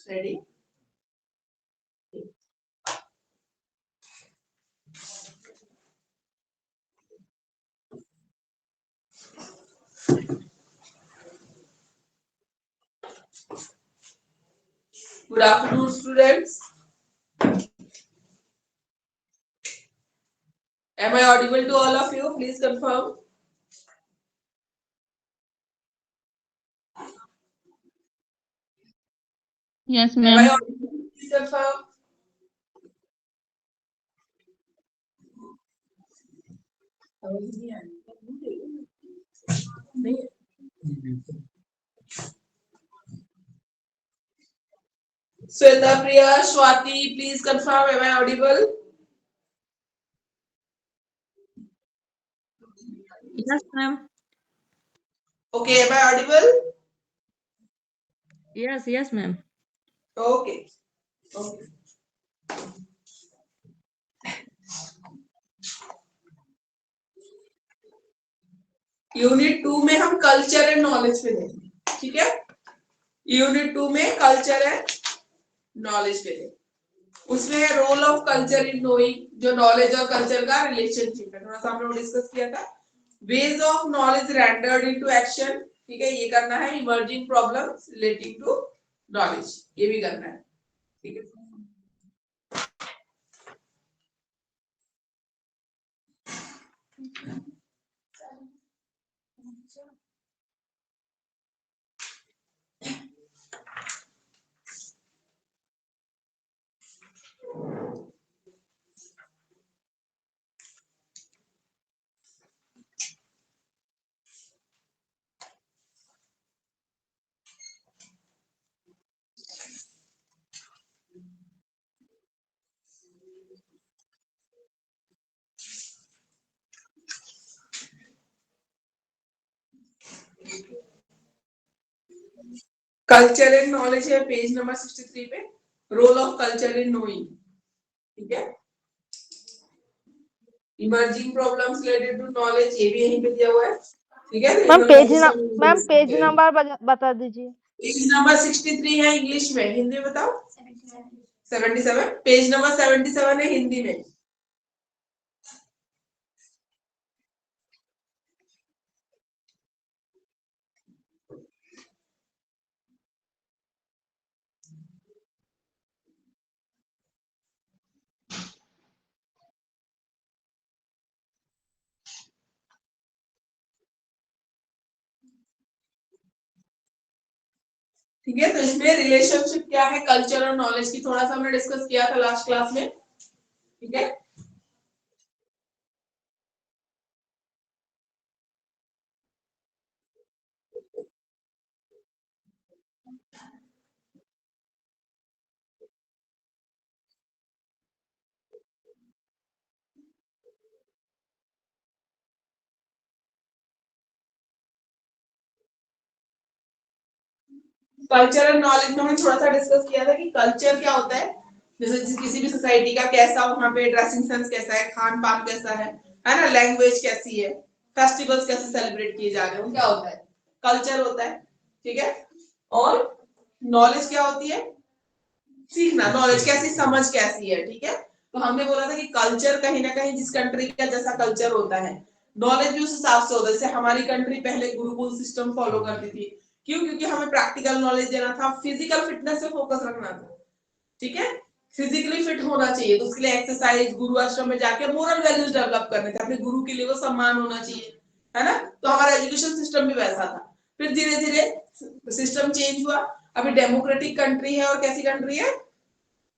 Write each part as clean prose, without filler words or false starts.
Ready? Good afternoon, students. Am I audible to all of you? Please confirm. Yes, Am I ma'am. audible? Please confirm. Sweta Priya, Swati, please confirm. Am I audible? Yes, ma'am. Okay, am I audible? Yes, ma'am. Okay. Okay. Unit 2 में हम culture and knowledge पे देंगे, ठीक है। Unit 2 में culture and knowledge पे देंगे। उसमें है role of culture in knowing, जो नॉलेज और कल्चर का रिलेशनशिप है, थोड़ा सा हम लोग डिस्कस किया था। Ways of knowledge rendered into action, ठीक है, ये करना है। Emerging problems relating to knowledge, ये भी करना है, ठीक है। कल्चर एंड नॉलेज है पेज नंबर 63 पे। Role of culture in knowing, ठीक है। Emerging problems related to knowledge, ये भी यहीं पे दिया हुआ है, ठीक है। मैम पेज नंबर बता दीजिए। पेज नंबर 63 है इंग्लिश में, हिंदी में बताओ। 77, पेज नंबर 77 है हिंदी में। ठीक है, तो इसमें रिलेशनशिप क्या है कल्चर और नॉलेज की, थोड़ा सा हमने डिस्कस किया था लास्ट क्लास में, ठीक है। कल्चर एंड नॉलेज में हमने थोड़ा सा डिस्कस किया था कि कल्चर क्या होता है। जैसे किसी भी सोसाइटी का कैसा वहां पे ड्रेसिंग सेंस कैसा है, खान पान कैसा है ना, लैंग्वेज कैसी है, फेस्टिवल्स कैसे सेलिब्रेट किए जा रहे हैं, वो क्या होता है, कल्चर होता है, ठीक है। और नॉलेज क्या होती है, सीखना, नॉलेज कैसी, समझ कैसी है, ठीक है। तो हमने बोला था कि कल्चर कहीं ना कहीं जिस कंट्री का जैसा कल्चर होता है, नॉलेज भी उस हिसाब से होता है। जैसे हमारी कंट्री पहले गुरुकुल सिस्टम फॉलो करती थी, क्यों, क्योंकि हमें प्रैक्टिकल नॉलेज देना था, फिजिकल फिटनेस पे फोकस रखना था, ठीक है। फिजिकली फिट होना चाहिए, तो उसके लिए एक्सरसाइज, गुरु आश्रम में जाके मोरल वैल्यूज डेवलप करने थे, अपने गुरु के लिए वो सम्मान होना चाहिए, है ना। तो हमारा एजुकेशन सिस्टम भी वैसा था। फिर धीरे धीरे सिस्टम चेंज हुआ, अभी डेमोक्रेटिक कंट्री है और कैसी कंट्री है,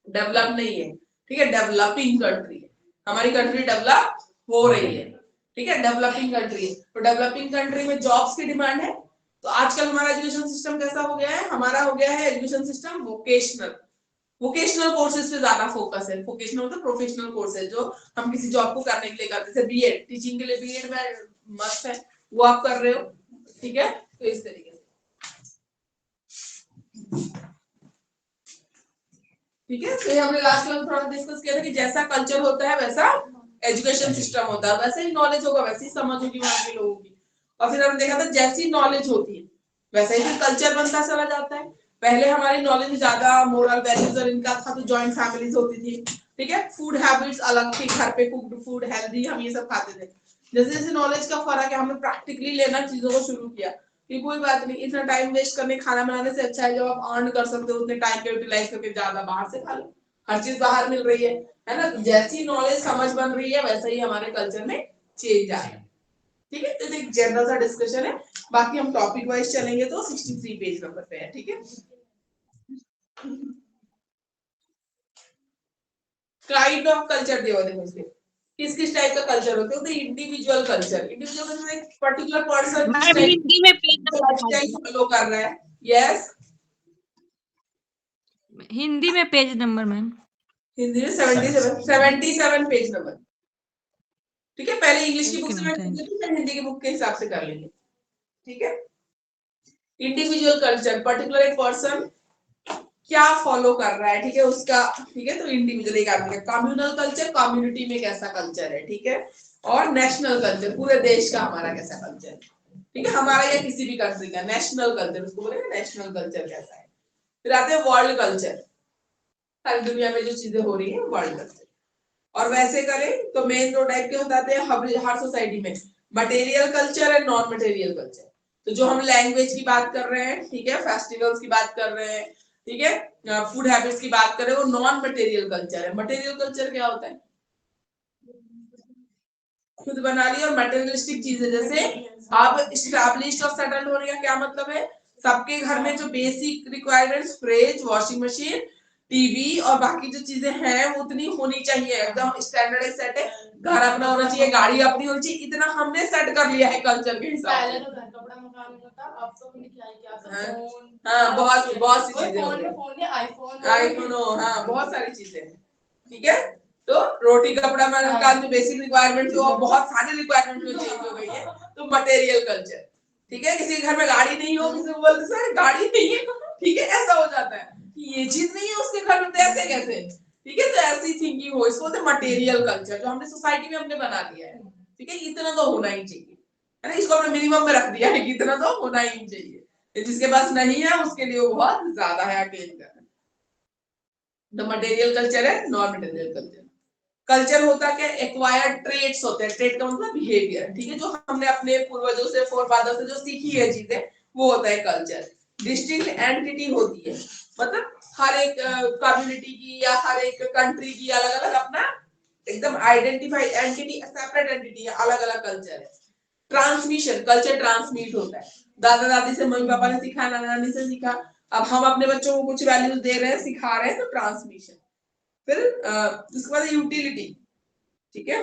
डेवलप नहीं है, ठीक है, डेवलपिंग कंट्री है। हमारी कंट्री डेवलप हो रही है, ठीक है, डेवलपिंग कंट्री है। तो डेवलपिंग कंट्री में जॉब्स की डिमांड है। तो आजकल हमारा एजुकेशन सिस्टम कैसा हो गया है, हमारा हो गया है education system vocational. Vocational courses पे ज्यादा फोकस है। वोकेशनल मतलब प्रोफेशनल कोर्सेज जो हम किसी जॉब को करने के लिए करते हैं, जैसे बीएड, टीचिंग के लिए बीएड में मस्ट है, वो आप कर रहे हो, ठीक है। तो इस तरीके से, ठीक है। तो हमने लास्ट क्लास में थोड़ा डिस्कस किया था कि जैसा कल्चर होता है वैसा एजुकेशन सिस्टम होता है, वैसे ही नॉलेज होगा, वैसी ही समझ होगी वहां के लोगों की। और फिर हमने देखा था जैसी नॉलेज होती है वैसा ही फिर कल्चर बनता चला जाता है, पहले हमारी नॉलेज ज्यादा मोरल वैल्यूज और इनका था, तो जॉइंट फैमिलीज होती थी, ठीक है, फूड हैबिट्स अलग थी, घर पे कुक्ड फूड हेल्दी हम ये सब खाते थे। जैसे जैसे नॉलेज का फर्क है, हमने प्रैक्टिकली लेना चीजों को शुरू किया कि कोई बात नहीं, इतना टाइम वेस्ट करने खाना बनाने से अच्छा है जब आप अर्न कर सकते हो उतने टाइम को यूटिलाइज करके ज्यादा बाहर से खा लो, हर चीज बाहर मिल रही है ना। तो जैसी नॉलेज समझ बन रही है वैसा ही हमारे कल्चर में चेंज आएगा, ठीक है। तो एक जनरल सा डिस्कशन है, बाकी हम टॉपिक वाइज चलेंगे तो 63 पेज नंबर पे है, ठीक है। काइंड ऑफ कल्चर दिया हुआ, देखो इसमें किस किस टाइप का कल्चर होते हैं। इंडिविजुअल कल्चर, इंडिविजुअल मतलब एक पर्टिकुलर पर्सन किस मैम टाइप हिंदी में पेज का नंबर बता लाइफस्टाइल दीजिए। फॉलो कर रहा है। यस, हिंदी में पेज नंबर मैम। हिंदी में 77 पेज नंबर, ठीक है। पहले इंग्लिश की बुक ओके से मैम, मैं थैंक यू। फिर हिंदी की बुक के हिसाब से कर लेंगे, ठीक है। इंडिविजुअल कल्चर, पर्टिकुलर एक पर्सन क्या फॉलो कर रहा है, ठीक है, उसका, ठीक है। तो इंडिविजुअल एक आदमी का, कम्युनल कल्चर कम्युनिटी में कैसा कल्चर है, ठीक है, और नेशनल कल्चर पूरे देश का हमारा कैसा कल्चर है, ठीक है, हमारा या किसी भी कंट्री का नेशनल कल्चर, उसको बोलेंगे नेशनल कल्चर कैसा है। फिर आते हैं वर्ल्ड कल्चर, सारी दुनिया में जो चीजें हो रही है वर्ल्ड कल्चर। और वैसे करें तो मेन दो टाइप के होते हैं हर सोसाइटी में, material culture and non material culture. तो जो हम लैंग्वेज की बात कर रहे हैं, ठीक है, फेस्टिवल्स की बात कर रहे हैं, ठीक है, फूड हैबिट्स की बात कर रहे हैं, वो नॉन मटेरियल कल्चर है। मटेरियल कल्चर क्या होता है, खुद बना ली और मटेरियलिस्टिक चीजें, जैसे आप एस्टैब्लिश्ड और सेटल्ड होने का क्या मतलब है, सबके घर में जो basic requirements, fridge, washing machine, TV और बाकी जो चीजें हैं वो उतनी होनी चाहिए, एकदम स्टैंडर्ड सेट है, घर अपना होना चाहिए, गाड़ी अपनी होनी चाहिए, इतना हमने सेट कर लिया है कल्चर के हिसाब से। पहले तो घर कपड़ा मकान होता, अब तो क्या है, क्या फोन, हाँ, बहुत सी चीजें हो फोन गई, में फोन या आईफोन हो, हाँ बहुत सारी चीजें हैं, ठीक है। तो रोटी कपड़ा मकान जो बेसिक रिक्वायरमेंट थी वो बहुत सारी रिक्वायरमेंट में चेंज हो गई है, तो मटेरियल कल्चर, ठीक है। किसी के घर में गाड़ी नहीं हो, किसी को बोलते सर गाड़ी नहीं है, ठीक है, ऐसा हो जाता है कि ये चीज नहीं है उसके घर में, तो ऐसे कैसे, ठीक है। तो ऐसी थिंकिंग हो, इसको बोलते मटेरियल कल्चर, जो हमने सोसाइटी में हमने बना लिया है, ठीक है, इतना तो होना ही चाहिए, है ना, इसको हमने मिनिमम में रख दिया है कि इतना तो होना ही चाहिए, जिसके पास नहीं है उसके लिए वो बहुत ज्यादा है अकेले का। द मटेरियल कल्चर है, नॉन मटेरियल कल्चर। कल्चर होता क्या, एक्वायर्ड ट्रेट्स होते हैं, ट्रेट का मतलब बिहेवियर, ठीक है, जो हमने अपने पूर्वजों से, फोरफादर से जो सीखी है चीजें, वो होता है कल्चर। डिस्टिंक्ट एंटिटी होती है, मतलब हर एक कम्युनिटी की या हर एक कंट्री की अलग अलग अपना एकदम आइडेंटिफाइड एंटिटी, सेपरेट एंटिटी है, अलग अलग कल्चर है। ट्रांसमिशन, कल्चर ट्रांसमिट होता है, दादा दादी से मम्मी पापा ने सीखा, नाना नानी से सीखा, अब हम अपने बच्चों को कुछ वैल्यूज दे रहे हैं, सिखा रहे हैं, तो ट्रांसमिशन। फिर उसके बाद यूटिलिटी, ठीक है,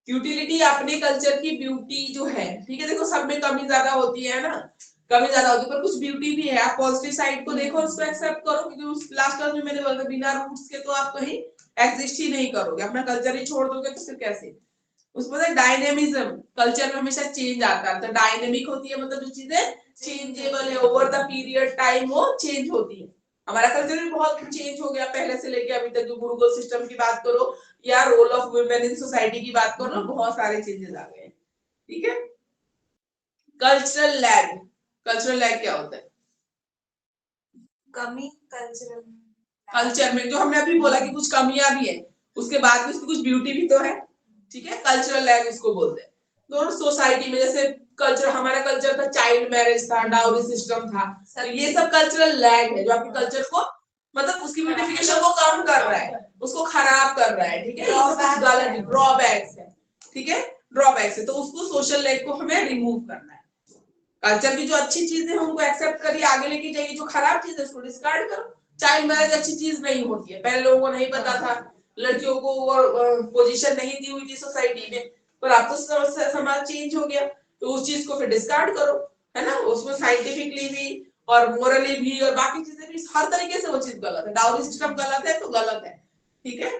यूटिलिटी अपने कल्चर की ब्यूटी जो है, ठीक है, देखो सब में कमी ज्यादा होती है ना, कमी ज्यादा होती है, पर कुछ ब्यूटी भी है, आप पॉजिटिव साइड को देखो, उसको एक्सेप्ट करो, क्योंकि उस लास्ट क्लास में मैंने बोला था बिना रूट्स के तो आप कहीं एग्जिस्ट ही नहीं करोगे, अपना कल्चर ही छोड़ दोगे तो फिर कैसे। उसमें डायनेमिज्म, कल्चर में हमेशा चेंज आता है, तो डायनेमिक होती है, मतलब जो चीजें चेंजेबल है, ओवर द पीरियड टाइम वो चेंज होती है। हमारा कल्चर भी बहुत चेंज हो गया पहले से लेके अभी तक, जो गुरुकुल सिस्टम की बात करो या role of women in society की बात करो, बहुत सारे चेंजेस आ गए हैं, ठीक है। कल्चरल लैग, कल्चरल लैग क्या होता है, कमी कल्चरल कल्चर में जो हमने अभी बोला कि कुछ कमियां भी है, उसके बाद भी उसकी कुछ ब्यूटी भी तो है, ठीक है, कल्चरल लैग इसको बोलते हैं। तो सोसाइटी में जैसे कल्चर, हमारा कल्चर था चाइल्ड मैरिज था, डाउरी सिस्टम था, तो ये सब कल्चरल लैग है जो आपके कल्चर को, मतलब उसकी ब्यूटिफिकेशन को कम कर रहा है, उसको खराब कर रहा है, ठीक है, गलत ड्रॉबैक्स है, ठीक है, ड्रॉबैक्स है, तो उसको सोशल लैग को हमें रिमूव करना है। कल्चर की जो अच्छी चीजें हैं उनको एक्सेप्ट करिए, आगे लेके जाइए, जो खराब चीज है उसको डिस्कार्ड करो। चाइल्ड मैरिज अच्छी चीज नहीं होती है, पहले लोगों को नहीं पता था, लड़कियों को पोजीशन नहीं दी हुई थी सोसाइटी में, पर अब तो समाज चेंज हो गया, तो उस चीज को फिर डिस्कार्ड करो, है ना, उसमें साइंटिफिकली भी और मोरली भी और बाकी चीजें भी, हर तरीके से वो चीज गलत है, डाउरी सिस्टम गलत है तो गलत है, ठीक है।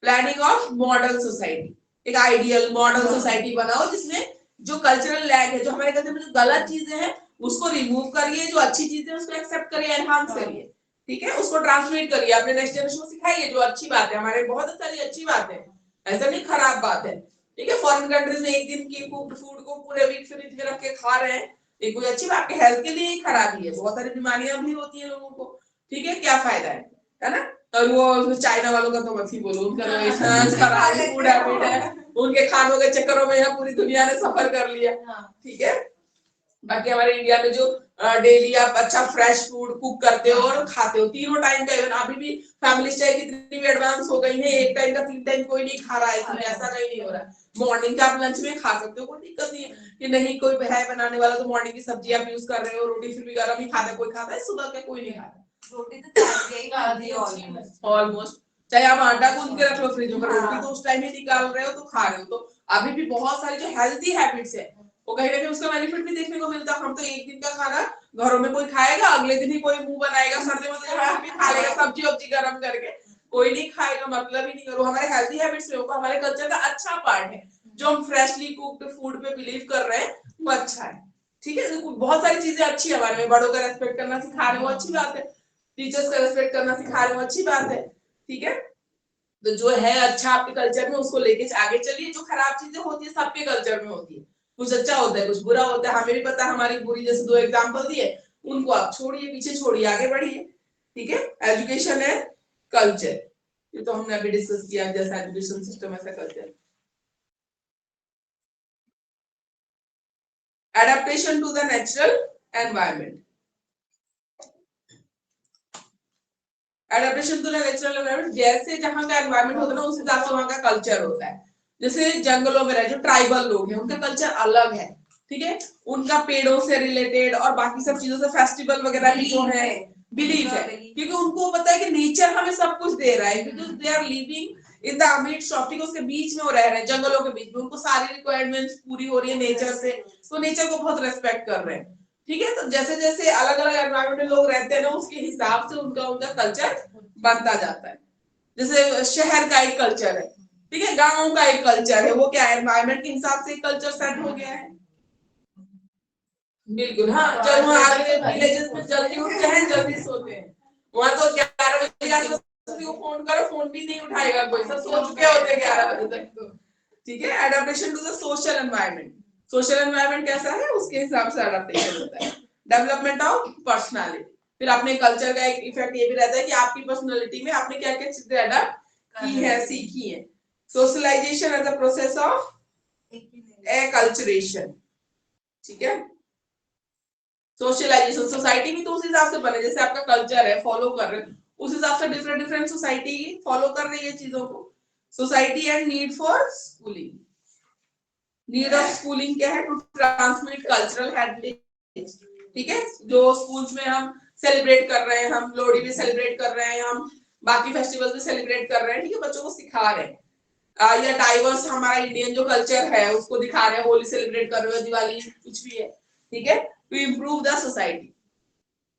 प्लानिंग ऑफ मॉडर्न सोसाइटी, एक आइडियल मॉडर्न सोसाइटी बनाओ जिसमें जो कल्चरल लैग है, जो हमारे कल्चर में जो गलत चीजें हैं उसको रिमूव करिए, जो अच्छी चीजें हैं उसको एक्सेप्ट करिए, एनहांस करिए, ठीक है, उसको ट्रांसमिट करिए, अपने नेक्स्ट जनरेशन को सिखाइए, जो अच्छी बात है हमारे बहुत सारी अच्छी बात है, ऐसा नहीं खराब बात है, ठीक है। फॉरेन कंट्रीज में एक दिन की कुक्ड फूड को पूरे वीक फ्रिज में रख के खा रहे हैं, ये कोई अच्छी बात, आपके हेल्थ के लिए ही खराबी है, बहुत सारी बीमारियां भी होती है लोगों को, ठीक है, क्या फायदा है ना। और वो चाइना वालों का तो मत ही बोलो, उनका तो इतना खराब फूड हैबिट है, उनके खानों के चक्करों में यहाँ पूरी दुनिया ने सफर कर लिया, ठीक है। बाकी हमारे इंडिया में जो डेली आप अच्छा फ्रेश फूड कुक करते हो और खाते हो, तीनों टाइम का, इवन अभी भी फैमिली स्टाइल कितनी भी एडवांस हो गई है, एक टाइम का 3 टाइम कोई नहीं खा रहा है, इसमें ऐसा कहीं नहीं हो रहा है। मॉर्निंग का आप लंच में खा सकते हो, कोई दिक्कत नहीं है कि नहीं कोई है बनाने वाला तो मॉर्निंग की सब्जी आप यूज कर रहे हो, रोटी फिर भी गर्म ही खाता है, कोई खाता है सुबह का, कोई नहीं खाता रोटी तो ताजी ऑलमोस्ट, चाहे आप आटा गूंद के रख लो फ्रिज में, रोटी तो उस टाइम ही निकाल रहे हो तो खा रहे हो। तो अभी भी बहुत सारी जो हेल्दी हैबिट्स है वो कहीं ना कहीं उसका बेनिफिट भी देखने को मिलता है। हम तो एक दिन का खाना घरों में कोई खाएगा, अगले दिन ही कोई मुंह बनाएगा सर्दी में तो भी खा लेगा सब्जी वब्जी गर्म करके, कोई नहीं खाएगा, मतलब ही नहीं करो। हमारे हेल्दी हैबिट्स में हमारे कल्चर का अच्छा पार्ट है, जो हम फ्रेशली कुक्ड फूड पे बिलीव कर रहे हैं वो अच्छा है, ठीक है। बहुत सारी चीजें अच्छी है हमारे में, बड़ों का रेस्पेक्ट करना सिखा रहे हो अच्छी बात है, टीचर्स का रेस्पेक्ट करना सिखा रहे हो अच्छी बात है, ठीक है। तो जो है अच्छा आपके कल्चर में उसको लेके आगे चलिए। जो खराब चीजें होती है सबके कल्चर में होती है, कुछ अच्छा होता है कुछ बुरा होता है, हमें भी पता है हमारी बुरी, जैसे 2 एग्जांपल दिए उनको आप छोड़िए पीछे छोड़िए आगे बढ़िए, ठीक है। एजुकेशन है कल्चर, ये तो हमने अभी डिस्कस किया, जैसा एजुकेशन सिस्टम ऐसा culture. Adaptation to the natural environment, adaptation to the natural environment, जैसे जहां का एनवायरमेंट होता है ना उस हिसाब से वहां का कल्चर होता है। जैसे जंगलों में रहे जो ट्राइबल लोग हैं उनका कल्चर अलग है, ठीक है, उनका पेड़ों से रिलेटेड और बाकी सब चीजों से फेस्टिवल वगैरह भी जो है बिलीव है, क्योंकि उनको पता है कि नेचर हमें सब कुछ दे रहा है, because they are living in the amidst of, उसके बीच में वो रह रहे हैं जंगलों के बीच में, उनको सारी रिक्वायरमेंट्स पूरी हो रही है नेचर से, तो नेचर को बहुत रेस्पेक्ट कर रहे हैं, ठीक है। तो जैसे जैसे अलग अलग एनवायरमेंट में लोग रहते हैं ना उसके हिसाब से उनका उनका कल्चर बनता जाता है। जैसे शहर का एक कल्चर है, ठीक है, गांव का एक कल्चर है, वो क्या है एनवायरमेंट के हिसाब से कल्चर सेट हो गया है, बिल्कुल। हाँ, जब वहाँ विलेजेस में जल्दी उठते हैं जल्दी सोते हैं, वहाँ तो 11 बजे आसपास किसी को फोन करो फोन भी नहीं उठाएगा कोई, सब सो चुके होते हैं 11 बजे तक तो, ठीक है। Adaptation to the social environment, social environment कैसा है उसके हिसाब से एडेप्टेशन होता है। डेवलपमेंट ऑफ पर्सनालिटी, फिर अपने कल्चर का एक इफेक्ट ये भी रहता है कि आपकी पर्सनालिटी में आपने क्या क्या चीजें अडॉप्ट की है, सीखी है। Socialisation as a process of acculturation, ठीक है। सोशलाइजेशन, सोसाइटी भी तो उस हिसाब से बने जैसे आपका कल्चर है फॉलो कर रहे हैं उस हिसाब से डिफरेंट डिफरेंट सोसाइटी फॉलो कर रही है चीजों को। Society and need for schooling, need of schooling क्या है, टू ट्रांसमिट कल्चरल हेरिटेज, ठीक है। जो स्कूल्स में हम सेलिब्रेट कर रहे हैं, हम लोहड़ी भी सेलिब्रेट कर रहे हैं, हम बाकी फेस्टिवल्स भी सेलिब्रेट कर रहे हैं, ठीक है, बच्चों को सिखा रहे हैं या डाइवर्स हमारा इंडियन जो कल्चर है उसको दिखा रहे हैं, होली सेलिब्रेट कर रहे हो, दिवाली कुछ भी है, ठीक है, टू इम्प्रूव द सोसाइटी,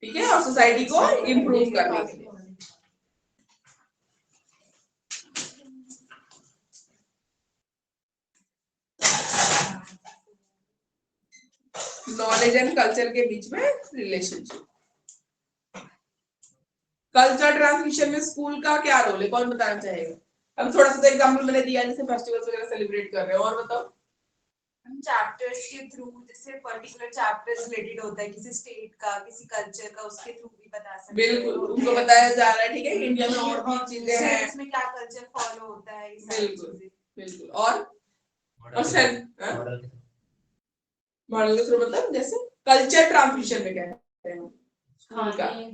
ठीक है, और सोसाइटी को इम्प्रूव करने के लिए। नॉलेज एंड कल्चर के बीच में रिलेशनशिप, कल्चर ट्रांसमिशन में स्कूल का क्या रोल है, कौन बताना चाहेगा। अब थोड़ा सा तो एग्जांपल मैंने दिया जैसे फेस्टिवल्स वगैरह सेलिब्रेट कर रहे हो, और बताओ। हम चैप्टर्स के थ्रू, जैसे पर्टिकुलर चैप्टर्स रिलेटेड होता है किसी स्टेट का किसी कल्चर का, उसके थ्रू भी बता सकते हैं, बिल्कुल उनको बताया जा रहा है, ठीक है, इंडिया में और भी चीजें हैं, इसमें क्या कल्चर फॉलो होता है, बिल्कुल बिल्कुल। और सर मॉडल के थ्रू मतलब जैसे कल्चर ट्रांसमिशन में क्या कहते हैं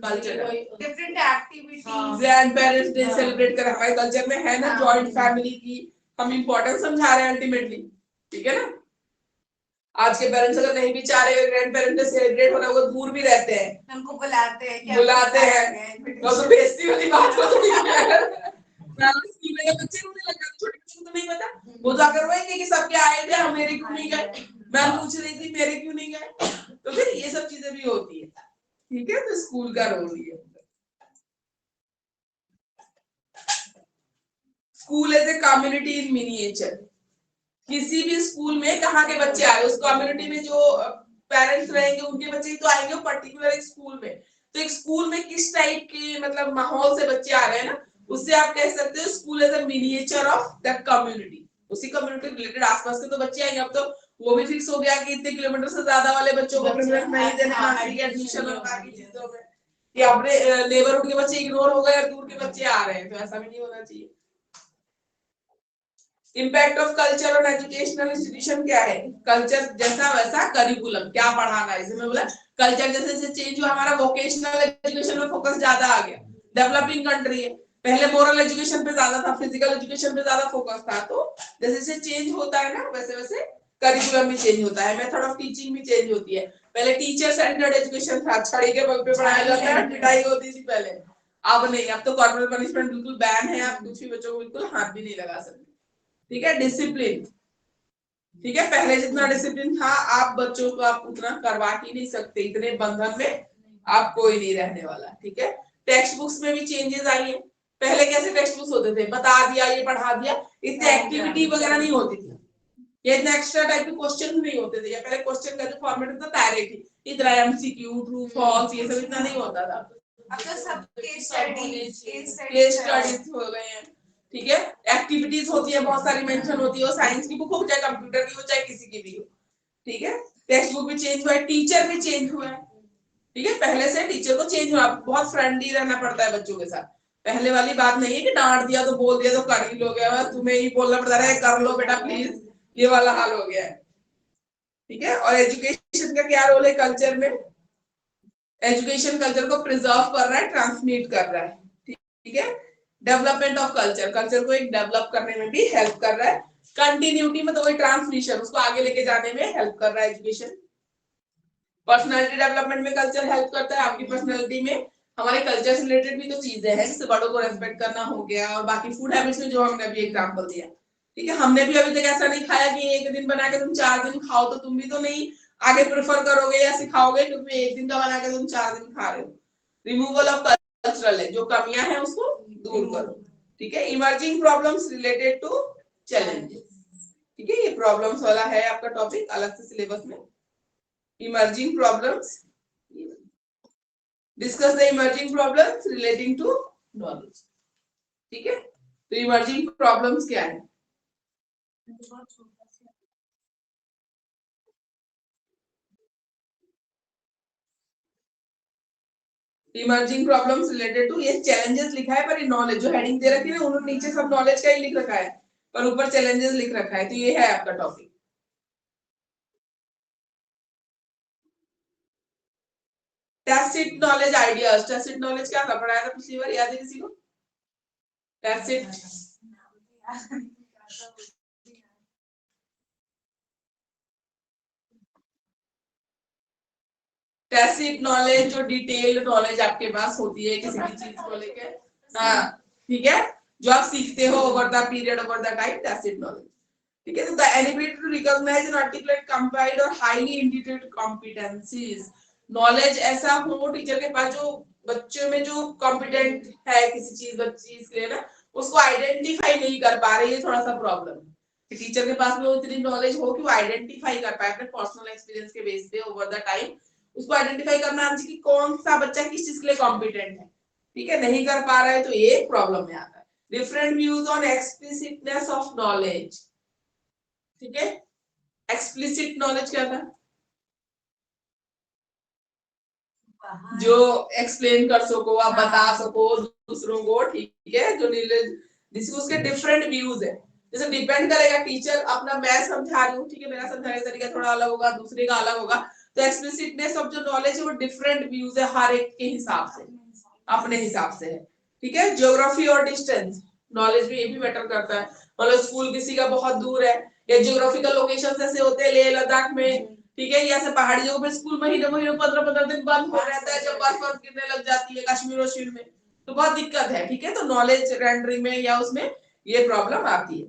culture different activities, grand parents day celebrate कर हमारे कल्चर में है ना, जॉइंट फैमिली की हम इंपॉर्टेंस समझा रहे हैं अल्टीमेटली, ठीक है ना। आज के पेरेंट्स अगर नहीं भी चाह रहे ग्रैंड पेरेंट्स डे सेलिब्रेट होना, वो दूर भी रहते हैं, उनको बुलाते हैं वो तो बेइज्जती वाली बात हो रही है। मैं स्कूल में बच्चे रोने लग जाते, छोटे बच्चों को तो नहीं पता, वो जाकर रोएंगे कि सबके आए थे हम मेरे क्यों नहीं गए, मैं पूछ रही थी मेरे क्यों नहीं गए, तो फिर ये सब चीजें भी होती है, ठीक है। तो स्कूल का रोल ये school as a community in miniature, किसी भी स्कूल में कहाँ के बच्चे आ रहे उस कम्युनिटी में जो पेरेंट्स रहेंगे उनके बच्चे ही तो आएंगे पर्टिकुलर एक स्कूल में, तो एक स्कूल में किस टाइप के मतलब माहौल से बच्चे आ रहे हैं ना, उससे आप कह सकते हो school as a miniature of that community, उसी कम्युनिटी रिलेटेड आसपास के तो बच्चे आएंगे। अब तो वो भी फिक्स हो गया कि इतने किलोमीटर से ज्यादा वाले बच्चों को प्रेफरेंस नहीं देना नर्सरी एडमिशन और बाकी चीजों में, कि अपने नेबरहुड के बच्चे इग्नोर हो गए और दूर के बच्चे आ रहे हैं, तो ऐसा भी नहीं होना चाहिए। इम्पैक्ट ऑफ कल्चर और एजुकेशनल इंस्टीट्यूशन क्या है? कल्चर जैसा वैसा करिकुलम, क्या पढ़ाना है, इसमें बोला कल्चर जैसे जैसे चेंज हुआ, हमारा वोकेशनल एजुकेशन में फोकस ज्यादा आ गया, डेवलपिंग कंट्री है, पहले मोरल एजुकेशन पे ज्यादा था, फिजिकल एजुकेशन पे ज्यादा फोकस था, तो जैसे जैसे चेंज होता है ना वैसे वैसे करिकुलम भी चेंज होता है, मेथड ऑफ टीचिंग भी चेंज होती है। पहले टीचर सेंटर्ड एजुकेशन था, छड़ी के बल पे पढ़ाया जाता है, पिटाई होती थी पहले, अब नहीं, अब तो कॉर्पोरल पनिशमेंट बिल्कुल बैन है, आप कुछ भी बच्चों को बिल्कुल हाथ भी नहीं लगा सकते। ठीक है, डिसिप्लिन, ठीक है, पहले जितना डिसिप्लिन था आप बच्चों को आप उतना करवा ही नहीं सकते, इतने बंधन में आप कोई नहीं रहने वाला। ठीक है, टेक्स्ट बुक्स में भी चेंजेस आई है, पहले कैसे टेक्स्ट बुक्स होते थे, बता दिया ये पढ़ा दिया, इतने एक्टिविटी वगैरह नहीं होती थी, ये इतने एक्स्ट्रा टाइप के क्वेश्चन नहीं होते थे, या पहले क्वेश्चन का जो फॉर्मेट होता था डायरेक्ट ही, इतना एमसीक्यू ट्रू फॉल्स ये सब इतना नहीं होता था। अब तो सब केस स्टडीज हो गए हैं। ठीक है, एक्टिविटीज होती है बहुत सारी, मेंशन होती है, वो साइंस की बुक हो चाहे कंप्यूटर की हो चाहे किसी की भी हो। ठीक है, टेक्स्ट बुक भी चेंज हुआ है, टीचर भी चेंज हुआ है। ठीक है, पहले से टीचर को चेंज हुआ, बहुत फ्रेंडली रहना पड़ता है बच्चों के साथ, पहले वाली बात नहीं है कि डांट दिया तो बोल दिया तो कर ही लोगे, तुम्हें ही बोलना पड़ता है कर लो बेटा प्लीज, ये वाला हाल हो गया है। ठीक है, और एजुकेशन का क्या रोल है कल्चर में? एजुकेशन कल्चर को प्रिजर्व कर रहा है, ट्रांसमिट कर रहा है। ठीक है, डेवलपमेंट ऑफ कल्चर, कल्चर को एक डेवलप करने में भी हेल्प कर रहा है, कंटिन्यूटी में तो वही ट्रांसमिशन, उसको आगे लेके जाने में हेल्प कर रहा है एजुकेशन। पर्सनालिटी डेवलपमेंट में कल्चर हेल्प करता है, आपकी पर्सनालिटी में हमारे कल्चर से रिलेटेड भी तो चीजें हैं, जैसे बड़ों को रेस्पेक्ट करना हो गया, और बाकी फूड हैबिट्स में जो हमने अभी एग्जांपल दिया। ठीक है, हमने भी अभी तक ऐसा नहीं खाया कि एक दिन बना के तुम 4 दिन खाओ, तो तुम भी तो नहीं आगे प्रेफर करोगे या सिखाओगे, क्योंकि एक दिन का बना के तुम 4 दिन खा रहे हो। रिमूवल ऑफ कल्चरल है, जो कमियां हैं उसको दूर करो। ठीक है, emerging problems related to challenges. ठीक है, ये प्रॉब्लम्स वाला है आपका टॉपिक अलग से सिलेबस में। Emerging problems, discuss the emerging problems relating to knowledge. ठीक है, तो इमर्जिंग प्रॉब्लम्स क्या है? इमर्जिंग प्रॉब्लम्स रिलेटेड टू, ये चैलेंजेस लिखा है पर ये नॉलेज जो हेडिंग दे रखी है ना, उन्होंने नीचे सब नॉलेज का ही लिख रखा है, पर ऊपर चैलेंजेस लिख रखा है, तो ये है आपका topic. Tacit knowledge ideas, tacit knowledge क्या था, पढ़ाया था पिछली बार, याद है किसी को? टैसिट टैसिट नॉलेज, जो डिटेल्ड नॉलेज आपके पास होती है किसी भी चीज को लेकर, हाँ ठीक है, जो आप सीखते हो over the period over the time, tacit knowledge. ठीक है, तो the ability to recognise and articulate compiled और हाईली इंटीग्रेटेड कॉम्पिटेंसीज, नॉलेज ऐसा हो टीचर के पास जो बच्चों में जो कॉम्पिटेंट है किसी चीज के लिए ना, उसको आइडेंटिफाई नहीं कर पा रहे, ये थोड़ा सा प्रॉब्लम है कि टीचर के पास में उतनी नॉलेज हो कि वो आइडेंटिफाई कर पाए अपने पर्सनल एक्सपीरियंस के बेस पे ओवर द टाइम, उसको आइडेंटिफाई करना आना चाहिए कि कौन सा बच्चा किस चीज के लिए कॉम्पिटेंट है। ठीक है, नहीं कर पा रहा है तो ये प्रॉब्लम में आता है। Different views on explicitness of knowledge. ठीक है, एक्सप्लिसिट नॉलेज क्या था? जो एक्सप्लेन कर सको, आप बता सको दूसरों को। ठीक है, जो जिसको उसके डिफरेंट व्यूज है, जैसे डिपेंड करेगा टीचर अपना, मैं समझा रही हूँ, ठीक है, मेरा समझाने का तरीका थोड़ा अलग होगा, दूसरे का अलग होगा, तो एक्सप्लिसिटनेस ऑफ जो नॉलेज है वो डिफरेंट व्यूज है, हर एक के हिसाब से, अपने हिसाब से है। ठीक है, ज्योग्राफी और डिस्टेंस नॉलेज में ये भी मैटर करता है, मतलब स्कूल किसी का बहुत दूर है, या ज्योग्राफिकल लोकेशन ऐसे होते हैं लेह लद्दाख में, ठीक है, या ऐसे पहाड़ी जगहों पे स्कूल महीनों महीनों 15-15 दिन बंद हो रहता है, जब बर्फ गिरने लग जाती है कश्मीर वश्मीर में, तो बहुत दिक्कत है। ठीक है, तो नॉलेज रेंडरिंग में या उसमें ये प्रॉब्लम आती है।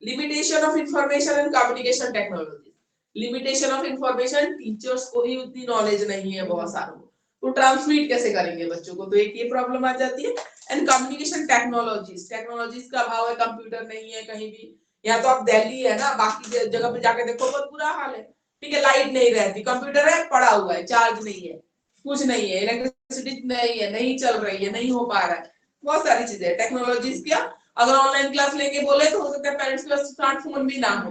Limitation of information and communication technology, limitation of information, teachers को ही उतनी नॉलेज नहीं है बहुत सारों को, तो ट्रांसमिट कैसे करेंगे बच्चों को, तो एक ये प्रॉब्लम आ जाती है। एंड कम्युनिकेशन टेक्नोलॉजीज, टेक्नोलॉजीज का अभाव है, कंप्यूटर नहीं है कहीं भी, या तो आप दिल्ली है ना, बाकी जगह पे जाके देखो बहुत बुरा हाल है। ठीक है, लाइट नहीं रहती, कंप्यूटर है पड़ा हुआ है, चार्ज नहीं है, कुछ नहीं है, इलेक्ट्रिसिटी नहीं है, नहीं चल रही है, नहीं हो पा रहा है, बहुत सारी चीजें टेक्नोलॉजीज क्या। अगर ऑनलाइन क्लास लेके बोले तो हो सकता है पेरेंट्स के पास स्मार्टफोन भी ना हो,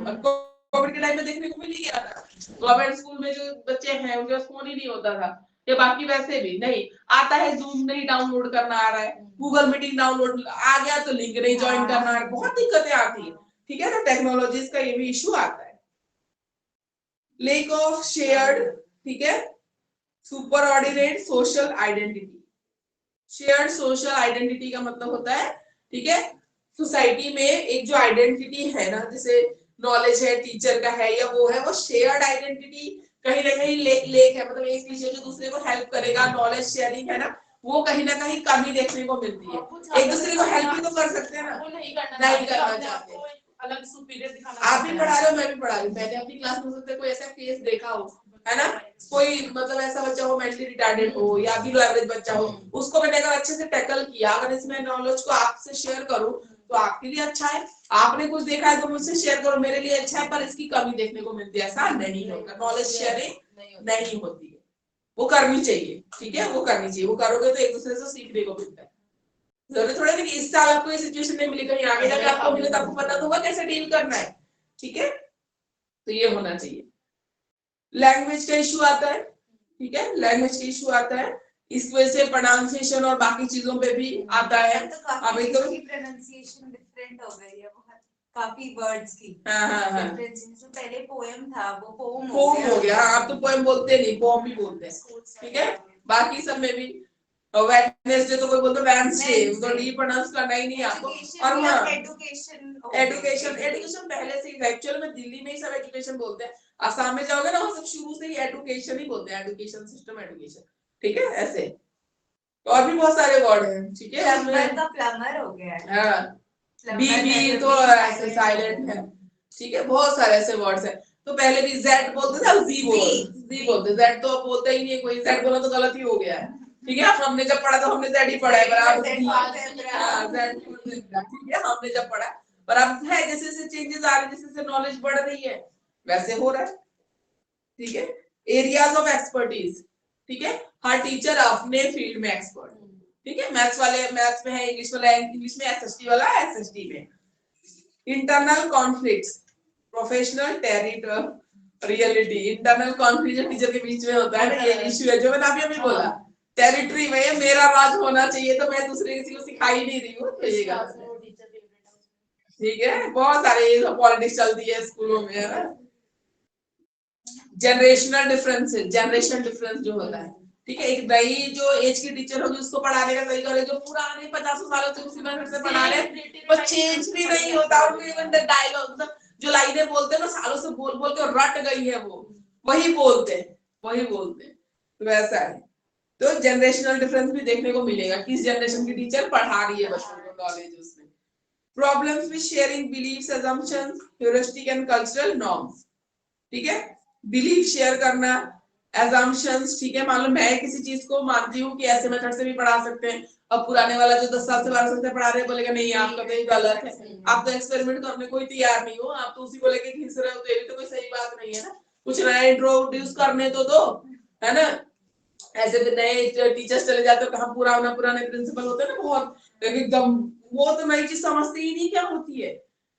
कोविड के टाइम में देखने को मिल ही गया था। गवर्नमेंट स्कूल में जो बच्चे हैं उनके पास फोन ही नहीं होता था, या बाकी वैसे भी नहीं आता है, जूम नहीं डाउनलोड करना आ रहा है, गूगल मीटिंग डाउनलोड आ गया तो लिंक नहीं ज्वाइन करना है, बहुत दिक्कतें आती है। ठीक है ना, टेक्नोलॉजीज का ये भी इशू आता है। लेक ऑफ शेयर्ड, ठीक है, super ordinate social identity. Shared social identity का मतलब होता है, ठीक है, सोसाइटी में एक जो आइडेंटिटी है ना, जैसे नॉलेज है टीचर का है या वो है, वो शेयर्ड आइडेंटिटी कहीं ना कहीं लेक है, मतलब एक टीचर जो दूसरे को हेल्प करेगा, नॉलेज शेयरिंग है ना, वो कहीं ना कहीं कमी देखने को मिलती है। एक दूसरे को हेल्प भी तो कर सकते हैं ना, वो नहीं करना चाहते। अलग सुपीरियर दिखाना। आप भी पढ़ा रहे हो, मैं भी पढ़ा रही हूँ, मैंने अपनी क्लास में सकते कोई ऐसा केस देखा हो, है ना, कोई मतलब ऐसा बच्चा हो मेंटली रिटार्डेड हो या बिलो एवरेज बच्चा हो, उसको मैंने अगर अच्छे से टैकल किया, अगर इसमें नॉलेज को आपसे शेयर करूं तो आपके लिए अच्छा है। आपने कुछ देखा है तो मुझसे शेयर करो, मेरे लिए अच्छा है, पर इसकी कमी देखने को मिलती है, ऐसा नहीं होगा। नॉलेज शेयरिंग नहीं होती है, वो करनी चाहिए, ठीक है, वो करनी चाहिए, वो करोगे तो एक दूसरे से सीखने को मिलता है। जरूरी थोड़ा नहीं कि इस साल आपको ये सिचुएशन नहीं मिली, कहीं आगे जाके आपको मिले तो आपको पता तो होगा कैसे डील करना है, ठीक है, तो ये होना चाहिए। लैंग्वेज का इशू आता है, ठीक है, लैंग्वेज का इशू आता है, इस वजह से प्रोनाउंसिएशन और बाकी चीजों पे भी आता है। तो काफी इसकी प्रोनाउंसिएशन डिफरेंट हो गई है बहुत, काफी वर्ड्स की डिफरेंस। पहले पोएम था, वो पोम हो गया, हाँ, आप तो पोएम बोलते नहीं, पोम भी बोलते हैं, ठीक है। बाकी सब में भी वेडनेसडे तो कोई बोलते वेडनेसडे, तो डी प्रोनाउंस करना ही नहीं आपको। और एजुकेशन पहले से ही, एक्चुअल में दिल्ली में ही सब एजुकेशन बोलते हैं, असम में जाओगे ना वहां सब शुरू से ही एजुकेशन ही बोलते हैं, एजुकेशन सिस्टम, एजुकेशन, ठीक है, ऐसे। और भी बहुत सारे वर्ड हैं, ठीक है, प्लम्बर का प्लम्बर हो गया है, हाँ, बी तो ऐसे साइलेंट है, ठीक है, बहुत सारे ऐसे वर्ड्स हैं। तो पहले भी जेड बोलते थे, अब जी बोलते, जेड तो अब बोलते ही नहीं है कोई, जेड बोला तो गलत ही हो गया है, ठीक है। हमने जब पढ़ा तो हमने जेड ही पढ़ा है, पर आप जेड, ठीक है, हमने जब पढ़ा, पर अब है जैसे जैसे चेंजेस आ रहे हैं, जैसे जैसे नॉलेज बढ़ रही है वैसे हो रहा है, ठीक है। एरियाज ऑफ एक्सपर्टीज, ठीक है, हर टीचर अपने फील्ड में एक्सपर्ट, ठीक है, मैथ्स वाले मैथ्स में है, इंग्लिश वाला इंग्लिश में, एसएसटी वाला एसएसटी में। Internal conflicts, professional reality, internal conflict जो टीचर के बीच में होता है ना, ये इशू है जो मैंने अभी अभी बोला, टेरिटरी में मेरा राज होना चाहिए तो मैं दूसरे किसी को सिखा ही नहीं रही हूँ, तो ये गलत है, ठीक है। बहुत सारे ये सब पॉलिटिक्स चलती है स्कूलों में, है ना। जनरेशनल डिफरेंसेस, जनरेशन डिफरेंस जो होता है, ठीक है, एक नई जो एज की टीचर होगी उसको पढ़ाने का तरीका है, जो पुराने 50 सालों से उसी मेथड से पढ़ा रहे हैं, पर चेंज भी नहीं होता, उनको इवन द डायलॉग, मतलब जो लाइनें बोलते हैं ना सालों से बोल बोल के रट गई है, वो वही बोलते हैं, तो वैसा है। तो जनरेशनल डिफरेंस भी देखने को मिलेगा, किस जनरेशन की टीचर पढ़ा रही है बच्चों को नॉलेज उसमें। Problems with sharing beliefs, assumptions, heuristic and cultural norms, ठीक है, बिलीफ शेयर करना, assumptions, ठीक है, मान लो मैं किसी चीज को मानती हूँ कि ऐसे मेथड से भी पढ़ा सकते हैं, अब पुराने वाला जो 10 साल से 12 साल से पढ़ा रहे हैं बोलेगा नहीं आपका तो ये गलत है, आप तो एक्सपेरिमेंट करने को ही तैयार नहीं हो, आप तो उसी को लेके घिस रहे हो, तो ये भी तो कोई सही बात नहीं है ना, कुछ नया इंट्रोड्यूस करने तो दो, है ना। ऐसे भी नए टीचर्स चले जाते हैं, कहाँ पुराने प्रिंसिपल होते हैं ना बहुत एकदम, वो तो नई चीज समझते ही नहीं क्या होती है,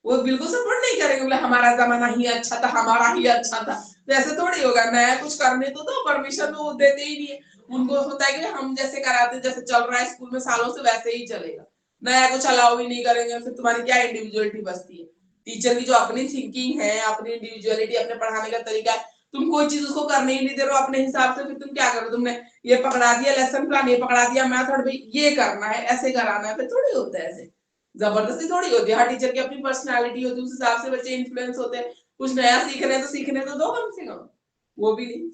वो बिल्कुल सपोर्ट नहीं करेंगे, बोले हमारा जमाना ही अच्छा था, हमारा ही अच्छा था, तो ऐसे थोड़ी होगा, नया कुछ करने तो दो, परमिशन तो देते ही नहीं है, उनको होता है कि हम जैसे कराते जैसे चल रहा है स्कूल में सालों से वैसे ही चलेगा, नया कुछ अलाउ ही नहीं करेंगे, फिर तुम्हारी क्या इंडिविजुअलिटी बचती है। टीचर की जो अपनी थिंकिंग है, अपनी इंडिविजुअलिटी, अपने पढ़ाने का तरीका है, तुम कोई चीज उसको करने ही नहीं दे रहे हो अपने हिसाब से, फिर तुम क्या करो, तुमने ये पकड़ा दिया लेसन प्लान, ये पकड़ा दिया मेथड, भाई ये करना है, ऐसे कराना है, फिर थोड़ी होता है ऐसे, जबरदस्ती थोड़ी होती है, हर टीचर की अपनी पर्सनालिटी होती है, उस हिसाब से बच्चे इन्फ्लुएंस होते हैं, कुछ नया सीख रहे हैं तो सीखने तो दो कम से कम, वो भी नहीं।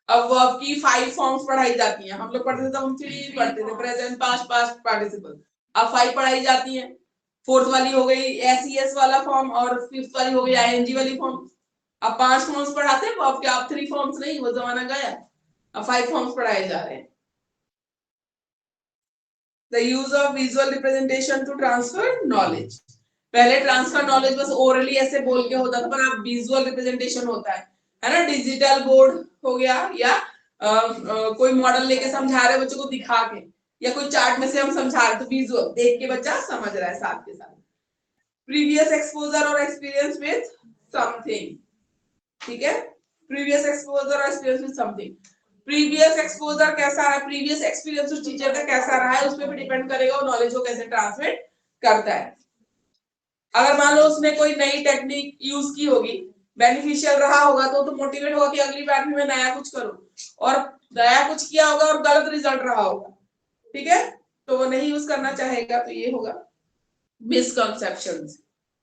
अब वर्ब की 5 फॉर्म्स पढ़ाई जाती हैं, हम लोग पढ़ते थे तब हम 3 पढ़ते थे, प्रेजेंट, पास्ट, पास्ट पार्टिसिपल, अब 5 पढ़ाई जाती हैं, 4th वाली हो गई एसईएस वाला फॉर्म और 5th वाली हो गई आईएनजी वाली फॉर्म, अब 5 फॉर्म्स पढ़ाते हैं, अब क्या, अब 3 फॉर्म्स नहीं, वो जमाना गया, अब 5 फॉर्म्स पढ़ाए जा रहे हैं। The use of visual representation to transfer knowledge, पहले ट्रांसफर नॉलेज बस ओरली ऐसे बोल के होता था, पर अब विजुअल रिप्रेजेंटेशन होता है ना, डिजिटल बोर्ड हो गया, या कोई मॉडल लेके समझा रहे बच्चों को दिखा के, या कोई चार्ट में से हम समझा रहे तो विजुअल देख के बच्चा समझ रहा है साथ के साथ। प्रीवियस एक्सपोजर और एक्सपीरियंस विथ समथिंग, ठीक है, प्रीवियस एक्सपोजर और experience with something. Previous exposure कैसा है, प्रीवियस एक्सपीरियंस उस टीचर का कैसा रहा है, उस पर भी डिपेंड करेगा वो नॉलेज को कैसे ट्रांसमिट करता है। अगर मान लो उसने कोई नई टेक्निक यूज की होगी, बेनिफिशियल रहा होगा, तो मोटिवेट होगा कि अगली बार भी मैं नया कुछ करूं, और नया कुछ किया होगा और गलत रिजल्ट रहा होगा, ठीक है, तो वो नहीं यूज करना चाहेगा। तो ये होगा मिसकंसेप्शंस।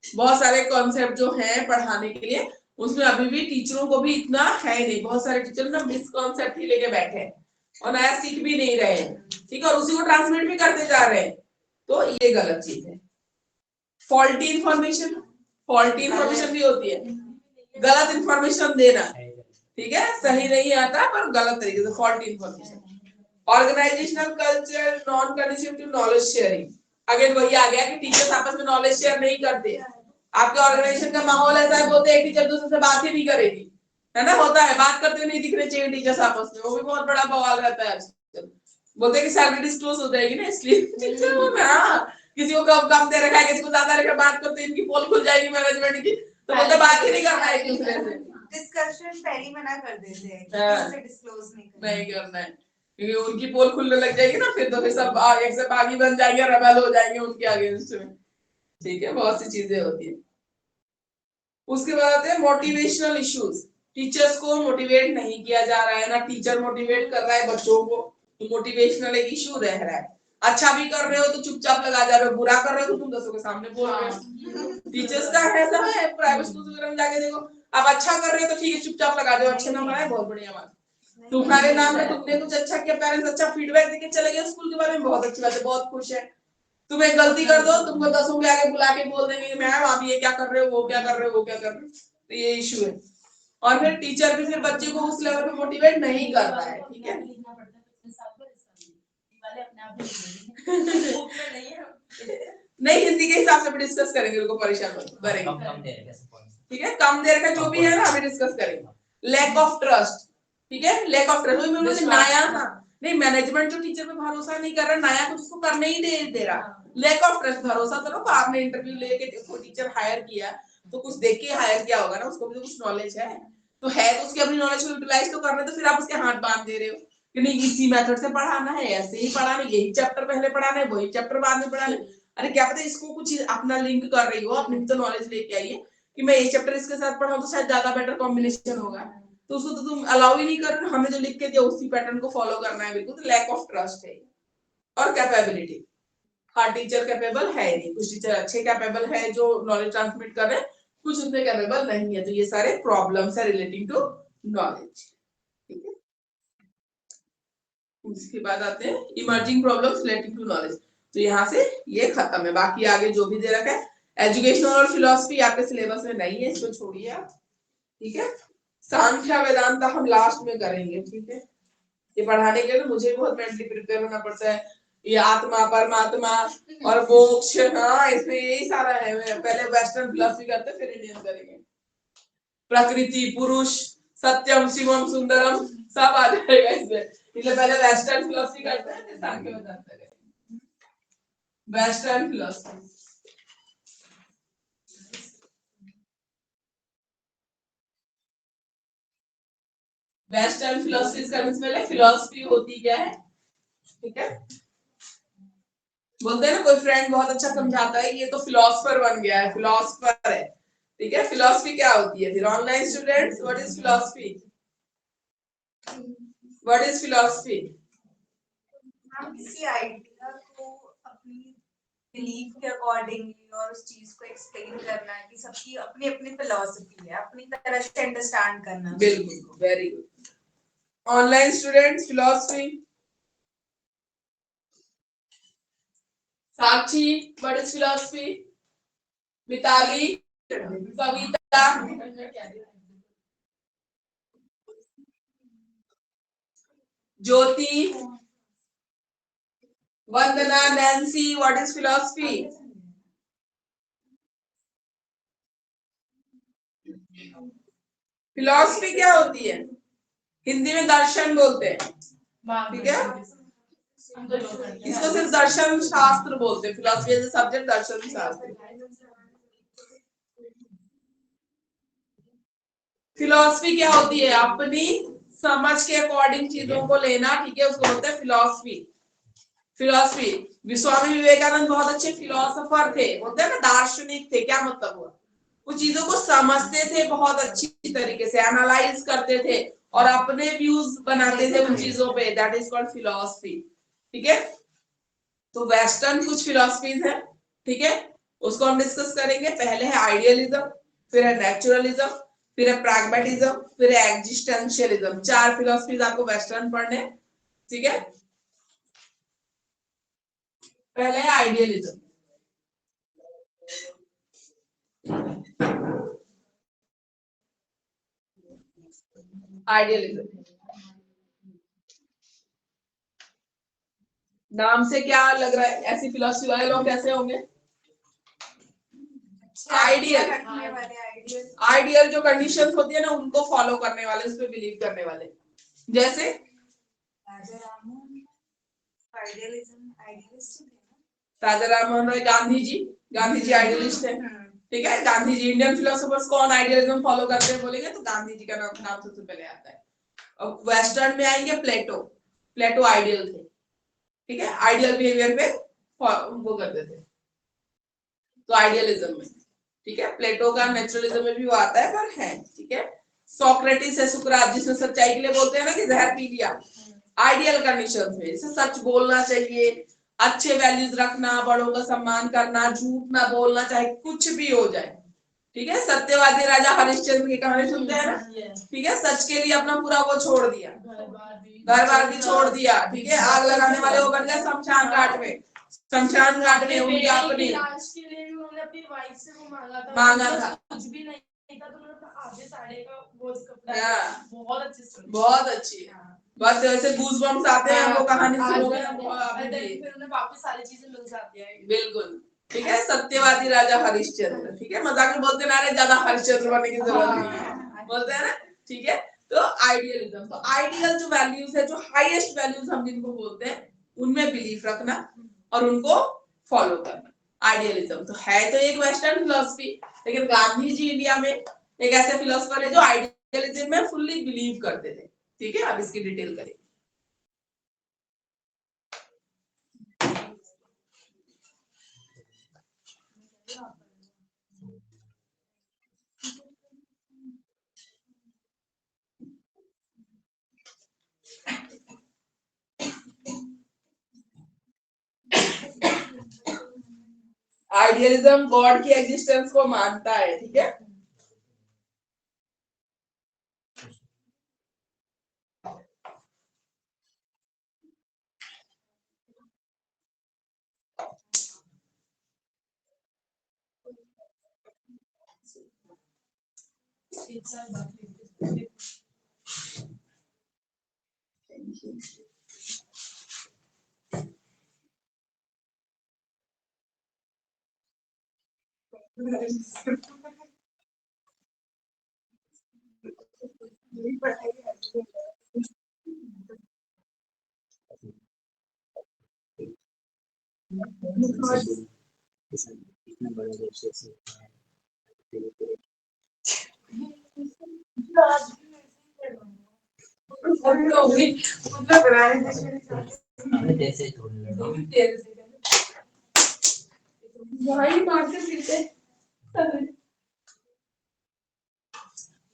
बहुत सारे कॉन्सेप्ट जो हैं पढ़ाने के लिए, उसमें अभी भी टीचरों को भी इतना है नहीं, बहुत सारे टीचर ना मिसकंसेप्ट ही लेके बैठे हैं और नया सीख भी नहीं रहे हैं, ठीक है, और उसी को ट्रांसमिट भी करते जा रहे हैं, तो ये गलत चीज है। फॉल्टी इंफॉर्मेशन, फॉल्टी इंफॉर्मेशन भी होती है, गलत इंफॉर्मेशन देना, ठीक है, सही नहीं आता पर गलत तरीके से, faulty information. Organisational culture non conducive to knowledge sharing, again वही आ गया कि टीचर्स आपस में नॉलेज शेयर नहीं करते। आपके ऑर्गेनाइजेशन का माहौल ऐसा है, बोलते हैं टीचर दूसरे से बात ही नहीं करेगी, है ना, होता है, बात करते हुए नहीं दिखने चाहिए टीचर्स आपस में, वो भी बहुत बड़ा बवाल रहता है आजकल। बोलते हैं कि सैलरी डिस्क्लोज हो जाएगी ना, इसलिए टीचर किसी को कम दे रखा है, किसी को ज्यादा रखा, बात करते इनकी पोल खुल जाएगी मैनेजमेंट की, तो बोलते बात ही नहीं करना है एक दूसरे से, डिस्कशन पहले मना कर देते हैं कि हाँ। इसे डिस्क्लोज नहीं करना है, क्योंकि उनकी पोल खुलने लग जाएगी ना, फिर तो फिर सब एक से बागी बन जाएंगे, रेबेल हो जाएंगे उनके अगेंस्ट में, ठीक है, बहुत सी चीजें होती है। उसके बाद आते हैं मोटिवेशनल इश्यूज, टीचर्स को मोटिवेट नहीं किया जा रहा है, ना टीचर मोटिवेट कर रहा है बच्चों को, तो मोटिवेशनल एक इशू रह रहा है। अच्छा भी कर रहे हो तो चुपचाप लगा जा रहे हो, बुरा कर रहे हो तो तुम दसों के सामने बोल रहे हो, टीचर्स का ऐसा है, प्राइवेट स्कूल वगैरह में जाके देखो, आप अच्छा कर रहे हो तो ठीक है, चुपचाप लगा दो, अच्छे नंबर आए बहुत बढ़िया बात, तुम्हारे नाम में तुमने कुछ अच्छा किया, पेरेंट्स अच्छा फीडबैक देके चले गए स्कूल के बारे में, बहुत अच्छी बात है, बहुत खुश है। तुम एक गलती कर दो, तुमको दसों के आगे बुला के बोल देंगे मैम आप ये क्या कर रहे हो, वो क्या कर रहे हो, वो क्या कर रहे हो, तो ये इशू है। और फिर टीचर भी फिर बच्चे को उस लेवल पे मोटिवेट नहीं कर रहा है, ठीक है। नहीं, हिंदी के हिसाब से भी डिस्कस करेंगे, उनको परेशान मत करेंगे, ठीक है, कम देर का जो भी है ना अभी डिस्कस करेंगे। लैक ऑफ ट्रस्ट, ठीक है, लैक ऑफ ट्रस्ट, नया था नहीं, मैनेजमेंट जो टीचर पे भरोसा नहीं कर रहा, नया कुछ उसको करने ही दे रहा, लैक ऑफ ट्रस्ट। भरोसा करो, आपने इंटरव्यू लेके कोई टीचर हायर किया तो कुछ देख के हायर किया होगा ना, उसको भी तो कुछ नॉलेज है, तो उसकी अपनी नॉलेज को यूटिलाइज तो करना, तो फिर आप उसके हाथ बांध दे रहे हो कि नहीं इसी मेथड से पढ़ाना है, ऐसे ही पढ़ाना, यही चैप्टर पहले पढ़ाना है, वही चैप्टर बाद में पढ़ाना है। अरे क्या पता इसको कुछ अपना लिंक कर रही हो, अपनी तो नॉलेज लेके आई है कि मैं ये चैप्टर इसके साथ पढ़ाऊं तो शायद ज्यादा बेटर कॉम्बिनेशन होगा, तो उसको तो तुम अलाउ ही नहीं कर रहे, हमें जो लिख के दिया उसी पैटर्न को फॉलो करना है, बिल्कुल, तो लैक ऑफ ट्रस्ट है। और कैपेबिलिटी, हाँ टीचर कैपेबल है नहीं, कुछ टीचर अच्छे कैपेबल है जो नॉलेज ट्रांसमिट कर रहे हैं, कुछ उतने कैपेबल नहीं है, तो ये सारे प्रॉब्लम्स है रिलेटिंग टू नॉलेज, ठीक है। उसके बाद आते हैं emerging problems relating to knowledge, तो यहाँ से ये खत्म है, बाकी आगे जो भी दे रखा है एजुकेशनल और फिलॉसफी आपके सिलेबस में नहीं है, इसको छोड़िए आप, ठीक है। सांख्य वेदांता हम लास्ट में करेंगे, ठीक है, ये पढ़ाने के लिए मुझे बहुत मेंटली प्रिपेयर होना पड़ता है, ये आत्मा परमात्मा और मोक्ष, हाँ इसमें यही सारा है, पहले वेस्टर्न फिलॉसफी करते फिर इंडियन करेंगे, प्रकृति पुरुष सत्यम शिवम सुंदरम सब आ जाएगा इसमें, इसलिए पहले वेस्टर्न फिलॉसफी करते हैं, सांख्य वेदांता करेंगे। वेस्टर्न फिलॉसफी, वेस्टर्न फिलॉसफी करने से पहले फिलॉसफी होती क्या है, ठीक है, बोलते हैं ना कोई फ्रेंड बहुत अच्छा समझाता है, ये तो फिलोसफर बन गया है, फिलोसफर है, ठीक है, फिलॉसफी क्या होती है फिर, online students what is philosophy, what is philosophy, हम किसी आइडिया को अपनी बिलीफ के अकॉर्डिंगली और उस चीज को एक्सप्लेन करना है कि सबकी अपनी अपनी फिलॉसफी है, अपनी तरह से अंडरस्टैंड करना। बिल्कुल, very good. Online students philosophy, Sakshi what is philosophy, Mitali, Kavita, Jyoti, Vandana, Nancy what is philosophy, philosophy क्या होती है, हिंदी में दर्शन बोलते हैं, ठीक है, इसको सिर्फ दर्शन शास्त्र बोलते हैं, फिलॉसफी एज ए सब्जेक्ट दर्शन शास्त्र, फिलॉसफी क्या होती है? अपनी समझ के अकॉर्डिंग चीजों को लेना, ठीक है, उसको बोलते हैं फिलॉसफी। फिलॉसफी, स्वामी विवेकानंद बहुत अच्छे फिलोसोफर थे, बोलते हैं ना दार्शनिक थे। क्या मतलब हुआ? वो चीजों को समझते थे बहुत अच्छी तरीके से, एनालाइज करते थे और अपने व्यूज बनाते थे उन चीजों पे। That is called philosophy. ठीक है, तो वेस्टर्न कुछ फिलॉसफीज है, ठीक है, उसको हम डिस्कस करेंगे। पहले है आइडियलिज्म, फिर है नेचुरलिज्म, फिर है प्रैग्मेटिज्म, फिर है एग्जिस्टेंशियलिज्म। 4 फिलॉसफीज आपको वेस्टर्न पढ़ने, ठीक है। पहले है आइडियलिज्म। आइडियलिज्म नाम से क्या लग रहा है? ऐसी फिलॉसफी वाले लोग कैसे होंगे? आइडियल, आइडियल जो कंडीशंस होती है ना, उनको फॉलो करने वाले, उस पर बिलीव करने वाले। जैसे राजा राम मोहन राय, गांधी जी आइडियलिस्ट है, ठीक है। गांधी जी, इंडियन फिलोसोफर्स कौन आइडियलिज्म फॉलो करते हैं बोलेंगे तो गांधी जी का नाम सबसे पहले आता है। और वेस्टर्न में आएंगे प्लेटो आइडियल थे, ठीक है, आइडियल बिहेवियर पे वो करते थे, तो आइडियलिज्म में, ठीक है। प्लेटो का नेचुरलिज्म में भी वो आता है, पर है, ठीक है। सोक्रेटिस है, सुकरात, जिसमें सच्चाई के लिए बोलते हैं ना कि जहर पी लिया, आइडियल कंडीशंस में, जैसे सच बोलना चाहिए, अच्छे वैल्यूज रखना, बड़ों का सम्मान करना, झूठ ना बोलना, चाहे कुछ भी हो जाए, ठीक है। सत्यवादी राजा हरिश्चंद्र की कहानी सुनते हैं ना, ठीक है, सच के लिए अपना पूरा वो छोड़ दिया, घर बार भी छोड़ दिया, ठीक है। आग लगाने वाले वो बन गए शमशान घाट में उनकी अपनी लाश के लिए भी उन्होंने अपनी वाइफ से वो मांगा था, कुछ भी नहीं था, तो उन्होंने अपना आधे साड़े का वो कपड़ा हाँ। बहुत अच्छी story। बहुत अच्छी है। बस ऐसे गूज़बम्प्स आते हैं, वो कहानी सुनोगे ना, फिर उन्हें वापस सारी चीजें मिल जाती है। बिल्कुल, ठीक है। सत्यवादी राजा हरिश्चंद्र, ठीक है, मजाक में बोलते ना, ज्यादा हरिश्चंद्र बनने की जरूरत नहीं है, बोलते हैं ना, ठीक है। तो आइडियलिज्म, तो आइडियल जो वैल्यूज है, जो हाईएस्ट वैल्यूज हम जिनको बोलते हैं, उनमें बिलीफ रखना और उनको फॉलो करना, आइडियलिज्म। तो है तो एक वेस्टर्न फिलोसफी, लेकिन गांधी जी इंडिया में एक ऐसे फिलोसफर है जो आइडियलिज्म में फुल्ली बिलीव करते थे, ठीक है। अब इसकी डिटेल करेंगे। आइडियलिज्म गॉड की एग्जिस्टेंस को मानता है, ठीक है।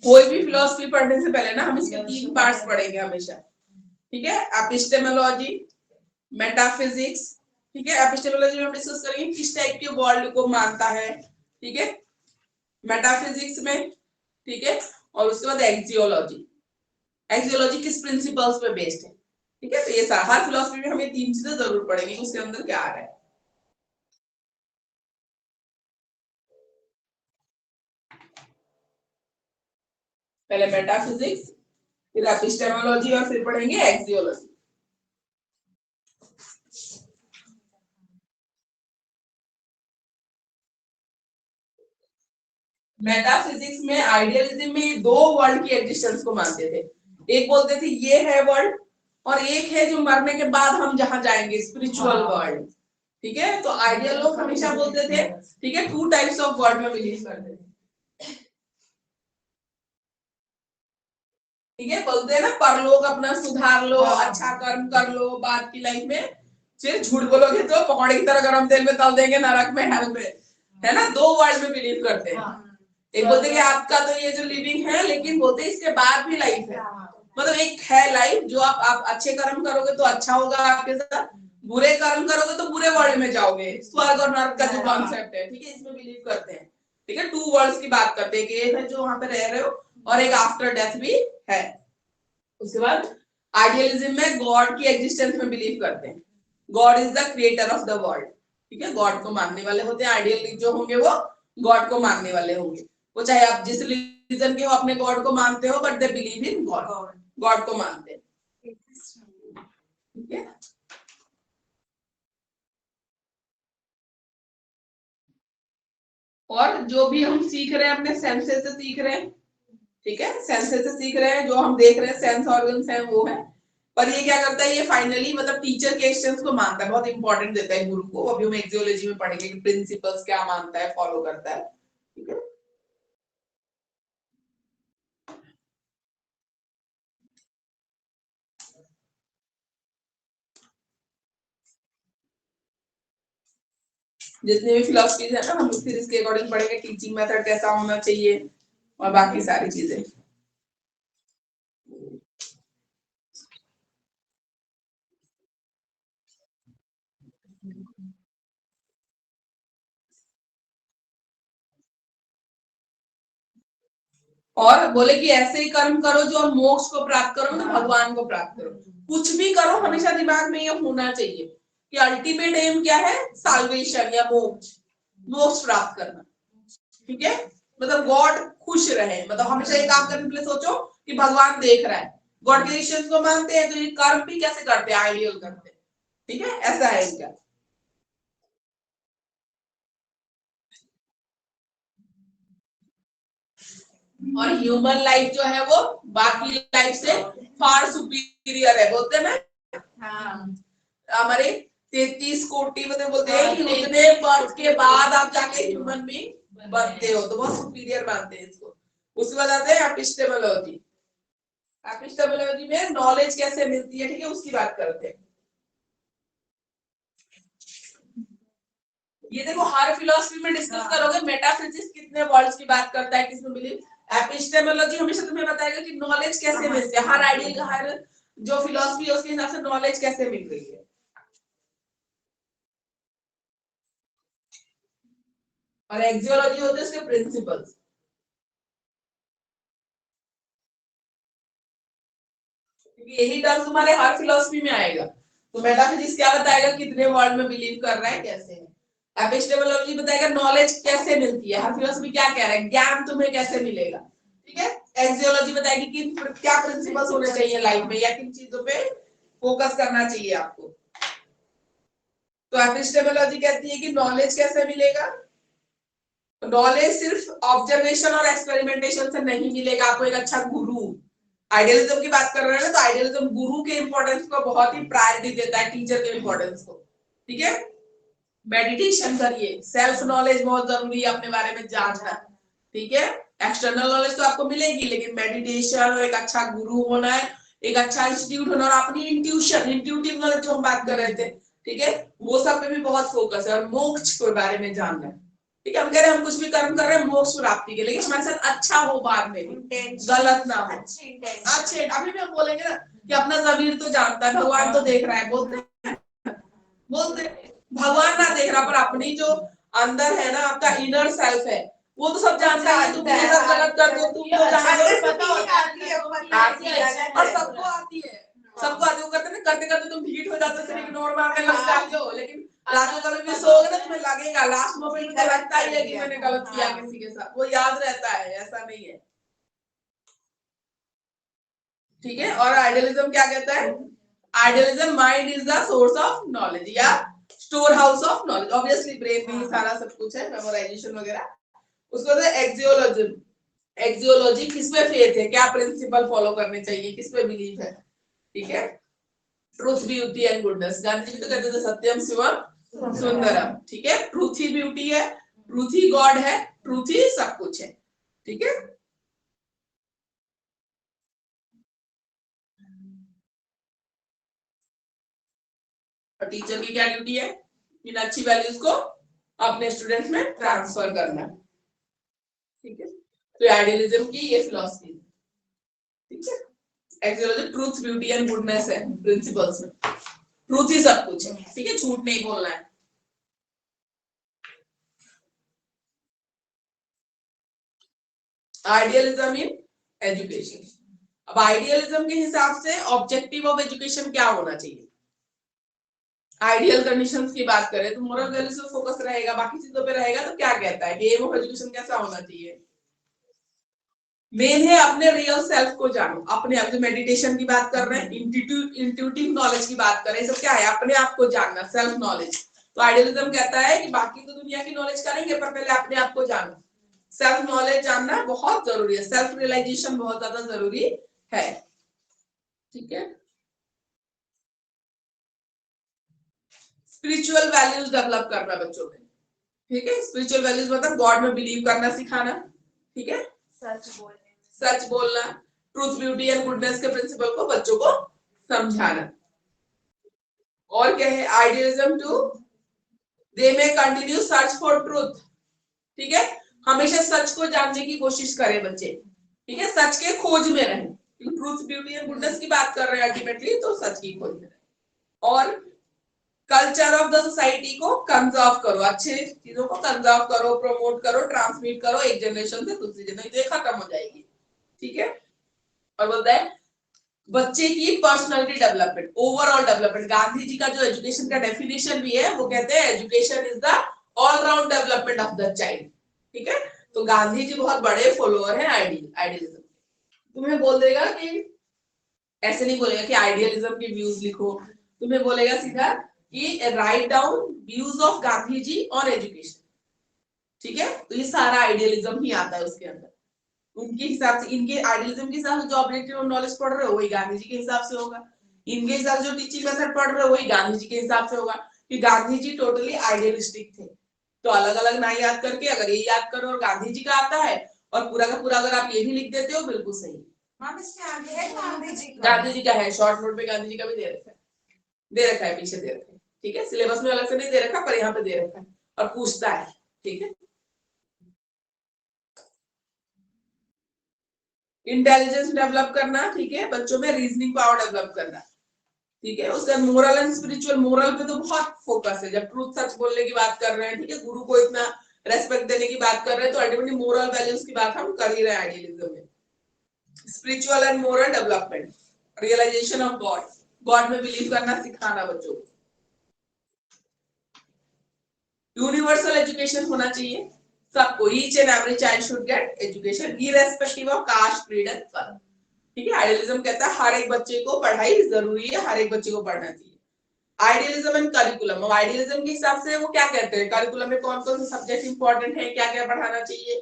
कोई भी फिलोसफी पढ़ने से पहले ना हम इसके 3 पार्ट्स पढ़ेंगे हमेशा, ठीक है। एपिस्टेमोलॉजी, मेटाफिजिक्स, ठीक है। एपिस्टेमोलॉजी में हम डिस्कस करेंगे किस टाइप के वर्ल्ड को मानता है, ठीक है। मेटाफिजिक्स में, ठीक है, और उसके बाद एक्सियोलॉजी, एक्सियोलॉजी किस प्रिंसिपल्स पे बेस्ड है, ठीक है। तो ये हर फिलोसफी में हम ये 3 चीजें जरूर पढ़ेंगे, उसके अंदर क्या आ रहा है। पहले मेटाफिजिक्स, फिर एपिस्टेमोलॉजी और फिर पढ़ेंगे एक्सियोलॉजी। मेटाफिजिक्स में, आइडियलिज्म में 2 वर्ल्ड की एग्जिस्टेंस को मानते थे। एक बोलते थे ये है वर्ल्ड, और एक है जो मरने के बाद हम जहां जाएंगे, स्पिरिचुअल वर्ल्ड, ठीक है। तो आइडियल लोग हमेशा बोलते थे, ठीक है, 2 टाइप्स ऑफ वर्ल्ड में बिलीव करते थे। ठीक है, बोलते हैं ना परलोक अपना सुधार लो, हाँ। अच्छा कर्म कर लो, बाद की लाइफ में फिर झूठ बोलोगे तो पकौड़े की तरह गरम तेल में तल देंगे नरक में, हेल में, है ना। दो वर्ड में बिलीव करते हैं। एक बोलते हैं कि आपका तो ये जो लिविंग है, लेकिन बोलते हैं इसके बाद भी लाइफ है। मतलब एक है लाइफ जो आप अच्छे कर्म करोगे तो अच्छा होगा आपके साथ, बुरे कर्म करोगे तो बुरे वर्ल्ड में जाओगे, स्वर्ग और नरक का जो कॉन्सेप्ट है, ठीक है, इसमें बिलीव करते हैं। ठीक है, टू वर्ल्ड्स की बात करते हैं कि एक है जो वहां पे रह रहे हो और एक आफ्टर डेथ भी है। उसके बाद आइडियलिज्म में गॉड की एग्जिस्टेंस में बिलीव करते हैं, God is the creator of the world. ठीक है, गॉड को मानने वाले होते हैं, आइडियल जो होंगे वो गॉड को मानने वाले होंगे, वो चाहे आप जिस रिलीजन के हो अपने गॉड को मानते हो, but they believe in God, God को मानते हैं। ठीक है, और जो भी हम सीख रहे हैं अपने सेंसेस से सीख रहे हैं, ठीक है, सेंसेस से सीख रहे हैं, जो हम देख रहे हैं सेंस ऑर्गन्स हैं वो है। पर ये क्या करता है, ये फाइनली मतलब टीचर के एक्शंस को मानता है, बहुत इंपॉर्टेंट देता है गुरु को। अभी हम एक्सियोलॉजी में पढ़ेंगे कि प्रिंसिपल्स क्या मानता है, फॉलो करता है। ठीक है, जितने भी फिलोसफीज है ना हम फिर इसके अकॉर्डिंग पढ़ेंगे, टीचिंग मेथड कैसा होना चाहिए और बाकी सारी चीजें। और बोले कि ऐसे ही कर्म करो जो मोक्ष को प्राप्त करो, मतलब भगवान को प्राप्त करो। कुछ भी करो हमेशा दिमाग में ये होना चाहिए कि अल्टीमेट एम क्या है, साल्वेशन या मोक्ष, मोक्ष प्राप्त करना। ठीक है, मतलब गॉड खुश रहे, मतलब हमेशा ये काम करने के लिए सोचो कि भगवान देख रहा है। गॉड के एक्शंस को मानते हैं तो ये कर्म भी कैसे करते हैं, आइडियल करते हैं। ठीक है, ऐसा है इनका। और ह्यूमन लाइफ जो है वो बाकी लाइफ से फार सुपीरियर है, बोलते हैं ना। हाँ, हमारे 33 कोटि मतलब बोलते हैं कि उतने बर्थ के बाद आप जाके ह्यूमन बीइंग बनते हो, तो बहुत सुपीरियर मानते हैं इसको। उसके बाद आते हैं एपिस्टेमोलॉजी। एपिस्टेमोलॉजी में नॉलेज कैसे मिलती है, ठीक है, उसकी बात करते हैं। ये देखो हर फिलॉसफी में डिस्कस करोगे, मेटाफिजिक्स कितने वर्ड्स की बात करता है, किसमें बिलीव। एपिस्टेमोलॉजी हमेशा तुम्हें बताएगा कि नॉलेज कैसे मिलती है, हर आइडियल हर जो फिलॉसफी है उसके हिसाब से नॉलेज कैसे मिल रही है। और एक्सियोलॉजी होते हैं उसके प्रिंसिपल्स। यही टर्म तुम्हारे हर फिलॉसफी में आएगा। तो मेटाफिजिक्स क्या बताएगा, कितने वर्ड में बिलीव कर रहा है, कैसे है। एपिस्टेमोलॉजी बताएगा नॉलेज कैसे मिलती है, हर फिलॉसफी क्या कह रहा है, ज्ञान तुम्हें कैसे मिलेगा। ठीक है, एक्सियोलॉजी बताएगी कि क्या प्रिंसिपल्स होने चाहिए लाइफ में, या किन चीजों पे फोकस करना चाहिए आपको। तो एपिस्टेमोलॉजी कहती है कि नॉलेज कैसे मिलेगा। नॉलेज सिर्फ ऑब्जर्वेशन और एक्सपेरिमेंटेशन से नहीं मिलेगा, आपको एक अच्छा गुरु। आइडियलिज्म की बात कर रहे हैं ना, तो आइडियलिज्म गुरु के इंपॉर्टेंस को बहुत ही प्रायोरिटी देता है, टीचर के इंपॉर्टेंस को। ठीक है, मेडिटेशन करिए, सेल्फ नॉलेज बहुत जरूरी है अपने बारे में जानना। ठीक है, एक्सटर्नल नॉलेज तो आपको मिलेगी, लेकिन मेडिटेशन और एक अच्छा गुरु होना है, एक अच्छा इंस्टीट्यूट होना, और अपनी इंट्यूशन, इंट्यूटिव नॉलेज जो हम बात कर रहे थे, ठीक है, वो सब पे भी बहुत फोकस है। और मोक्ष के बारे में जानना है। ठीक है, हम कह रहे हैं हम कुछ भी कर्म कर रहे हैं मोक्ष प्राप्ति के, लेकिन हमारे साथ अच्छा हो, बाद में गलत ना हो, अच्छे। अभी भी हम बोलेंगे ना कि अपना जमीर तो जानता है, भगवान तो देख रहा है, बोलते भगवान ना देख रहा, पर अपनी जो अंदर है ना, आपका इनर सेल्फ है, वो तो सब जानता है। तुम मेरे साथ गलत कर दो, तुम तो जानते हो, पता होता है और सबको आती है, सबको आती है। वो करते ना, करते करते तुम हीट हो जाते हो, फिर इग्नोर मारने लग जाते हो, लेकिन रात को कभी भी सोओगे ना, तुम्हें लगेगा, लास्ट मोमेंट में लगता ही है कि मैंने गलत किया किसी के साथ, वो याद रहता है, ऐसा नहीं है। ठीक है, और आइडियलिज्म क्या कहता है, idealism mind is the source of knowledge या store house of knowledge. Obviously brain में ही सारा सब कुछ है, मेमोराइजेशन वगैरह। उसको कहते हैं एक्सियोलॉजी। एक्सियोलॉजी किस पे फेथ है, क्या प्रिंसिपल फॉलो करने चाहिए, किस पे बिलीव है। ठीक है, truth, beauty and goodness. Gandhi ji तो कहते थे सत्यम शिवम सुंदरम। ठीक है, ट्रूथ ही ब्यूटी है, ट्रूथ ही गॉड है, ट्रूथ ही सब कुछ है। ठीक है, और टीचर की क्या ड्यूटी है, इन अच्छी वैल्यूज को अपने स्टूडेंट्स में ट्रांसफर करना। ठीक है, तो आइडियलिज्म की ये फिलॉसफी, ठीक है। Actually truth, beauty and goodness है प्रिंसिपल्स में, ट्रूथ ही सब कुछ है, ठीक है, झूठ नहीं बोलना है। Idealism in education. अब आइडियलिज्म के हिसाब से ऑब्जेक्टिव ऑफ एजुकेशन क्या होना चाहिए? आइडियल कंडीशंस की बात करें तो मोरल वैल्यूज पे फोकस रहेगा, बाकी चीजों पे रहेगा, तो क्या कहता है कि एम ऑफ एजुकेशन कैसा होना चाहिए? मेन है अपने रियल सेल्फ को जानो, अपने आप, जो मेडिटेशन की बात कर रहे हैं, इंट्यूटिव नॉलेज की बात कर रहे हैं, सब क्या है? अपने आप को जानना, सेल्फ नॉलेज। तो आइडियलिज्म कहता है कि बाकी तो दुनिया की नॉलेज करेंगे, पर पहले अपने आप को जानो। सेल्फ नॉलेज जानना बहुत जरूरी है, सेल्फ रियलाइजेशन बहुत ज्यादा जरूरी है, ठीक है। स्पिरिचुअल वैल्यूज डेवलप करना बच्चों में, ठीक है। स्पिरिचुअल वैल्यूज मतलब गॉड में बिलीव करना सिखाना, ठीक है, सच बोलना, ट्रूथ, ब्यूटी एंड गुडनेस के प्रिंसिपल को बच्चों को समझाना। और क्या है? आइडियलिज्म टू दे में कंटिन्यू सर्च फॉर ट्रूथ, ठीक है, हमेशा सच को जानने की कोशिश करें बच्चे, ठीक है, सच के खोज में रहें। ट्रूथ, ब्यूटी एंड गुडनेस की बात कर रहे हैं अल्टीमेटली, तो सच की खोज में रहें। और कल्चर ऑफ द सोसाइटी को कंजर्व करो, अच्छे चीजों को कंजर्व करो, प्रमोट करो, ट्रांसमिट करो एक जनरेशन से दूसरी जनरेशन, ये खत्म हो जाएगी, ठीक है। और बोलता है बच्चे की personality development, overall development. Gandhi ji का जो एजुकेशन का डेफिनेशन भी है वो कहते हैं education is the all round development of the child, ठीक है। तो गांधी जी बहुत बड़े फॉलोअर हैं आइडियलिज्म। तुम्हें बोल देगा कि ऐसे नहीं बोलेगा कि आइडियलिज्म के व्यूज लिखो, तुम्हें बोलेगा सीधा कि write down views of Gandhi ji on education, ठीक है। तो ये सारा आइडियलिज्म ही आता है उसके अंदर, उनके हिसाब से, इनके आइडियलिज्म के हिसाब से जो ऑब्जेक्टिव नॉलेज पढ़ रहे हो वही गांधी जी के हिसाब से होगा, इनके हिसाब से जो टीचिंग मेथड पढ़ रहे हो वही गांधी जी के हिसाब से होगा, कि गांधी जी टोटली आइडियलिस्टिक थे। तो अलग अलग ना याद करके अगर ये याद करो और गांधी जी का आता है और पूरा का पूरा अगर आप ये भी लिख देते हो, बिल्कुल सही। मैम इसमें आगे है गांधी जी का है, शॉर्ट नोट पे गांधी जी का भी दे रखा है, पीछे दे रखा है, ठीक है। सिलेबस में अलग से नहीं दे रखा, पर यहाँ पे दे रखा है और पूछता है, ठीक है। इंटेलिजेंस डेवलप करना, ठीक है, बच्चों में रीजनिंग पावर डेवलप करना, ठीक है। उसका मोरल एंड स्पिरिचुअल, मोरल पे तो बहुत फोकस है, जब ट्रूथ सच बोलने की बात कर रहे हैं, ठीक है, गुरु को इतना रेस्पेक्ट देने की बात कर रहे हैं, तो अल्टीमेटली मोरल वैल्यूज की बात हम कर ही रहे हैं आइडियलिज्म में। Spiritual and moral development, realisation of God, God में बिलीव करना सिखाना बच्चों को। यूनिवर्सल एजुकेशन होना चाहिए सबको, each and every child should get education irrespective of caste, creed and colour, ठीक है। आइडियलिज्म कहता है हर एक बच्चे को पढ़ाई जरूरी है, हर एक बच्चे को पढ़ना चाहिए। आइडियलिज्म एंड करिकुलम, अब आइडियलिज्म के हिसाब से वो क्या कहते हैं, करिकुलम में कौन कौन से सब्जेक्ट इंपॉर्टेंट है, क्या क्या पढ़ाना चाहिए,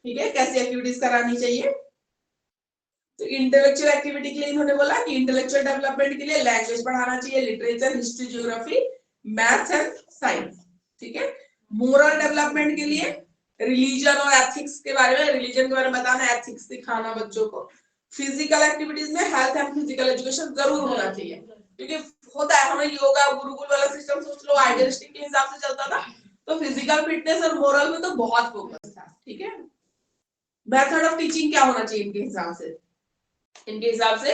ठीक है, कैसी एक्टिविटीज करानी चाहिए। तो इंटेलेक्चुअल एक्टिविटी के लिए इन्होंने बोला कि इंटेलेक्चुअल डेवलपमेंट के लिए लैंग्वेज पढ़ाना चाहिए, literature, history, geography, maths and science, ठीक है। मोरल डेवलपमेंट के लिए रिलीजन और एथिक्स के बारे में, रिलीजन के बारे में बताना, एथिक्स सिखाना बच्चों को। फिजिकल एक्टिविटीज में हेल्थ एंड फिजिकल एजुकेशन जरूर होना चाहिए, क्योंकि होता है हमें योगा गुरुकुल वाला सिस्टम सोच लो आइडियलिस्टिक के हिसाब से चलता था, तो फिजिकल फिटनेस और मोरल में तो बहुत फोकस था, ठीक है। मेथड ऑफ टीचिंग क्या होना चाहिए इनके हिसाब से? इनके हिसाब से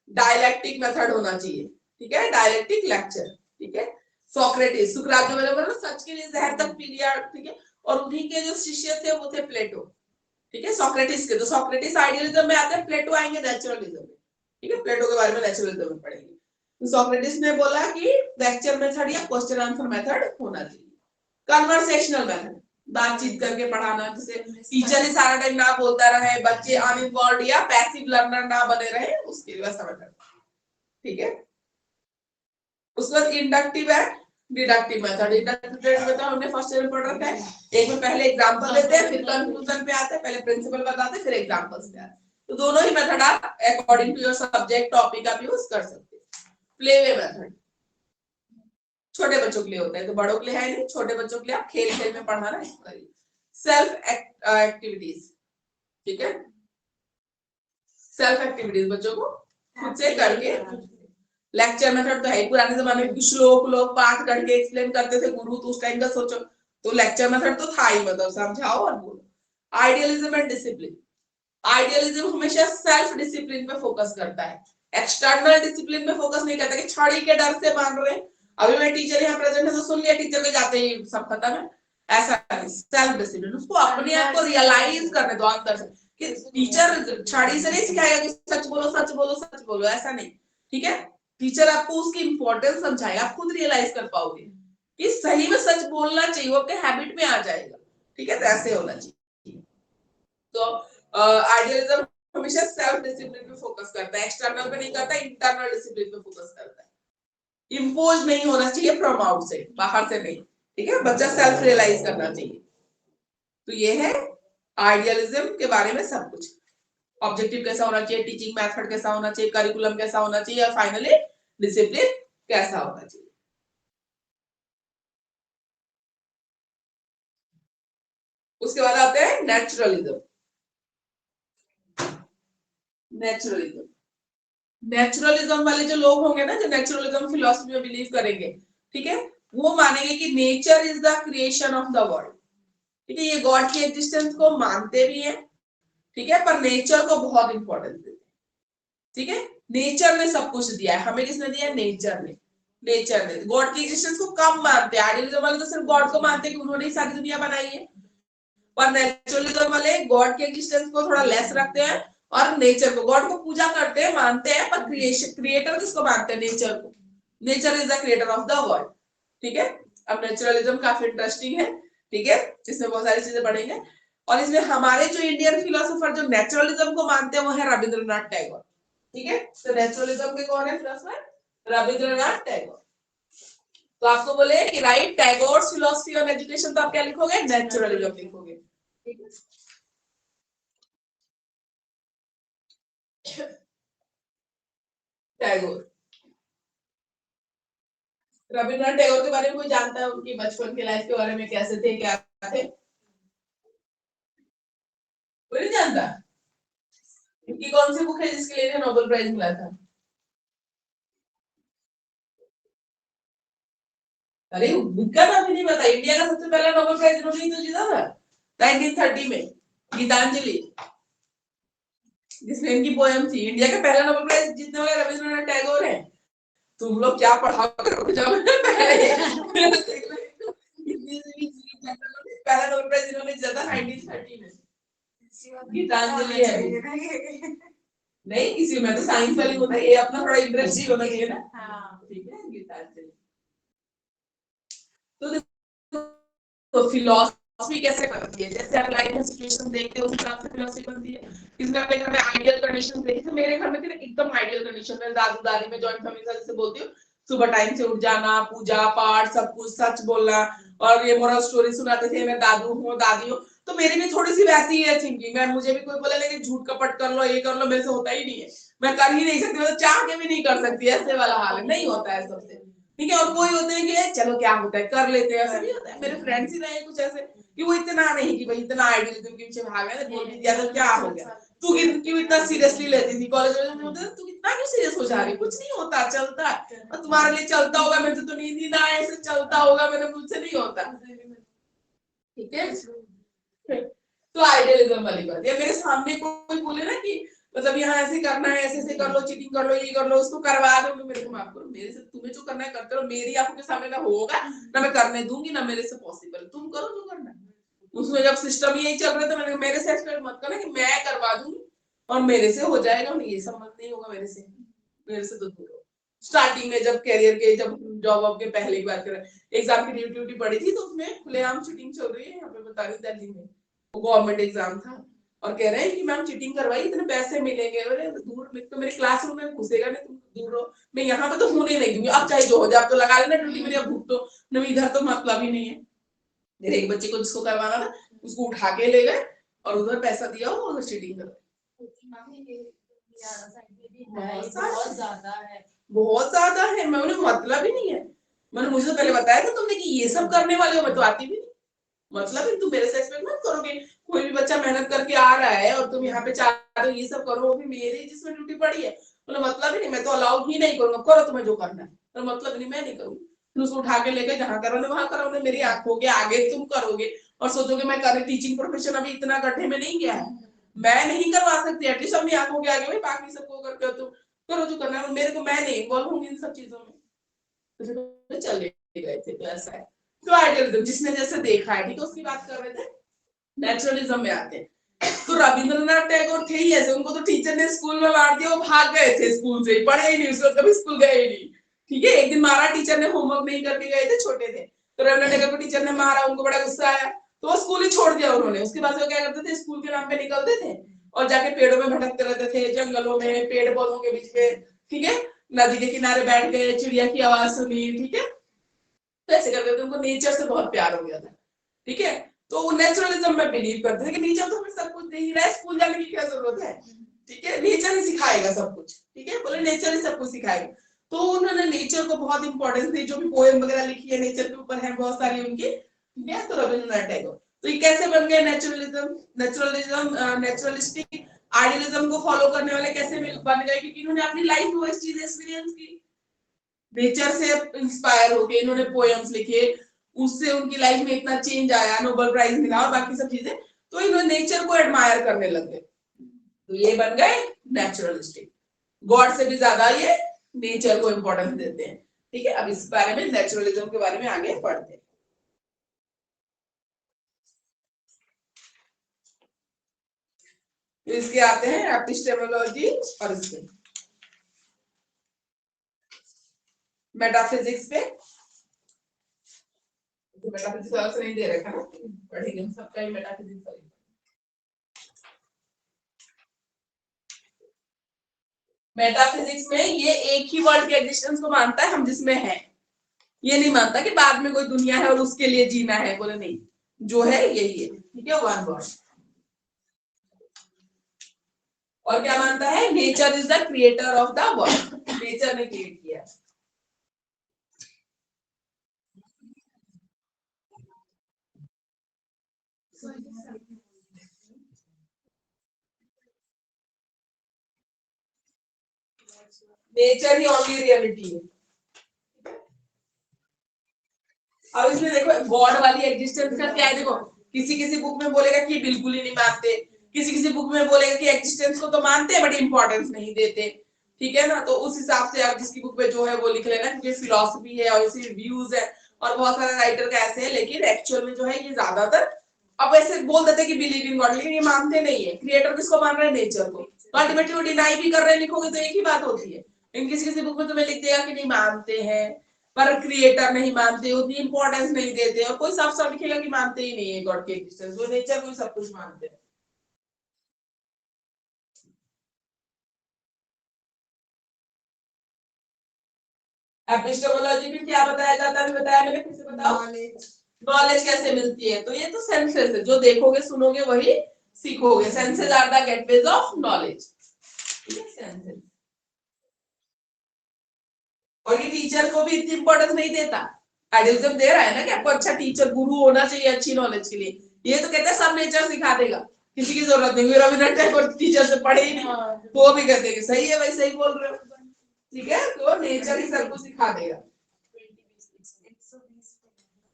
डायलेक्टिक मेथड होना चाहिए, ठीक है, डायलेक्टिक लेक्चर, ठीक है। सोक्रेटिस, सुकरात जो मैंने बोला सच के लिए जहर तक पी लिया, ठीक है, और उन्हीं के जो शिष्य थे वो थे प्लेटो, ठीक है, सोक्रेटिस के। तो सोक्रेटिस आइडियलिज्म में आते हैं, प्लेटो आएंगे नेचुरलिज्म में, ठीक है, प्लेटो के बारे में नेचुरलिज्म में पढ़ेंगे। तो सोक्रेटिस ने बोला कि लेक्चर मेथड या क्वेश्चन आंसर मेथड होना चाहिए। कन्वर्सेशनल मेथड, बातचीत करके पढ़ाना, जैसे टीचर ही सारा टाइम ना बोलता रहे, बच्चे अनइन्वॉल्व या पैसिव लर्नर ना बने रहे, उसके लिए वैसा मेथड, ठीक है। उसके बाद इंडक्टिव है, डिडक्टिव मेथड। इंडक्टिव मेथड हमने फर्स्ट ईयर में पढ़ रखा है, एक में पहले एग्जांपल देते हैं, फिर कंक्लूजन पे आते हैं, पहले प्रिंसिपल बताते हैं, फिर एग्जांपल्स पे आते हैं। तो दोनों ही मेथड आप according to your subject topic आप यूज कर सकते हैं। प्लेवे मेथड छोटे बच्चों के लिए होता है, तो बड़ों के लिए है नहीं, छोटे बच्चों के लिए आप खेल खेल में पढ़ाना इसको करिए। सेल्फ एक्टिविटीज, ठीक है, सेल्फ एक्टिविटीज बच्चों को खुद से करके लेक्चर मेथड तो है ही, पुराने जमाने में श्लोक लोग पाठ करके एक्सप्लेन करते थे गुरु, तो उस टाइम का सोचो, तो लेक्चर मेथड तो था ही, मतलब समझाओ और बोलो। आइडियलिज्म एंड डिसिप्लिन, आइडियलिज्म हमेशा सेल्फ डिसिप्लिन पे फोकस करता है, एक्सटर्नल डिसिप्लिन पे फोकस नहीं करता कि छड़ी के डर से मान रहे हैं, अभी मैं टीचर यहाँ प्रेजेंट है तो सुन लिया, टीचर के जाते ही सब खत्म है, ऐसा नहीं। सेल्फ डिसिप्लिन, उसको अपने आप को रियलाइज करने दो अंदर से कि टीचर छड़ी से नहीं सिखाएगा कि सच बोलो सच बोलो सच बोलो, ऐसा नहीं, ठीक है। टीचर आपको उसकी इंपॉर्टेंस समझाएगा, आप खुद रियलाइज कर पाओगे कि सही में सच बोलना चाहिए, वो आपके हैबिट में आ जाएगा, ठीक है, तो ऐसे होना चाहिए। तो आइडियलिज्म हमेशा सेल्फ डिसिप्लिन पे फोकस करता है, एक्सटर्नल पे नहीं करता, इंटरनल डिसिप्लिन पे फोकस करता है। इंपोज नहीं होना चाहिए फ्रॉम आउट से, बाहर से नहीं, ठीक है, बच्चा सेल्फ रियलाइज करना चाहिए। तो ये है आइडियलिज्म के बारे में सब कुछ, ऑब्जेक्टिव कैसा होना चाहिए, टीचिंग मेथड कैसा होना चाहिए, करिकुलम कैसा होना चाहिए, और फाइनली डिसिप्लिन कैसा होना चाहिए। उसके बाद आते हैं नेचुरलिज्म। नेचुरलिज्म, नेचुरलिज्म वाले जो लोग होंगे ना, जो नेचुरलिज्म फिलॉसफी में बिलीव करेंगे, ठीक है, वो मानेंगे कि nature is the creation of the world, ठीक है, ये गॉड की एग्जिस्टेंस को मानते भी हैं, ठीक है, पर नेचर को बहुत इंपॉर्टेंस देते हैं, ठीक है। नेचर ने सब कुछ दिया है हमें, किसने दिया है? नेचर ने, नेचर ने। गॉड की एग्जिस्टेंस को कम मानते हैं, आइडियलिज्म वाले तो सिर्फ गॉड को मानते हैं कि उन्होंने ही सारी दुनिया बनाई है, पर नेचुरलिज्म वाले गॉड के एग्जिस्टेंस को थोड़ा लेस रखते हैं और नेचर को, गॉड को पूजा करते हैं, मानते हैं, पर क्रिएशन, क्रिएटर किसको मानते हैं? नेचर को। Nature is the creator of the world, ठीक है। अब नेचुरलिज्म काफी इंटरेस्टिंग है, ठीक है, इसमें बहुत सारी चीजें पढ़ेंगे, और इसमें हमारे जो इंडियन फिलोसोफर जो नेचुरलिज्म को मानते हैं वो है रविंद्रनाथ टैगोर, ठीक है। तो नेचुरलिज्म के कौन है फिलोसोफर? रविंद्रनाथ टैगोर। तो आपको बोले कि right Tagore philosophy on education, तो आप क्या लिखोगे? नेचुरलिज्म लिखोगे, ठीक है। टैगोर, रविंद्रनाथ टैगोर के बारे में कोई जानता है? उनकी बचपन की लाइफ के बारे में, कैसे थे, क्या थे? कोई नहीं जानता। इनकी कौन सी बुक है जिसके लिए इन्हें नोबेल प्राइज मिला था? अरे बुक का नाम ही नहीं पता। इंडिया का सबसे पहला नोबेल प्राइज इन्होंने ही तो जीता था 1930 में, गीतांजलि, जिसमें इनकी पोएम थी। इंडिया का पहला नोबेल प्राइज जीतने वाले रविंद्रनाथ टैगोर है। तुम लोग क्या पढ़ा करोगे जब पहला नोबेल प्राइज इन्होंने जीता था 1930 में, गीतांजलि है। नहीं, किसी में तो साइंस वाली होता है, ये अपना थोड़ा इंटरेस्ट ही होना चाहिए ना, ठीक है, गीतांजलि। तो फिलॉसफी कैसे बनती है? जैसे आप लाइफ में सिचुएशन देखते हो उस हिसाब से फिलॉसफी बनती है। किसी ने अपने घर में आइडियल कंडीशन देखी, तो मेरे घर में थी ना एकदम आइडियल कंडीशन में, दादू दादी में जॉइंट फैमिली था, जैसे बोलती हूँ, सुबह टाइम से उठ जाना, पूजा पाठ सब कुछ, सच बोलना, और ये मोरल स्टोरी सुनाते थे, मैं दादू हूँ दादी हूँ, तो मेरी भी थोड़ी सी वैसी है थिंकिंग। मैं, मुझे भी कोई बोले लेकिन झूठ कपट कर लो, ये कर लो, मेरे से होता ही नहीं है, मैं कर ही नहीं सकती, मैं तो चाह के भी नहीं कर सकती, ऐसे वाला हाल है, नहीं होता है सबसे, ठीक है। और कोई होते हैं कि चलो क्या होता है कर लेते हैं, ऐसा नहीं होता है। मेरे फ्रेंड्स ही रहे कुछ ऐसे कि वो इतना नहीं कि भाई इतना आइडियलिज्म के पीछे भाग गए, बोल भी दिया तो क्या हो गया, तू क्यों इतना सीरियसली लेती थी कॉलेज में, होता तू इतना क्यों सीरियस हो जा रही, कुछ नहीं होता, चलता है, और तुम्हारे लिए चलता होगा, मेरे तो नींद ही ना आए, ऐसे चलता होगा, मेरे मुझसे नहीं होता, ठीक है। तो आइडियलिज्म वाली बात, या मेरे सामने कोई बोले ना कि मतलब यहाँ ऐसे करना है, ऐसे ऐसे कर लो, चीटिंग कर लो, ये कर लो, उसको करवा दो, मेरे को माफ करो, मेरे से तुम्हें जो करना है करते रहो, मेरी आंखों के सामने ना होगा, ना मैं करने दूंगी, ना मेरे से पॉसिबल, तुम करो जो करना है। उसमें जब सिस्टम यही चल रहा था, मैंने मेरे से एक्सपेक्ट मत करना कि मैं करवा दूंगी और मेरे से हो जाएगा, ये संबंध नहीं होगा मेरे से, मेरे से तो दूर हो। स्टार्टिंग में जब कैरियर के, जब जॉब वॉब के पहले की बात करें, एग्जाम की ड्यूटी पड़ी थी, तो उसमें खुलेआम चीटिंग चल रही है, यहाँ पे बता रही दिल्ली में, वो गवर्नमेंट एग्जाम था, और कह रहे हैं कि मैम चीटिंग करवाई, इतने पैसे मिलेंगे, अरे दूर, तो मेरे क्लासरूम में घुसेगा नहीं, तुम दूर रहो, मैं यहाँ पे तो होने नहीं दूंगी, अब चाहे जो हो जाए, अब तो लगा लेना ड्यूटी मेरी, अब भूख तो नहीं, इधर तो मतलब ही नहीं है। मेरे एक बच्चे को जिसको करवाना था, उसको उठा के ले गए और उधर पैसा दिया हो और चीटिंग कर, बहुत ज्यादा है, मैं उन्हें मतलब ही नहीं है, मैंने, मुझे तो पहले बताया था तुमने कि ये सब करने वाले हो, मैं तो आती भी नहीं, मतलब है तुम मेरे से एक्सपेक्ट मत करोगे, कोई भी बच्चा मेहनत करके आ रहा है और तुम यहाँ पे चाह रहे हो ये सब करो, वो भी मेरी जिसमें ड्यूटी पड़ी है, बोले मतलब ही नहीं, मैं तो अलाउ ही नहीं करूंगा, करो तुम्हें जो करना है। तो मतलब नहीं, मैं नहीं करूंगी। फिर उसको उठा के लेके जहां करोगे वहां करोगे, मेरी आंखों के आगे तुम करोगे और सोचोगे मैं कर टीचिंग प्रोफेशन अभी इतना गड्ढे में नहीं गया है, मैं नहीं करवा सकती, एटलीस्ट अपनी आंखों के आगे भाई बाकी सबको करके हो, तुम करो जो करना है, मेरे को मैं नहीं इन्वॉल्व होंगी इन सब चीजों में। तो चले गए थे, तो ऐसा है। तो आइडियलिज्म जिसने जैसे देखा है, ठीक है, उसकी बात कर रहे थे। नेचुरलिज्म में आते हैं तो रविंद्रनाथ टैगोर थे ही ऐसे, उनको तो टीचर ने स्कूल में मार दिया, वो भाग गए थे स्कूल से, पढ़े ही नहीं, उसको कभी स्कूल गए ही नहीं। ठीक है, एक दिन मारा टीचर ने, होमवर्क नहीं करके गए थे, छोटे थे, तो रविंद्रनाथ टैगोर को टीचर ने मारा, उनको बड़ा गुस्सा आया, तो वो स्कूल ही छोड़ दिया उन्होंने। उसके बाद वो क्या करते थे, स्कूल के नाम पे निकलते थे और जाके पेड़ों में भटकते रहते थे, जंगलों में, पेड़ पौधों के बीच में, ठीक है, नदी के किनारे बैठ गए, चिड़िया की आवाज सुनी, ठीक है, तो ऐसे करते थे। उनको नेचर से बहुत प्यार हो गया था, ठीक है, तो वो नेचुरलिज्म में बिलीव करते थे कि नेचर तो हमें सब कुछ दे ही रहा है, स्कूल जाने की क्या जरूरत है, ठीक है, नेचर ही सिखाएगा सब कुछ, ठीक है, बोले नेचर ही सब कुछ सिखाएगा। तो उन्होंने नेचर को बहुत इंपॉर्टेंस दी, जो भी पोएम वगैरह लिखी है नेचर के ऊपर है बहुत सारी उनकी, ठीक है, तो रविंद्रनाथ टैगोर। तो ये कैसे बन गए नेचुरलिज्म, नेचुरलिस्टिक आइडियलिज्म को फॉलो करने वाले कैसे बन गए, क्योंकि इन्होंने अपनी लाइफ में वो चीज एक्सपीरियंस की, नेचर से इंस्पायर होके इन्होंने पोएम्स लिखे, उससे उनकी लाइफ में इतना चेंज आया, नोबेल प्राइज मिला और बाकी सब चीजें, तो इन्होंने नेचर को एडमायर करने लग गए, तो ये बन गए नेचुरलिस्टिक। गॉड से भी ज्यादा ये नेचर को इंपॉर्टेंस देते हैं, ठीक है। अब इस बारे में, नेचुरलिज्म के बारे में आगे पढ़ते हैं। तो इसके आते हैं एपिस्टेमोलॉजी और इसके मेटाफिजिक्स पे, मेटाफिजिक्स अलग से नहीं दे रखा ना, पढ़ेंगे हम सबका ही मेटाफिजिक्स पढ़ेंगे। मेटाफिजिक्स में ये एक ही वर्ल्ड के एग्जिस्टेंस को मानता है हम जिसमें है, ये नहीं मानता कि बाद में कोई दुनिया है और उसके लिए जीना है, बोले नहीं, जो है यही है, ठीक है, वन वर्ल्ड। और क्या मानता है, nature is the creator of the world, nature ने क्रिएट किया। नेचर ही ओनली रियलिटी है। अब इसमें देखो गॉड वाली एग्जिस्टेंस का क्या है, देखो किसी किसी बुक में बोलेगा कि बिल्कुल ही नहीं मानते, किसी किसी बुक में बोलेगा कि एग्जिस्टेंस को तो मानते हैं बट इंपॉर्टेंस नहीं देते, ठीक है ना। तो उस हिसाब से आप जिसकी बुक में जो है वो लिख लेना, क्योंकि फिलॉसफी है और इसी रिव्यूज है और बहुत सारे राइटर का ऐसे है, लेकिन एक्चुअल में जो है ये ज्यादातर अब ऐसे बोल देते कि बिलीव इन गॉड, लेकिन ये मानते नहीं है। क्रिएटर किसको मान रहे हैं, नेचर को, तो अल्टीमेटली वो डिनाई भी कर रहे हैं, लिखोगे तो एक ही बात होती है। लेकिन किसी किसी बुक में तुम्हें लिख देगा कि नहीं मानते हैं, पर क्रिएटर नहीं मानते, उतनी इंपॉर्टेंस नहीं देते, और कोई साफ साफ लिखेगा कि मानते ही नहीं है गॉड के एग्जिस्टेंस, वो नेचर को सब कुछ मानते हैं। एपिस्टेमोलॉजी में क्या बताया जाता है, बताया मैंने, फिर से बताओ। नॉलेज कैसे मिलती है, तो ये तो सेंसेस है, जो देखोगे सुनोगे वही सीखोगे, senses are the gateways of knowledge, ठीक है, सेंसेस। और ये टीचर को भी इतनी इंपॉर्टेंस नहीं देता, आइडियलिज्म दे रहा है ना कि आपको अच्छा टीचर गुरु होना चाहिए अच्छी नॉलेज के लिए, ये तो कहते हैं सब नेचर सिखा देगा, किसी की जरूरत नहीं। रविंद्रनाथ टैगोर टीचर से पढ़े ही नहीं, वो भी कहते हैं सही है भाई, सही बोल रहे हो, ठीक है, तो नेचर ही सबको सिखा देगा।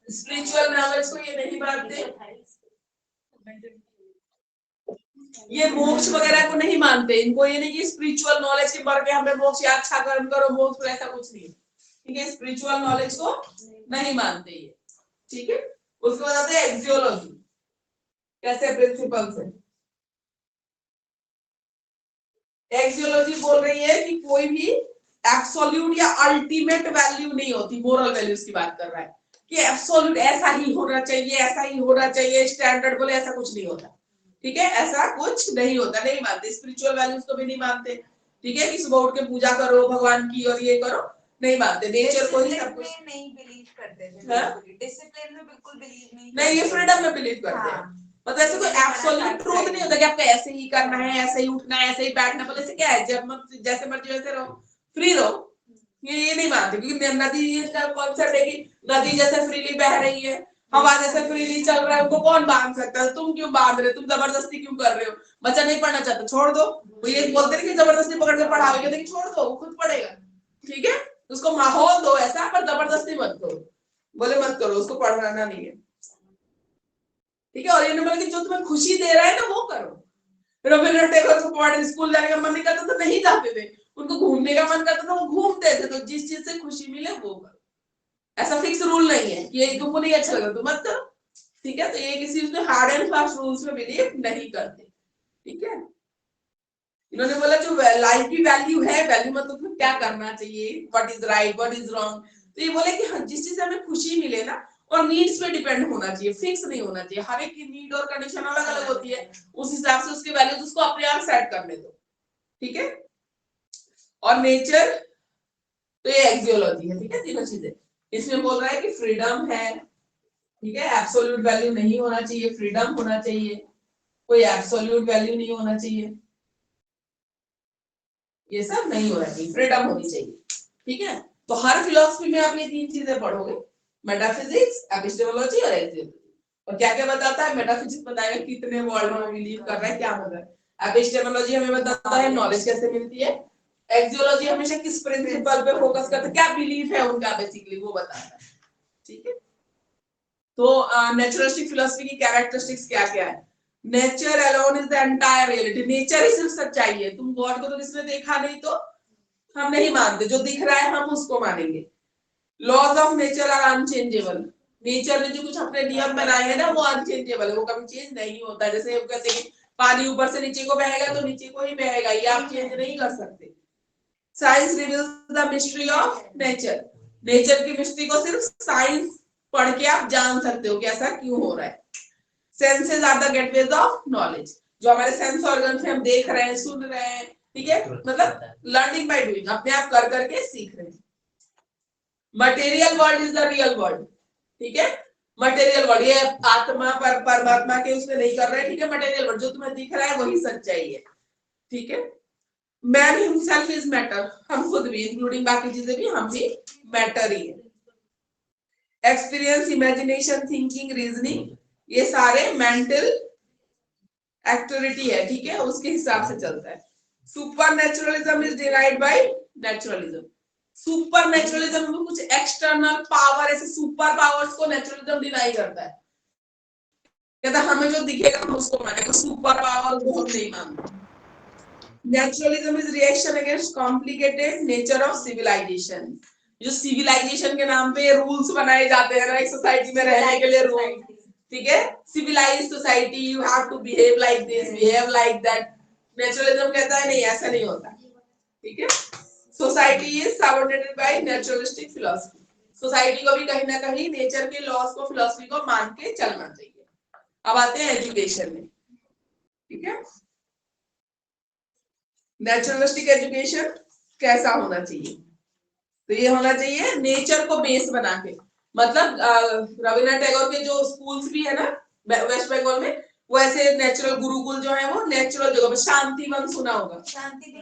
स्पिरिचुअल नॉलेज को ये नहीं मानते, ये मोक्ष वगैरह को नहीं मानते, इनको ये नहीं कि स्पिरिचुअल नॉलेज के बढ़ के हमें मोक्ष या अच्छा कर्म करो मोक्ष, ऐसा कुछ नहीं, ठीक है, स्पिरिचुअल नॉलेज को नहीं मानते ये, ठीक है। उसको बताते हैं एक्सियोलॉजी, कैसे प्रिंसिपल से। एक्सियोलॉजी बोल रही है कि कोई भी एब्सोल्यूट या अल्टीमेट वैल्यू नहीं होती, मोरल वैल्यूज की बात कर रहा है कि एब्सोल्यूट ऐसा ही होना चाहिए, ऐसा ही होना चाहिए, स्टैंडर्ड बोले ऐसा कुछ नहीं होता, ठीक है, ऐसा कुछ नहीं होता, नहीं मानते। स्पिरिचुअल वैल्यूज को भी नहीं मानते, ठीक है, कि सुबह उठ के पूजा करो भगवान की और ये करो, नहीं मानते। नेचर को ही सब कुछ नहीं बिलीव करते थे, डिसिप्लिन में बिल्कुल बिलीव नहीं, ये फ्रीडम में बिलीव करते हैं। मतलब ऐसे कोई एब्सोल्यूट ट्रूथ नहीं होता कि आपको ऐसे ही करना है, ऐसे ही उठना है, ऐसे ही बैठना, बोले ऐसे क्या है, जब जैसे मर्जी वैसे रहो, फ्री रहो, ये नहीं मानते, क्योंकि नदी का कॉन्सेप्ट है कि नदी जैसे फ्रीली बह रही है, हवा जैसे फ्रीली चल रहा है, उनको कौन बांध सकता है? तुम क्यों बांध रहे हो? तुम जबरदस्ती क्यों कर रहे हो? बच्चा नहीं पढ़ना चाहता, छोड़ दो। वो ये बोलते हैं कि जबरदस्ती पकड़ के पढ़ाओगे, लेकिन छोड़ दो, वो खुद पढ़ेगा। ठीक है, उसको माहौल दो ऐसा, पर जबरदस्ती मत करो। बोले मत करो, उसको पढ़ाना नहीं है। ठीक है, और ये बोले कि जो तुम्हें खुशी दे रहा है ना वो करो। रविंद्रनाथ टैगोर को पढ़ स्कूल जाने का मन नहीं करता तो नहीं जाते थे, उनको घूमने का मन करता था वो घूमते थे। तो जिस चीज से खुशी मिले वो करो, ऐसा फिक्स रूल नहीं है कि ये तुमको नहीं अच्छा लगा तो मत करो। ठीक है, तो ये किसी उसमें हार्ड एंड फास्ट रूल्स में बिलीव नहीं करते। ठीक है, इन्होंने बोला जो लाइफ की वैल्यू है, वैल्यू मतलब तुम्हें क्या करना चाहिए, what is right what is wrong. तो ये बोले कि हाँ, जिस चीज से हमें खुशी मिले ना, और नीड्स पे डिपेंड होना चाहिए, फिक्स नहीं होना चाहिए। हर एक की नीड और कंडीशन अलग अलग होती है, उस हिसाब से उसके वैल्यूज उसको अपने आप सेट करने दो। ठीक है, और नेचर तो ये एक्सियोलॉजी है। ठीक है, तीनों चीजें इसमें बोल रहा है कि फ्रीडम है। ठीक है, एब्सोल्यूट वैल्यू नहीं होना चाहिए, फ्रीडम होना चाहिए, कोई एब्सोल्यूट वैल्यू नहीं होना चाहिए, ये सब नहीं होना चाहिए, फ्रीडम होनी चाहिए। ठीक है, तो हर फिलॉसफी में आप ये तीन चीजें पढ़ोगे, मेटाफिजिक्स, एपिस्टेमोलॉजी और एक्सियोलॉजी। और क्या क्या बताता है? मेटाफिजिक्स बताएगा कितने वर्ल्ड में बिलीव कर रहा है, क्या होगा। एपिस्टेमोलॉजी हमें बताता है नॉलेज कैसे मिलती है। एक्सियोलॉजी हमेशा किस प्रिंसिपल पे फोकस करता है, क्या बिलीफ है उनका, बेसिकली वो बताता है। ठीक है, तो नेचुरलिस्टिक फिलॉसफी की कैरेक्टरिस्टिक्स क्या क्या है? Nature alone is the entire reality, nature ही सिर्फ सच्चाई है। तुम गॉड को तो किसने देखा नहीं, तो हम नहीं मानते, जो दिख रहा है हम उसको मानेंगे। Laws of nature are unchangeable, nature ने जो कुछ अपने नियम बनाए हैं ना वो अनचेंजेबल है, वो कभी चेंज नहीं होता। जैसे कहते हैं पानी ऊपर से नीचे को बहेगा तो नीचे को ही बहेगा, ये आप चेंज नहीं कर सकते। Science reveals the mystery of nature, nature की मिस्ट्री को सिर्फ साइंस पढ़ के आप जान सकते हो कि ऐसा क्यों हो रहा है। Senses are the gateways of knowledge, जो हमारे सेंस ऑर्गन से हम देख रहे हैं, सुन रहे हैं। ठीक है, मतलब लर्निंग बाय डूइंग, अपने आप कर करके सीख रहे हैं। Material world is the real world. ठीक है, मटेरियल वर्ल्ड ये आत्मा पर परमात्मा के उसमें नहीं कर रहे हैं। ठीक है, मटेरियल वर्ल्ड जो तुम्हें दिख रहा है वही सच्चाई है। ठीक है, मैन हिमसेल्फ इज मैटर, हम खुद भी इंक्लूडिंग बाकी चीजें भी, हम भी मैटर ही है। एक्सपीरियंस, इमेजिनेशन, थिंकिंग, रीजनिंग, ये सारे मेंटल एक्टिविटी है। ठीक है, उसके हिसाब से चलता है। Super naturalism is derived bye naturalism, super naturalism में कुछ एक्सटर्नल पावर, ऐसे सुपर पावर्स को नेचुरलिज्म डिनाई करता है, कहता हमें जो दिखेगा हम उसको मानेंगे, सुपर पावर को हम नहीं मानते। Naturalism is reaction against complicated nature of civilisation, जो सिविलाइजेशन के नाम पे रूल्स बनाए जाते हैं ना एक सोसाइटी में रहने के लिए रूल। ठीक है, civilised society, you have to behave like this, behave like that. Naturalism कहता है नहीं, ऐसा नहीं होता। ठीक है, society is subordinated by naturalistic philosophy, society को भी कहीं ना कहीं नेचर के लॉस को, फिलॉसफी को मान के चलना चाहिए। अब आते हैं एजुकेशन में। ठीक है, नेचुरलिस्टिक एजुकेशन कैसा होना चाहिए? तो ये होना चाहिए नेचर को बेस बना के, मतलब रविन्द्रनाथ टैगोर के जो स्कूल्स भी है ना वेस्ट बंगाल में, वो ऐसे नेचुरल गुरुकुल जो है वो नेचुरल जगह पे, शांति वन सुना होगा, शांति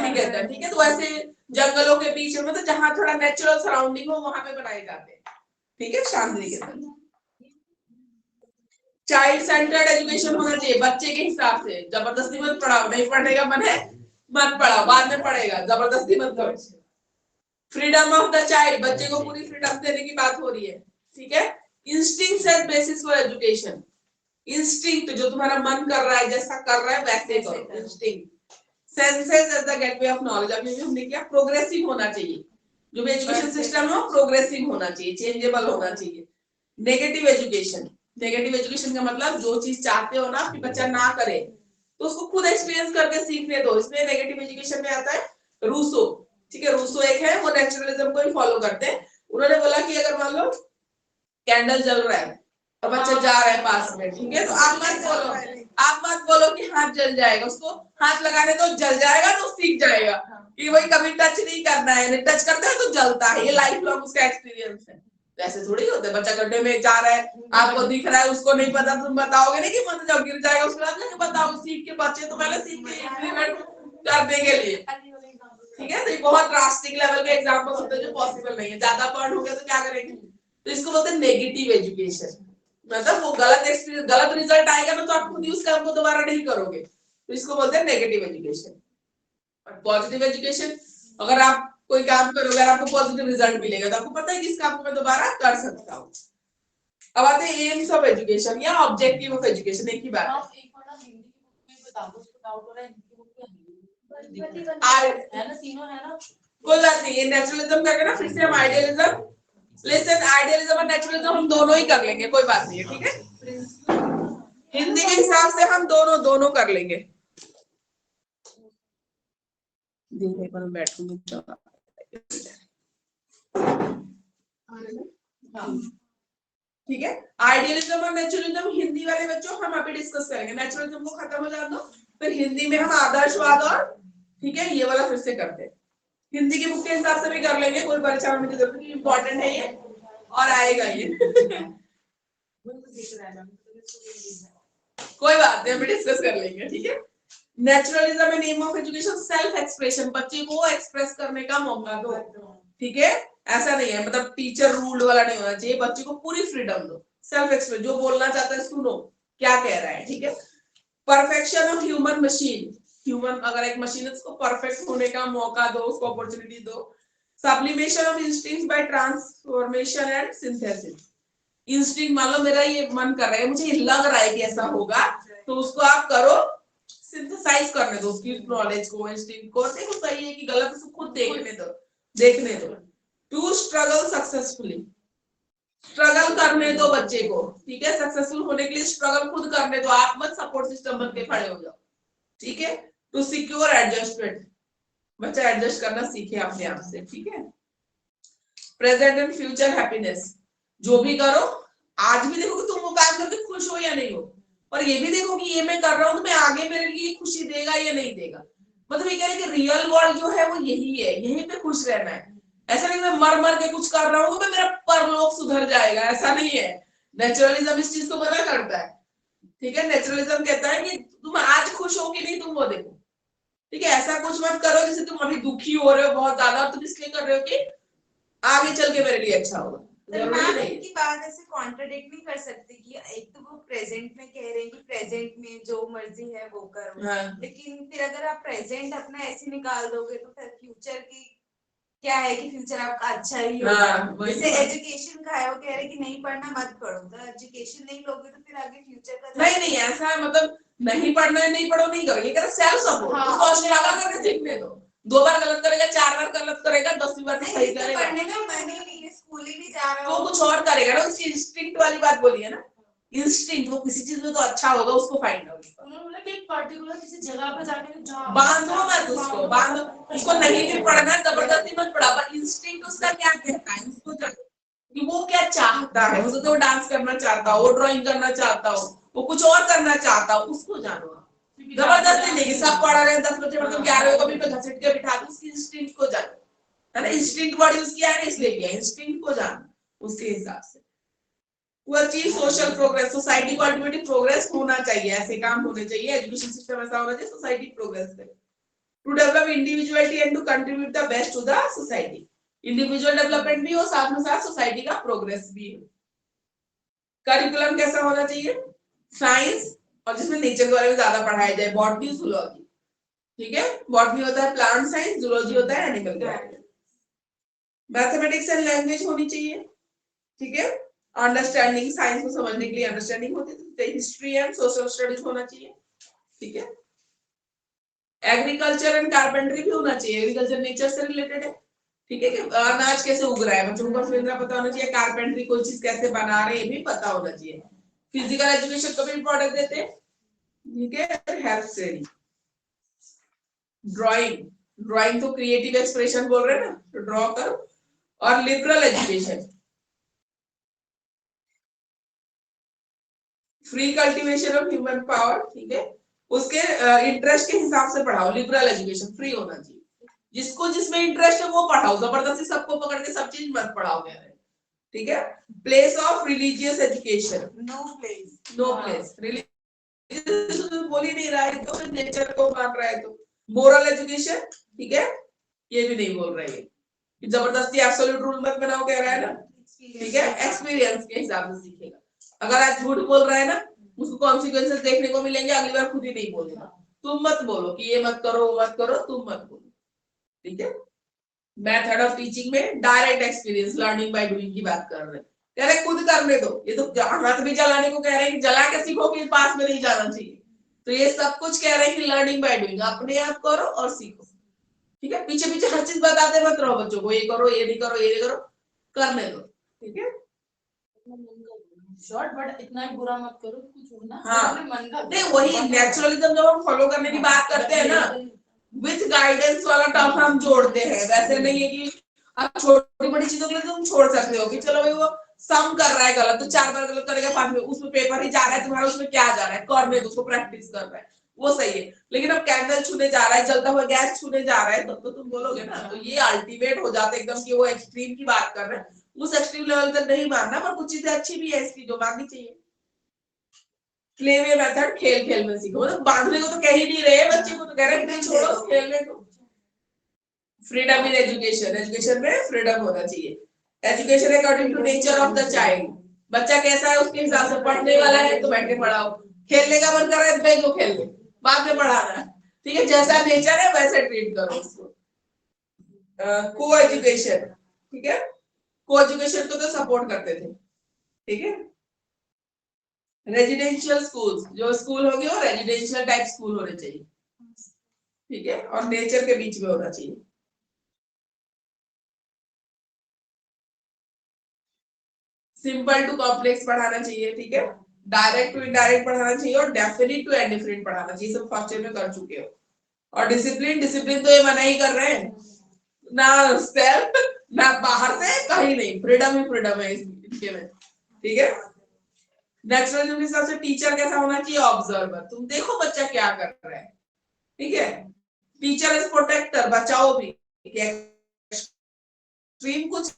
निकेतन। ठीक है, तो ऐसे जंगलों के बीच में, तो जहां थोड़ा नेचुरल सराउंडिंग हो वहां पे बनाए जाते हैं। ठीक है, Shanti Niketan. Child centred education होना चाहिए, बच्चे के हिसाब से, जबरदस्ती मत पढ़ाओ, नहीं पढ़ने का मन है मत पढ़ाओ, बाद में पढ़ेगा, जबरदस्ती मत करो। फ्रीडम ऑफ द चाइल्ड, बच्चे को पूरी फ्रीडम देने की बात हो रही है। ठीक है, instinct as basis for education, instinct जो तुम्हारा मन कर रहा है, जैसा कर रहा है वैसे करो, instinct. Senses as the gateway of knowledge, अभी हमने क्या, प्रोग्रेसिव होना चाहिए, जो भी एजुकेशन सिस्टम है प्रोग्रेसिव होना चाहिए, चेंजेबल होना चाहिए। नेगेटिव एजुकेशन, नेगेटिव एजुकेशन का मतलब जो चीज चाहते हो ना कि बच्चा ना करे तो उसको खुद एक्सपीरियंस करके सीखने दो, इसलिए नेगेटिव एजुकेशन में आता है रूसो। ठीक है, रूसो एक है, वो नेचुरलिज्म को ही फॉलो करते हैं। उन्होंने बोला कि अगर मान लो कैंडल जल रहा है और बच्चा जा रहा है पास में, ठीक है, तो आप मत बोलो कि हाथ जल जाएगा, उसको हाथ लगाने तो जल जाएगा, तो सीख जाएगा कि भाई कभी टच नहीं करना है, टच करता है तो जलता है, ये लाइफ लॉन्ग उसका एक्सपीरियंस है। ऐसे थोड़ी होता है, बच्चा गड्ढे में जा रहा है, आपको दिख रहा है, उसको नहीं पता, तुम बताओगे नहीं कि मत जाओ गिर जाएगा, उसके बाद नहीं बताओ, सीख के बच्चे तो पहले सीख के इम्प्लीमेंट करने के लिए। ठीक है, तो ये बहुत ड्रास्टिक लेवल के एग्जांपल्स होते हैं जो पॉसिबल नहीं है, ज्यादा पढ़ हो गया तो क्या करेंगे, तो इसको बोलते हैं नेगेटिव एजुकेशन। मतलब वो गलत रिजल्ट आएगा ना तो आप खुद ही उस काम को दोबारा नहीं करोगे, तो इसको बोलते हैं नेगेटिव एजुकेशन। और पॉजिटिव एजुकेशन, अगर आप कोई काम करोगे और आपको पॉजिटिव रिजल्ट मिलेगा तो आपको पता है कि इस काम को मैं दोबारा कर सकता हूँ। अब आते हैं एम्स ऑफ एजुकेशन या ऑब्जेक्टिव ऑफ एजुकेशन, एक ही बात है। आप एक बार ना हिंदी की बुक में बता दो, उसको डाउट हो रहा है हिंदी की बुक में है ना, तीनों है ना। कोई बात नहीं, ये नेचुरलिज्म करके ना फिर से हम आइडियलिज्म, लिसन, आइडियलिज्म और नेचुरलिज्म हम दोनों ही कर लेंगे, कोई बात नहीं है, ठीक है। हिंदी के हिसाब से हम दोनों कर लेंगे। देखिए पर बैठूंगी तो ठीक है। आइडियलिज्म और नेचुरलिज्म हिंदी वाले बच्चों हम अभी डिस्कस करेंगे। नेचुरलिज्म को खत्म हो जाए दो, फिर हिंदी में हम आदर्शवाद और, ठीक है, ये वाला फिर से करते हैं। हिंदी की बुक के हिसाब से भी कर लेंगे, कोई परेशान होने की जरूरत नहीं, इंपॉर्टेंट है ये और आएगा ये। कोई बात नहीं, अभी डिस्कस कर लेंगे, ठीक है। Naturalism and aim of education self expression, बच्चे को एक्सप्रेस करने का मौका दो, ठीक है। ऐसा नहीं है मतलब टीचर रूल्ड वाला नहीं होना चाहिए, बच्चे को पूरी फ्रीडम दो, सेल्फ एक्सप्रेस, जो बोलना चाहता है सुनो क्या कह रहा है, ठीक है। Perfection of human machine, human अगर एक मशीन है उसको परफेक्ट होने का मौका दो, उसको अपॉर्चुनिटी दो। Sublimation of instincts by transformation and synthesis, instinct मान लो मेरा ये मन कर रहा है, मुझे लग रहा है कि ऐसा होगा, तो उसको आप करो, सिंथेसाइज करने दो उसकी नॉलेज को, इंस्टिंक्ट को, देखो सही है कि गलत, उसको खुद देखने दो। टू स्ट्रगल सक्सेसफुली, स्ट्रगल करने दो बच्चे को, ठीक है। सक्सेसफुल होने के लिए स्ट्रगल खुद करने दो, आप मत सपोर्ट सिस्टम बन के खड़े हो जाओ, ठीक है। टू सिक्योर एडजस्टमेंट, बच्चा एडजस्ट करना सीखे अपने आप से, ठीक है। प्रेजेंट एंड फ्यूचर हैप्पीनेस, जो भी करो आज भी देखो कि तुम वो काम करके खुश हो या नहीं हो, और ये भी देखो कि ये मैं कर रहा हूँ तो मैं आगे मेरे लिए खुशी देगा या नहीं देगा। मतलब ये कह रहे कि रियल वर्ल्ड जो है वो यही है, यहीं पे खुश रहना है। ऐसा नहीं मैं मर के कुछ कर रहा हूँ तो मेरा परलोक सुधर जाएगा, ऐसा नहीं है। नेचुरलिज्म इस चीज को मना करता है, ठीक है। नेचुरलिज्म कहता है कि तुम आज खुश हो कि नहीं तुम वो देखो, ठीक है। ऐसा कुछ मत करो जैसे तुम अभी दुखी हो रहे हो बहुत ज्यादा, तुम इसलिए कर रहे हो कि आगे चल के मेरे लिए अच्छा होगा। मैम इनकी बात ऐसे कॉन्ट्रडिक्ट नहीं कर सकते कि एक तो वो प्रेजेंट में कह रहे हैं कि प्रेजेंट में जो मर्जी है वो करो, हाँ। लेकिन फिर अगर आप प्रेजेंट अपना ऐसे निकाल दोगे तो फिर फ्यूचर की क्या है कि फ्यूचर आपका अच्छा ही होगा। हाँ, जैसे एजुकेशन का है, वो कह रहे कि नहीं पढ़ना मत पढ़ो, तो एजुकेशन नहीं लोगे तो फिर आगे फ्यूचर का नहीं ऐसा मतलब नहीं पढ़ना है नहीं पढ़ो नहीं करोगे, कहते सेल्फ सपोर्ट, उसको स्ट्रगल करके सीखने दो। 2 बार गलत करेगा, 4 बार गलत करेगा, 10वीं बार में सही करेगा। पढ़ने का मन ही नहीं है, स्कूल ही नहीं जा रहा वो कुछ और करेगा ना, उसकी इंस्टिंक्ट वाली बात बोली है ना, इंस्टिंक्ट, वो किसी चीज में तो अच्छा होगा उसको फाइंड आउट। उन्होंने बोला कि एक पर्टिकुलर किसी जगह पे जाके बांधो मत उसको, बांधो उसको, नहीं भी पढ़ना जबरदस्ती मत पढ़ा, पर इंस्टिंक्ट उसका क्या कहता है उसको जानो कि वो क्या चाहता है। हो सकता है वो डांस करना चाहता हो, वो ड्राइंग करना चाहता हो, वो कुछ और करना चाहता हो, उसको जानो। जबरदस्ती नहीं, सब पढ़ रहे हैं 10 बच्चे मतलब 11 को भी घसीट के बिठा दो, उसकी इंस्टिंक्ट को जानो, है ना। इंस्टिंक्ट वर्ड यूज किया है इसलिए किया, इंस्टिंक्ट को जानो उसके हिसाब से। To achieve social progress, society को अल्टीमेटली प्रोग्रेस होना चाहिए, ऐसे काम होने चाहिए, एजुकेशन सिस्टम ऐसा होना चाहिए सोसाइटी प्रोग्रेस करे। To develop individuality and to contribute the best to the society, individual development भी हो साथ में साथ सोसाइटी का प्रोग्रेस भी हो। करिकुलम कैसा होना चाहिए, साइंस और जिसमें नेचर के बारे में ज्यादा पढ़ाया जाए, बॉटनी जूलॉजी, ठीक है। बॉटनी होता है प्लांट साइंस, जूलॉजी होता है एनिमल के बारे में। मैथमेटिक्स एंड लैंग्वेज होनी चाहिए, ठीक है। अंडरस्टैंडिंग, साइंस को समझने के लिए अंडरस्टैंडिंग होती है। हिस्ट्री एंड सोशल स्टडीज होना चाहिए, ठीक है। एग्रीकल्चर एंड कारपेंटरी भी होना चाहिए, एग्रीकल्चर नेचर से रिलेटेड है, ठीक है। कि अनाज कैसे उग रहा है बच्चों को पता होना चाहिए, कारपेंटरी कोई चीज कैसे बना रहे हैं ये भी पता होना चाहिए। फिजिकल एजुकेशन को भी इंपॉर्टेंस देते हैं, ठीक है। हेल्थ से ड्राइंग तो क्रिएटिव एक्सप्रेशन बोल रहे हैं ना, तो ड्रॉ करो। और liberal education, free cultivation of human power, ठीक है। उसके इंटरेस्ट के हिसाब से पढ़ाओ, लिबरल एजुकेशन फ्री होना चाहिए, जिसको जिसमें इंटरेस्ट है वो पढ़ाओ, जबरदस्ती सबको पकड़ के सब चीज मत पढ़ाओ, ठीक है। Place of religious education, no place religious तो बोल ही नहीं रहा है, तो नेचर को मान रहा है। तो मोरल एजुकेशन, ठीक है, ये भी नहीं बोल रहा है, जबरदस्ती एब्सोल्यूट रूल मत बनाओ कह रहा है ना। ठीक है, एक्सपीरियंस के हिसाब से सीखेगा। अगर आज झूठ बोल रहा है ना, उसको कॉन्सिक्वेंसेस देखने को मिलेंगे, अगली बार खुद ही नहीं बोलेगा। तुम मत बोलो कि ये मत करो वो मत करो, तुम मत बोलो, ठीक है। मेथड ऑफ टीचिंग में direct experience, learning by doing की बात कर रहे हैं। कह रहे खुद करने दो, ये तो हाथ भी जलाने को कह रहे हैं कि जला के सीखो कि पास में नहीं जाना चाहिए। तो ये सब कुछ कह रहे हैं कि लर्निंग बाय डूइंग, अपने आप करो और सीखो, ठीक है। पीछे पीछे हर चीज बताते मत रहो बच्चों को, ये करो ये नहीं करो ये नहीं करो, करने दो, ठीक है। शॉर्ट बट इतना ही बुरा मत करो कुछ हो ना। हाँ। अपने मन का नहीं, वही नेचुरलिज्म जब हम फॉलो करने की बात करते हैं ना, विथ गाइडेंस वाला टर्म हम जोड़ते हैं। वैसे नहीं है कि आप छोटी बड़ी चीजों में तुम छोड़ सकते हो कि चलो भाई वो सम कर रहा है गलत तो 4 बार गलत करेगा, 5 में उसमें पेपर ही जा रहा है तुम्हारा, उसमें क्या जा रहा है, करने दो उसको, प्रैक्टिस कर रहा है, वो सही है। लेकिन अब कैंडल छूने जा रहा है, जलता हुआ गैस छूने जा रहा है, तब तो तुम बोलोगे ना। तो ये अल्टीमेट हो जाता है एकदम कि वो एक्सट्रीम की बात कर रहे हैं। उस एक्सट्रीम लेवल तक नहीं मानना, पर कुछ चीजें अच्छी भी है इसकी जो माननी चाहिए। प्ले वे मेथड, खेल खेल में सीखो, मतलब बांधने को तो कह ही नहीं रहे बच्चे को, तो कह रहे हैं नहीं छोड़ो खेलने को। फ्रीडम इन एजुकेशन, एजुकेशन में फ्रीडम होना चाहिए। Education according to nature of the child, बच्चा कैसा है उसके हिसाब से, पढ़ने वाला है तो बैठ के पढ़ाओ, खेलने का मन कर रहा है बैठ के खेल ले, बाद में पढ़ाना है, ठीक है। जैसा नेचर है वैसे ट्रीट करो उसको। को एजुकेशन, ठीक है, को एजुकेशन को तो सपोर्ट करते थे, ठीक है। रेजिडेंशियल स्कूल्स, जो स्कूल होंगे वो रेजिडेंशियल टाइप स्कूल होने चाहिए, ठीक है, और नेचर के बीच में होना चाहिए। सिंपल टू कॉम्प्लेक्स पढ़ाना चाहिए, ठीक है। डायरेक्ट टू इनडायरेक्ट पढ़ाना चाहिए और डेफिनेट टू इंडिफरेंट पढ़ाना चाहिए, सब फर्स्ट ईयर में कर चुके हो। और डिसिप्लिन, डिसिप्लिन तो ये मना ही कर रहे हैं ना, सेल्फ ना बाहर से कहीं नहीं, फ्रीडम ही फ्रीडम है इसके में, ठीक है। नेचुरल हिसाब से टीचर कैसा होना चाहिए, ऑब्जर्वर, तुम देखो बच्चा क्या कर रहा है, ठीक है। टीचर इज प्रोटेक्टर, बचाओ भी, एक्सट्रीम कुछ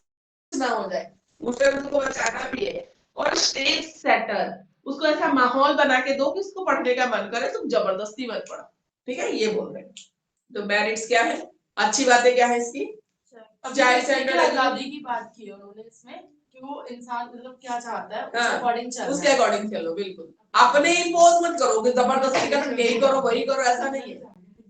ना हो जाए, उस टाइम उसको बचाना भी है। और स्टेज सेटर, उसको ऐसा माहौल बना के दो कि उसको पढ़ने का मन करे, तुम जबरदस्ती मत पढ़ो, ठीक है, ये बोल रहे हैं। तो मेरिट्स क्या है, अच्छी बातें क्या है इसकी, चाइल्ड सेंटर आजादी की बात की है उन्होंने इसमें कि वो इंसान मतलब क्या चाहता है उसके अकॉर्डिंग चलना है, उसके अकॉर्डिंग चलो, बिल्कुल अपने इम्पोज मत करो कि जबरदस्ती का यही करो वही करो, ऐसा नहीं है,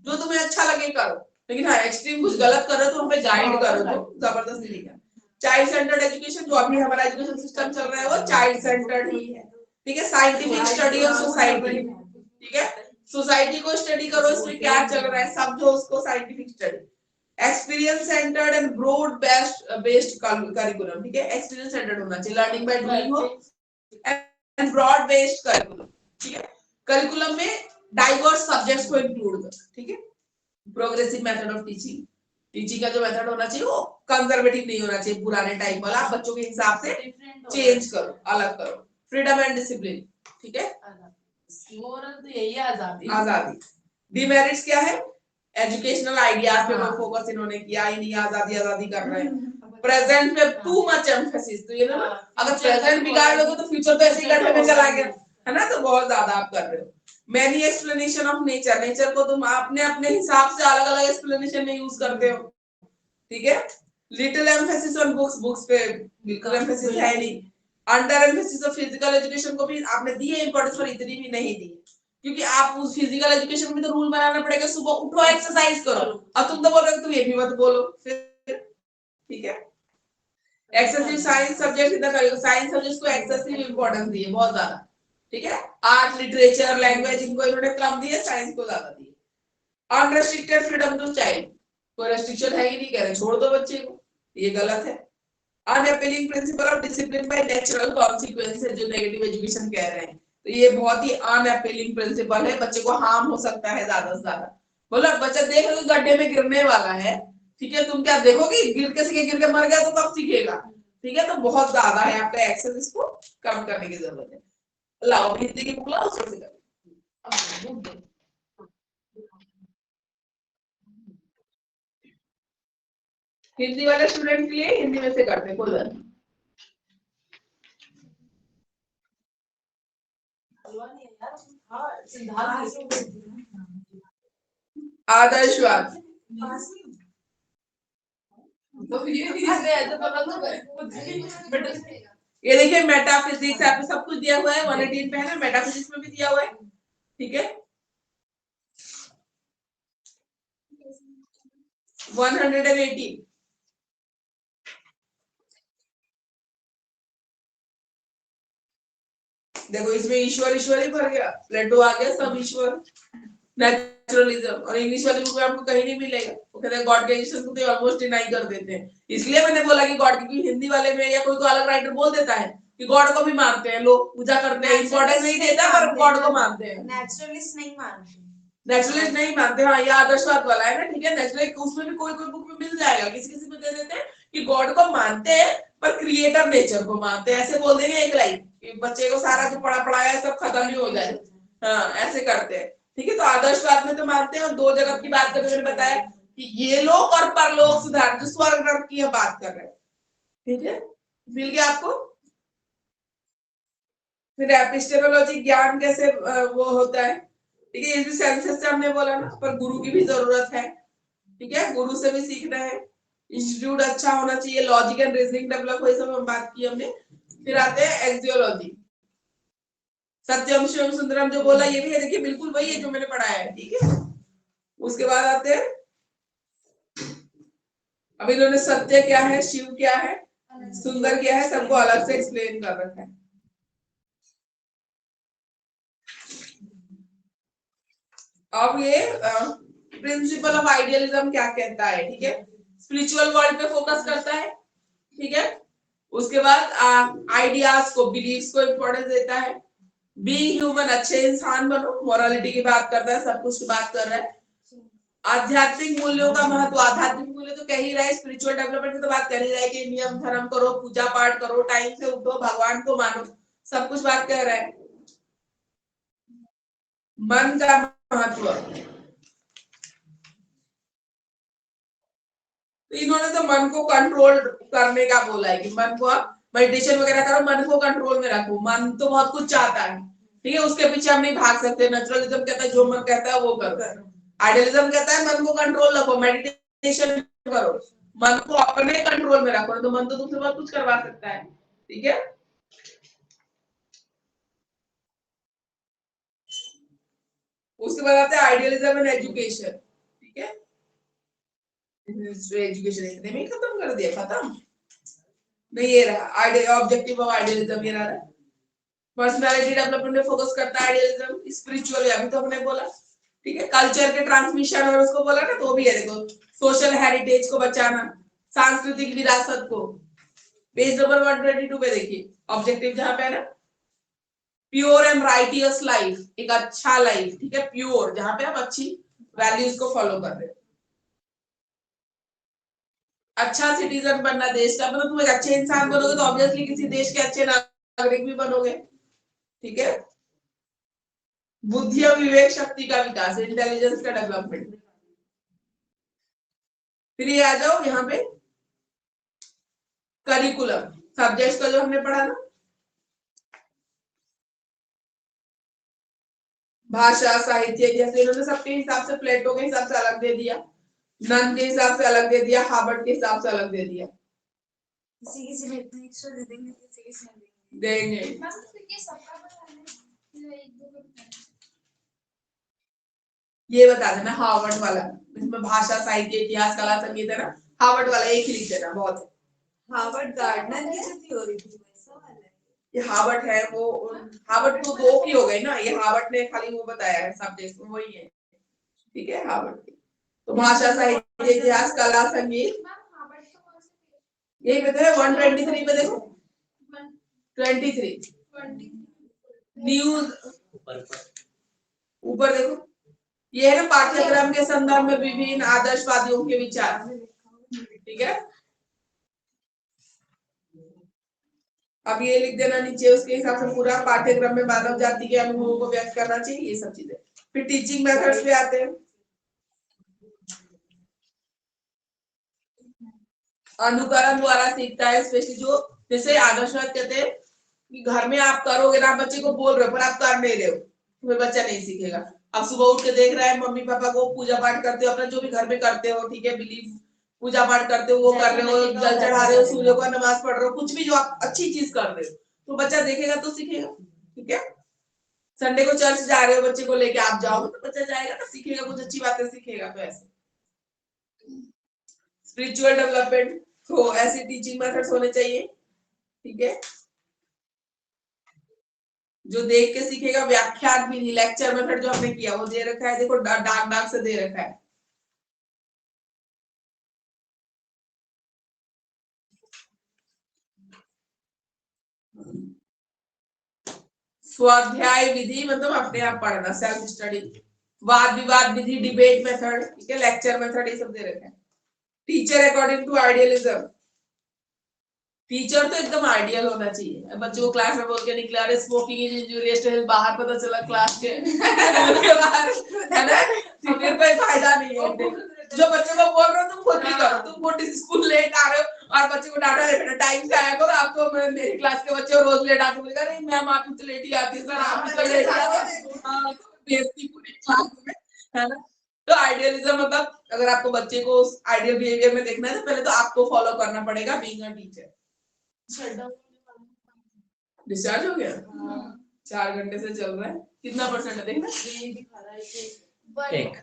जो तुम्हें अच्छा लगे करो। लेकिन हाँ एक्सट्रीम कुछ गलत करो तो हमें गाइड करो, तो जबरदस्ती नहीं करना। चाइल्ड सेंटर्ड एजुकेशन, जो अभी हमारा एजुकेशन सिस्टम चल रहा है वो चाइल्ड सेंटर्ड ही है, ठीक है। साइंटिफिक स्टडी ऑफ सोसाइटी, ठीक है, सोसाइटी को स्टडी करो, इसमें क्या चल रहा है समझो उसको, scientific study. Experience centred and broad based curriculum, ठीक है, एक्सपीरियंस सेंटर्ड होना चाहिए, लर्निंग बाय डूइंग हो, एंड ब्रॉड बेस्ड करिकुलम, ठीक है। करिकुलम में डाइवर्स सब्जेक्ट्स को इंक्लूड कर, ठीक है। Progressive method of teaching, teaching का जो मेथड होना चाहिए वो कंजर्वेटिव नहीं होना चाहिए, पुराने टाइप वाला, बच्चों के हिसाब से चेंज करो, अलग करो। फ्रीडम एंड डिसिप्लिन, ठीक है, मोरल तो यही है, आजादी। आजादी। डिमेरिट्स क्या है, एजुकेशनल आइडियाज पे कोई फोकस इन्होंने किया ही नहीं, आजादी आजादी कर रहे हैं। प्रेजेंट पे टू मच एम्फेसिस, तो ये ना अगर प्रेजेंट बिगाड़ लोगे तो फ्यूचर तो ऐसे ही गड्ढे में चला गया, है ना, तो बहुत ज्यादा आप कर रहे हो। Many explanation of nature, nature को तुम अपने अपने हिसाब से अलग अलग एक्सप्लेनेशन में यूज करते हो, ठीक है। Little emphasis on books, books पे बिल्कुल एम्फेसिस है नहीं। Under emphasis of physical education को भी आपने दी है इंपॉर्टेंस, पर इतनी भी नहीं दी, क्योंकि आप उस फिजिकल एजुकेशन में तो रूल बनाना पड़ेगा, सुबह उठो एक्सरसाइज करो, अब तुम तो बोल रहे हो तुम ये भी मत बोलो फिर, ठीक है। एक्सेसिव साइंस सब्जेक्ट इधर करियो, साइंस सब्जेक्ट्स को एक्सेसिव इंपॉर्टेंस दी है बहुत ज्यादा, ठीक है। आर्ट लिटरेचर लैंग्वेज इनको इन्होंने कम दी है, साइंस को ज्यादा दी है। अनरेस्ट्रिक्टेड फ्रीडम टू चाइल्ड, कोई रेस्ट्रिक्शन है ही नहीं, कह रहे छोड़ दो बच्चे को, ये गलत है। Unappealing principle of discipline by natural consequences, जो नेगेटिव एजुकेशन कह रहे हैं, तो ये बहुत ही अनअपीलिंग प्रिंसिपल है, बच्चे को हार्म हो सकता है ज्यादा से ज्यादा। बोलो बच्चा देख लो गड्ढे में गिरने वाला है, ठीक है, तुम क्या देखोगे गिर के मर गया तो कब सीखेगा, ठीक है। तो बहुत ज्यादा है आपका एक्सेस, इसको कम करने की जरूरत है। लाओ हिंदी की बुक लाओ, उससे कर। हिंदी वाले स्टूडेंट के लिए हिंदी में से करते कोई बात नहीं। आदर्शवाद, तो इसने ऐसे बोला तो कुछ नहीं बट ये देखिए मेटाफिजिक्स यहाँ पे सब कुछ दिया हुआ है, 118 पे है ना, मेटाफिजिक्स में भी दिया हुआ है, ठीक है। 118 देखो इसमें ईश्वर ईश्वर ही भर गया, प्लेटो आ गया, सब ईश्वर, नेचुरलिज्म। और इंग्लिश वाली बुक में आपको कहीं नहीं मिलेगा, वो कहते हैं गॉड के एग्जिस्टेंस को तो ऑलमोस्ट डिनाई कर देते हैं। इसलिए मैंने बोला कि गॉड, क्योंकि हिंदी वाले में या कोई तो अलग राइटर बोल देता है कि गॉड को भी मानते हैं लोग, पूजा करते हैं, इंपॉर्टेंस नहीं देता पर गॉड को मानते हैं। नेचुरलिस्ट नहीं मानते, नेचुरलिस्ट नहीं मानते, हाँ ये आदर्शवाद वाला है ना, ठीक है। नेचुरल उसमें भी कोई कोई बुक में मिल जाएगा, किसी किसी में दे देते हैं कि गॉड को मानते हैं पर क्रिएटर नेचर को मानते हैं, ऐसे बोल देंगे एक लाइन कि बच्चे को सारा जो पढ़ा पढ़ाया है सब खत्म ही हो जाए, हाँ ऐसे करते हैं, ठीक है। तो आदर्शवाद में तो मानते हैं। और दो जगत की बात करके मैंने बताया कि ये लोग और परलोक सुधार, जो स्वर्ग नरक की बात कर रहे हैं, ठीक है, मिल गया आपको। फिर एपिस्टेमोलॉजी, ज्ञान कैसे वो होता है, ठीक है, ये भी सेंसेस से हमने बोला ना, पर गुरु की भी जरूरत है, ठीक है, गुरु से भी सीखना है, इंस्टीट्यूट अच्छा होना चाहिए, लॉजिक एंड रीजनिंग डेवलप हो, ये सब हम बात की हमने। फिर आते हैं एक्सियोलॉजी, सत्यम शिवम सुंदरम जो बोला ये भी है, देखिए बिल्कुल वही है जो मैंने पढ़ाया है, ठीक है। उसके बाद आते हैं, अब इन्होंने सत्य क्या है, शिव क्या है, सुंदर क्या है, सबको अलग से एक्सप्लेन कर रखा है। अब ये प्रिंसिपल ऑफ आइडियलिज्म क्या कहता है, ठीक है, स्पिरिचुअल वर्ल्ड पे फोकस करता है, ठीक है। उसके बाद आइडियाज को, बिलीव्स को इंपॉर्टेंस देता है। बी ह्यूमन, अच्छे इंसान बनो, मोरालिटी की बात करता है, सब कुछ की बात कर रहा है। आध्यात्मिक मूल्यों का महत्व, आध्यात्मिक मूल्य तो कह ही रहा है, स्पिरिचुअल डेवलपमेंट की तो बात कर ही रहा है कि नियम धर्म करो, पूजा पाठ करो, टाइम से उठो, भगवान को मानो, सब कुछ बात कर रहा है। मन का महत्व, तो इन्होंने तो मन को कंट्रोल करने का बोला है कि मन को आप मेडिटेशन वगैरह करो, मन को कंट्रोल में रखो। मन तो बहुत कुछ चाहता है, ठीक है, उसके पीछे हम नहीं भाग सकते। नेचुरलिज्म कहता है जो मन कहता है वो करो, आइडियलिज्म कहता है मन को कंट्रोल रखो, मेडिटेशन करो, मन को अपने कंट्रोल में रखो, तो मन तो तुमसे बहुत कुछ करवा सकता है, ठीक है। उसके बाद आते हैं आइडियलिज्म एंड एजुकेशन, ठीक है। एजुकेशन इतने में खत्म कर दिया, खत्म नहीं, ये रहा ऑब्जेक्टिव ऑफ आइडियलिज्म, ये रहा। पर्सनालिटी डेवलपमेंट में फोकस करता है आइडियलिज्म। स्पिरिचुअल अभी तो हमने बोला, ठीक है। कल्चर के ट्रांसमिशन और उसको बोला ना, तो भी है, देखो सोशल हेरिटेज को बचाना, सांस्कृतिक विरासत को। पेज नंबर 122 पे देखिए ऑब्जेक्टिव जहां पे है ना, प्योर एंड राइटियस लाइफ, एक अच्छा लाइफ, ठीक है, प्योर, जहां पे आप अच्छी वैल्यूज को फॉलो कर रहे हो। अच्छा सिटीजन बनना देश का, मतलब तुम एक अच्छे इंसान बनोगे तो ऑब्वियसली किसी देश के अच्छे नागरिक भी बनोगे, ठीक है। बुद्धि और विवेक शक्ति का विकास, इंटेलिजेंस का डेवलपमेंट। फिर ये आ जाओ यहाँ पे करिकुलम, सब्जेक्ट्स का जो हमने पढ़ा ना, भाषा, साहित्य, जैसे इन्होंने सबके हिसाब से, प्लेटो के हिसाब से अलग दे दिया, नन के हिसाब से अलग दे दिया, हार्वर्ड के हिसाब से अलग दे दिया। किसी किसी में इतना एक्स्ट्रा दे देंगे, किसी किसी में देंगे। ये बता देना हार्वर्ड वाला, इसमें भाषा, साहित्य, इतिहास, कला, संगीत है ना, हार्वर्ड वाला एक ही लिख देना, बहुत है। हार्वर्ड गार्डनर की जो थ्योरी थी वैसा वाला है। ये हार्वर्ड है, वो हार्वर्ड तो दो की हो गई ना, ये हार्वर्ड ने खाली वो बताया है, सब्जेक्ट वही है, ठीक है, हार्वर्ड की। तो भाषा, साहित्य, इतिहास, कला, संगीत, यही बताया। 123 पे देखो, 23 न्यूज, ऊपर देखो, ये है ना पाठ्यक्रम के संदर्भ में विभिन्न आदर्शवादियों के विचार, ठीक है। अब ये लिख देना नीचे, उसके हिसाब से पूरा पाठ्यक्रम में मानव जाति के अनुभवों को व्यक्त करना चाहिए, ये सब चीजें। फिर टीचिंग मेथड्स पे आते हैं, अनुकरण द्वारा सीखता है, स्पेशली जो, जैसे आदर्शवाद कहते हैं कि घर में आप करोगे ना, बच्चे को बोल रहे हो पर आप कर नहीं रहे हो, तो बच्चा नहीं सीखेगा। अब सुबह उठ के देख रहा है मम्मी पापा को पूजा पाठ करते हो, अपना जो भी घर में करते हो, ठीक है, बिलीव पूजा पाठ करते हो, वो कर रहे हो, जल चढ़ा रहे हो, सूर्य को नमाज पढ़ रहे हो, कुछ भी जो आप अच्छी चीज कर रहे हो, तो बच्चा देखेगा तो सीखेगा। ठीक है, संडे को चर्च जा रहे हो, बच्चे को लेके आप जाओगे तो बच्चा जाएगा ना, सीखेगा, कुछ अच्छी बातें सीखेगा। तो ऐसे स्पिरिचुअल डेवलपमेंट, तो ऐसी टीचिंग मेथड्स होने चाहिए। ठीक है, जो देख के सीखेगा, व्याख्यान भी नहीं, लेक्चर मेथड जो हमने किया वो दे रखा है, देखो डार्क डार्क से दे रखा है। स्वाध्याय विधि मतलब अपने आप पढ़ना, सेल्फ स्टडी। वाद विवाद विधि, डिबेट मेथड, ठीक है, लेक्चर मेथड, ये सब दे रखा है। Teacher according to idealism, teacher तो एकदम आइडियल होना चाहिए। बच्चों को क्लास में बोल के निकला, अरे smoking is injurious to health, बाहर पता चला क्लास के बाहर, है ना, तो फिर कोई फायदा नहीं है। जो बच्चे को बोल रहे हो तुम खुद भी करो, तुम खुद स्कूल लेट आ रहे हो और बच्चे को डांटा, बेटा टाइम से आया करो, आप तो मेरी क्लास के बच्चे रोज लेट आते, बोलेगा अरे मैम आप तो लेट ही आती है, सर आप तो लेट ही आते हैं, बेइज्जती पूरी क्लास में, है ना। तो आइडियलिज्म मतलब अगर आपको बच्चे को आइडियल बिहेवियर में देखना है तो पहले तो आपको फॉलो करना पड़ेगा बीइंग अ टीचर। डिस्चार्ज हो गया, 4 घंटे से चल रहा है, कितना परसेंट है देखना, ये दिखा रहा है एक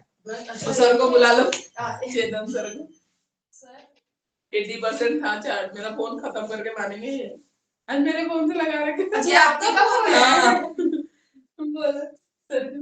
तो सर को बुला लो, चेतन सर को। 80% था चार्ज, मेरा फोन खत्म करके मानेंगे ये, आज मेरे फोन से लगा रखे। अच्छा, आपका फोन है? हाँ। बोलो सर को।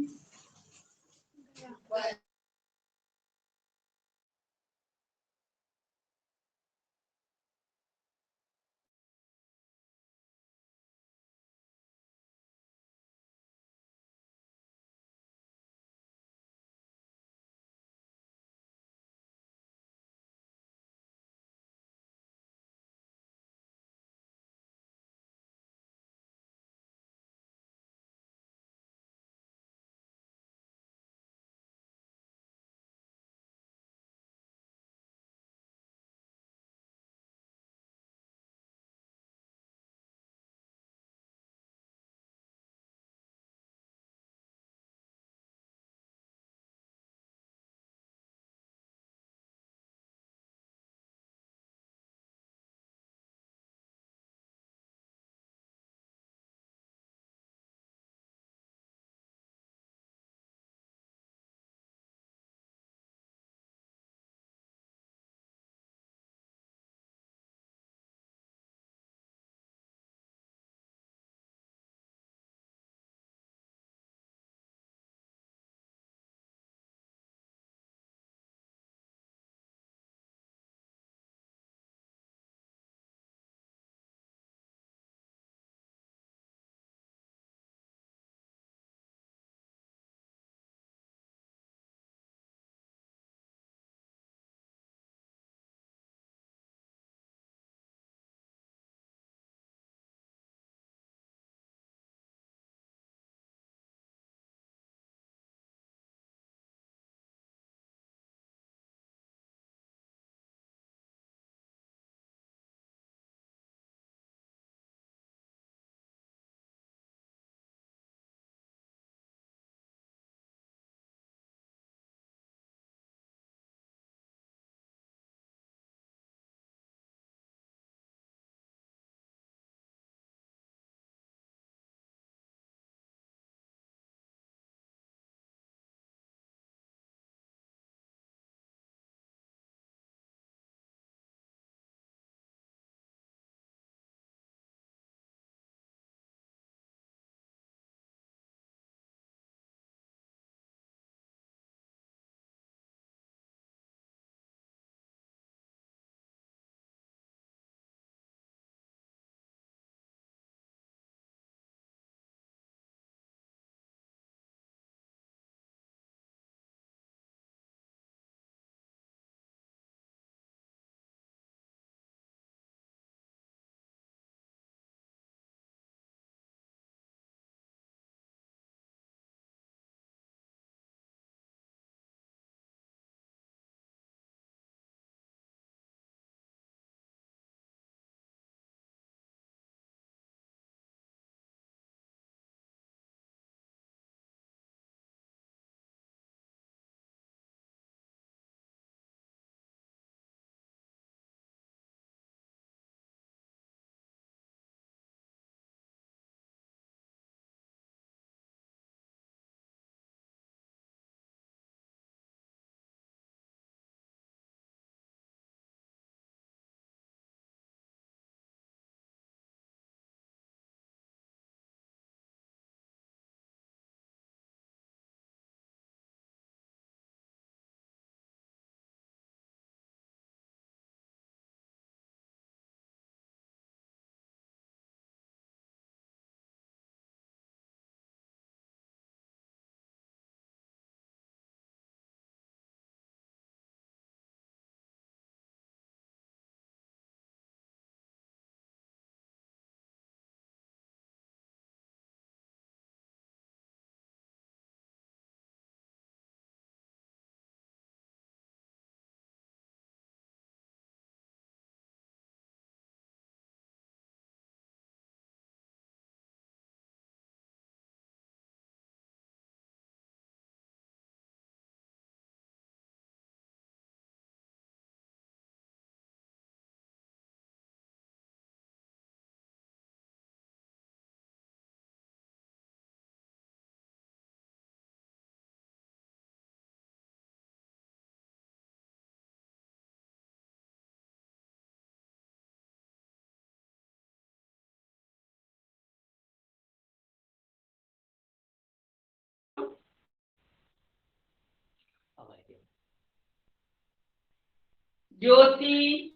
ज्योति,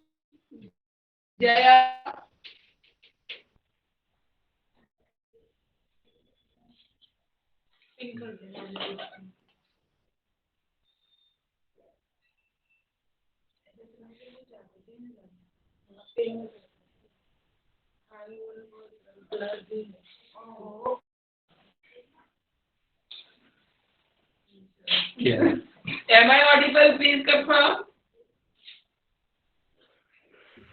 Jaya, Am I audible? Please confirm.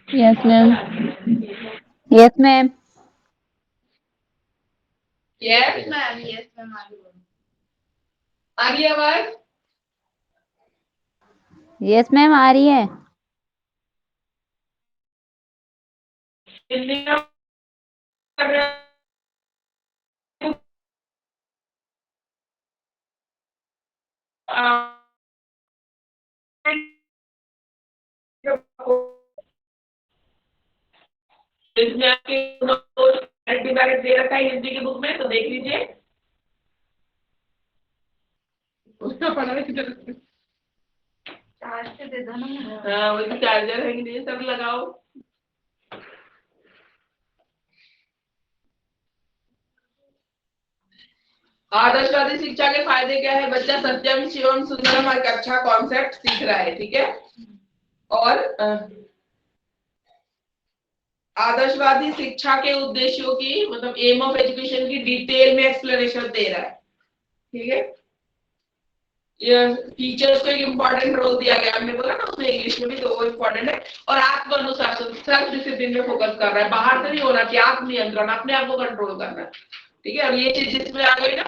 Yes, ma'am. Yes, ma'am. Yes, ma'am. Yes, ma'am. आ रही है आवाज? Yes, ma'am. आ रही है. हिंदी में कर रहे हैं। इसमें आपके डिमेरिट दे रखा है हिंदी की बुक में, तो देख लीजिए। उसका पढ़ा है किधर? चार्ज से दे दो ना। हाँ, वही तो चार्जर है कि नहीं, सब लगाओ। आदर्शवादी शिक्षा के फायदे क्या है? बच्चा सत्यम शिवम सुंदरम एक अच्छा कॉन्सेप्ट सीख रहा है, ठीक है। और आदर्शवादी शिक्षा के उद्देश्यों की, मतलब एम ऑफ एजुकेशन की डिटेल में एक्सप्लेनेशन दे रहा है, ठीक है। टीचर्स को एक इम्पोर्टेंट रोल दिया गया, हमने बोला ना उसमें इंग्लिश में भी, तो वो इम्पोर्टेंट है। और आत्म अनुशासन, सेल्फ डिसिप्लिन में फोकस कर रहा है, बाहर से नहीं होना चाहिए, आत्म नियंत्रण, अपने आप को कंट्रोल करना, ठीक है। और ये चीज जिसमें आ गई ना,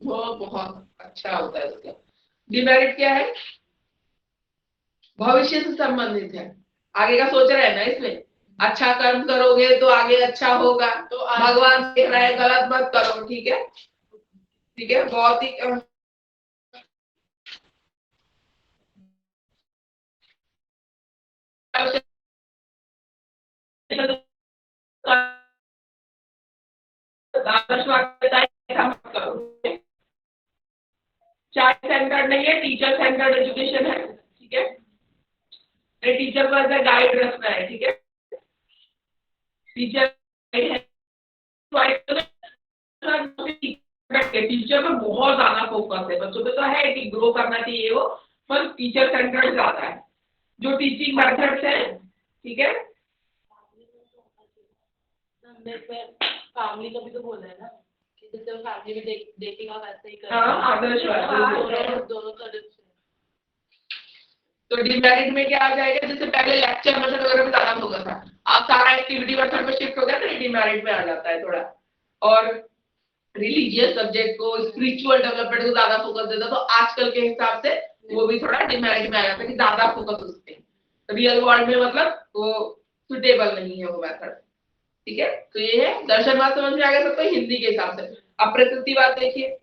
वो बहुत अच्छा होता है उसका। डिमेरिट क्या है? भविष्य से संबंधित है, आगे का सोच रहे हैं ना इसमें। अच्छा कर्म करोगे तो आगे अच्छा होगा, तो भगवान देख रहा है, गलत मत करो, ठीक है, ठीक है। बहुत ही चाइल्ड सेंटर्ड नहीं है, टीचर सेंटर्ड एजुकेशन है, ठीक है। टीचर को ऐसा गाइड रखना है, ठीक है। टीचर है, टीचर पे बहुत ज्यादा फोकस है, बच्चों पे तो है कि ग्रो करना चाहिए वो, पर टीचर सेंटर्ड ज्यादा है। जो टीचिंग मेथड्स है, ठीक है। फैमिली का भी तो बोला है ना कि जैसे वो फैमिली में देखेगा वैसे ही हाँ, आदर्शवादी दोनों तरफ से। तो डिमेरिट में क्या आ जाएगा? जैसे पहले लेक्चर मेथड वगैरह में ज्यादा फोकस था, अब सारा एक्टिविटी मेथड पे शिफ्ट हो गया, तो डिमेरिट में आ जाता है थोड़ा। और रिलीजियस सब्जेक्ट को, स्पिरिचुअल डेवलपमेंट को ज्यादा फोकस देता, तो आजकल के हिसाब से वो भी थोड़ा डिमेरिट में आ जाता है कि ज्यादा फोकस उस पर। रियल वर्ल्ड में मतलब वो सुटेबल नहीं है वो मेथड, ठीक है। तो ये है दर्शनवाद, समझ में आ गया सबको हिंदी के हिसाब से। अब प्रकृतिवाद देखिए।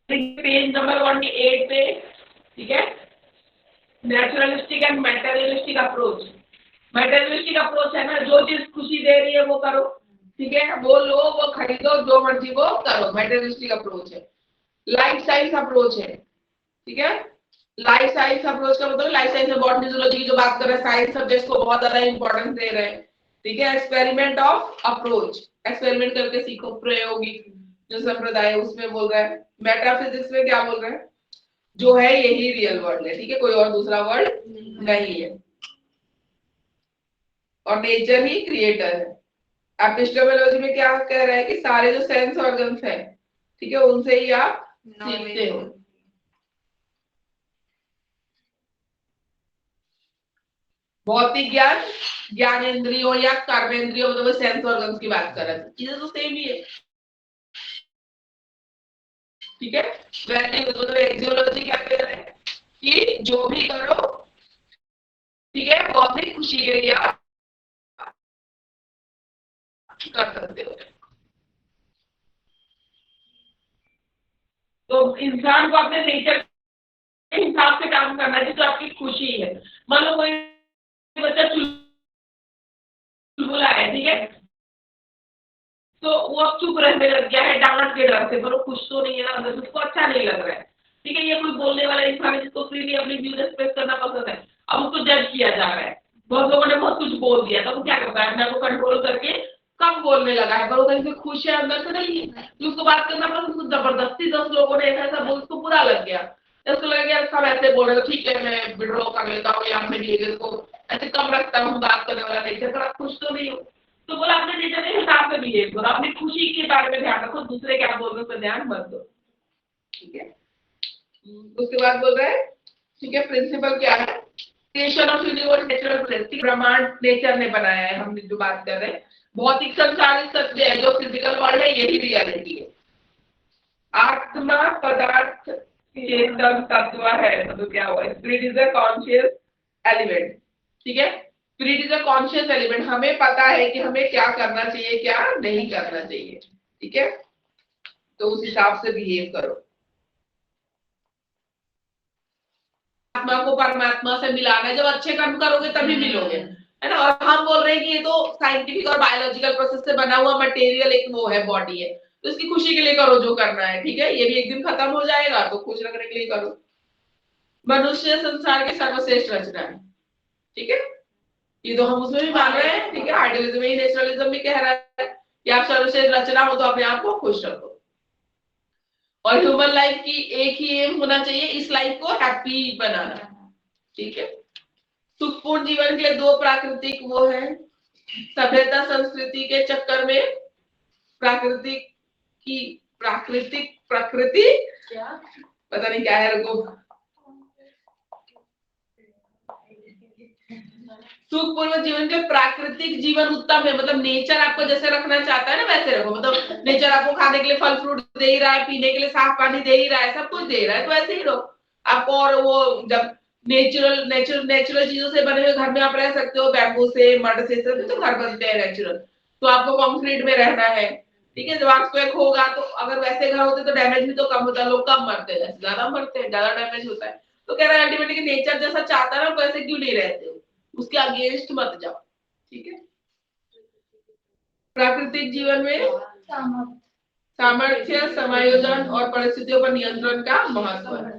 पेज नंबर 1 पे, ठीक है। Naturalistic and materialistic approach. Materialistic approach है ना, जो चीज खुशी दे रही है वो करो, ठीक है, वो लो, वो खरीदो, जो मर्जी वो करो, मटेरियलिस्टिक अप्रोच है। लाइफ साइंस अप्रोच है, ठीक है। लाइफ साइंस अप्रोच का मतलब लाइफ साइंस में बॉटनी जूलॉजी की जो बात कर रहे हैं, साइंस सब्जेक्ट को बहुत ज्यादा इंपॉर्टेंस दे रहे हैं, ठीक है। एक्सपेरिमेंट ऑफ अप्रोच, एक्सपेरिमेंट करके सीखो, प्रायोगिक जो संप्रदाय है उसमें बोल रहा है। मेटाफिजिक्स में क्या बोल रहे हैं? जो है यही रियल वर्ल्ड है, ठीक है, कोई और दूसरा वर्ल्ड नहीं है, और नेचर ही क्रिएटर है। एपिस्टेमोलॉजी में क्या कह रहा है कि सारे जो सेंस ऑर्गन्स हैं, ठीक है, उनसे ही आप सीखते हो। भौतिक ज्ञान, ज्ञानेंद्रियों या कर्मेंद्रियों, मतलब सेंस ऑर्गन्स की बात कर रहे हैं, चीजें तो सेम ही है, ठीक है। मतलब एक्सियोलॉजी क्या कह रहे हैं कि जो भी करो, ठीक है, वो अपनी खुशी के लिए आप कर सकते हो। तो इंसान को अपने नेचर के हिसाब से काम करना चाहिए, जो आपकी खुशी है। मान लो कोई बच्चा चुलबुला तो वो अब चुप रहने लग गया है डांट के डर से, पर वो खुश तो नहीं है ना अंदर से, उसको अच्छा नहीं लग रहा है। ठीक है, ये कोई बोलने वाला इंसान है जिसको फ्रीली अपनी व्यू एक्सप्रेस करना पसंद है, अब उसको जज किया जा रहा है। बहुत लोगों ने बहुत कुछ बोल दिया, तो वो क्या करता है अपने आप को कंट्रोल करके कम बोलने लगा है, पर वो कहीं से खुश है अंदर से नहीं है, तो उसको बात करना पसंद, उसको जबरदस्ती 10 लोगों ने ऐसा बोल, उसको बुरा लग गया, उसको लगा कि यार सब ऐसे बोल रहे, तो ठीक है मैं विड्रॉ कर लेता हूँ या अपने बिहेवियर को ऐसे कम रखता हूँ, बात करने वाला नेचर, पर आप खुश तो नहीं हो, तो बोला अपने नेचर के हिसाब से बिहेव करो, अपनी खुशी के बारे में ध्यान रखो, दूसरे क्या बोल रहे हैं उस पर ध्यान मत दो। ठीक है, उसके बाद बोल रहे हैं, ठीक है, प्रिंसिपल क्या है, creation of universe natural place, ब्रह्मांड नेचर ने बनाया है, हम जो बात कर रहे हैं भौतिक संसार सत्य है, जो फिजिकल वर्ल्ड है यही रियलिटी है। आत्मा पदार्थ चेतन तत्व है, तो क्या हुआ, spirit is a conscious element. ठीक है, spirit is a conscious element, हमें पता है कि हमें क्या करना चाहिए क्या नहीं करना चाहिए। ठीक है, तो उस हिसाब से बिहेव करो। आत्मा को परमात्मा से मिलाना है, जब अच्छे कर्म करोगे तभी मिलोगे, है ना। और हम बोल रहे हैं कि ये तो साइंटिफिक और बायोलॉजिकल प्रोसेस से बना हुआ मटेरियल एक वो है, बॉडी है, तो इसकी खुशी के लिए करो जो करना है। ठीक है, ये भी एक दिन खत्म हो जाएगा, तो खुश रखने के लिए करो। मनुष्य संसार की सर्वश्रेष्ठ रचना है। ठीक है, ये तो हम उसमें भी मान रहे हैं। ठीक है, आइडियलिज्म ही नेचुरलिज्म भी कह रहा है कि आप सर्वश्रेष्ठ रचना हो तो अपने आप को खुश रखो। और ह्यूमन लाइफ की एक ही एम होना चाहिए, इस लाइफ को हैप्पी बनाना। ठीक है, सुखपूर्ण जीवन के लिए दो प्राकृतिक वो है, सभ्यता संस्कृति के चक्कर में प्रकृति क्या पता नहीं क्या है, रुको, सुखपूर्ण जीवन के प्राकृतिक जीवन उत्तम है, मतलब नेचर आपको जैसे रखना चाहता है ना वैसे रखो, मतलब नेचर आपको खाने के लिए फल फ्रूट दे ही रहा है, पीने के लिए साफ पानी दे ही रहा है, सब कुछ दे रहा है, तो ऐसे ही रहो आपको। और वो जब नेचुरल चीजों से बने हुए घर में आप रह सकते हो, बैम्बू से, मड से, सब तो घर बनते हैं नेचुरल, तो आपको कंक्रीट में रहना है। ठीक है, जब आपको एक होगा, तो अगर वैसे घर होते तो डैमेज भी तो कम होता है, लोग कम मरते हैं, ज्यादा मरते हैं, ज्यादा डैमेज होता है। तो कह रहा है अल्टीमेटली नेचर जैसा चाहता है ना, तो ऐसे क्यों नहीं रहते हो, उसके अगेंस्ट मत जाओ। ठीक है, प्राकृतिक जीवन में सामर्थ्य, समायोजन और परिस्थितियों पर नियंत्रण का महत्व है।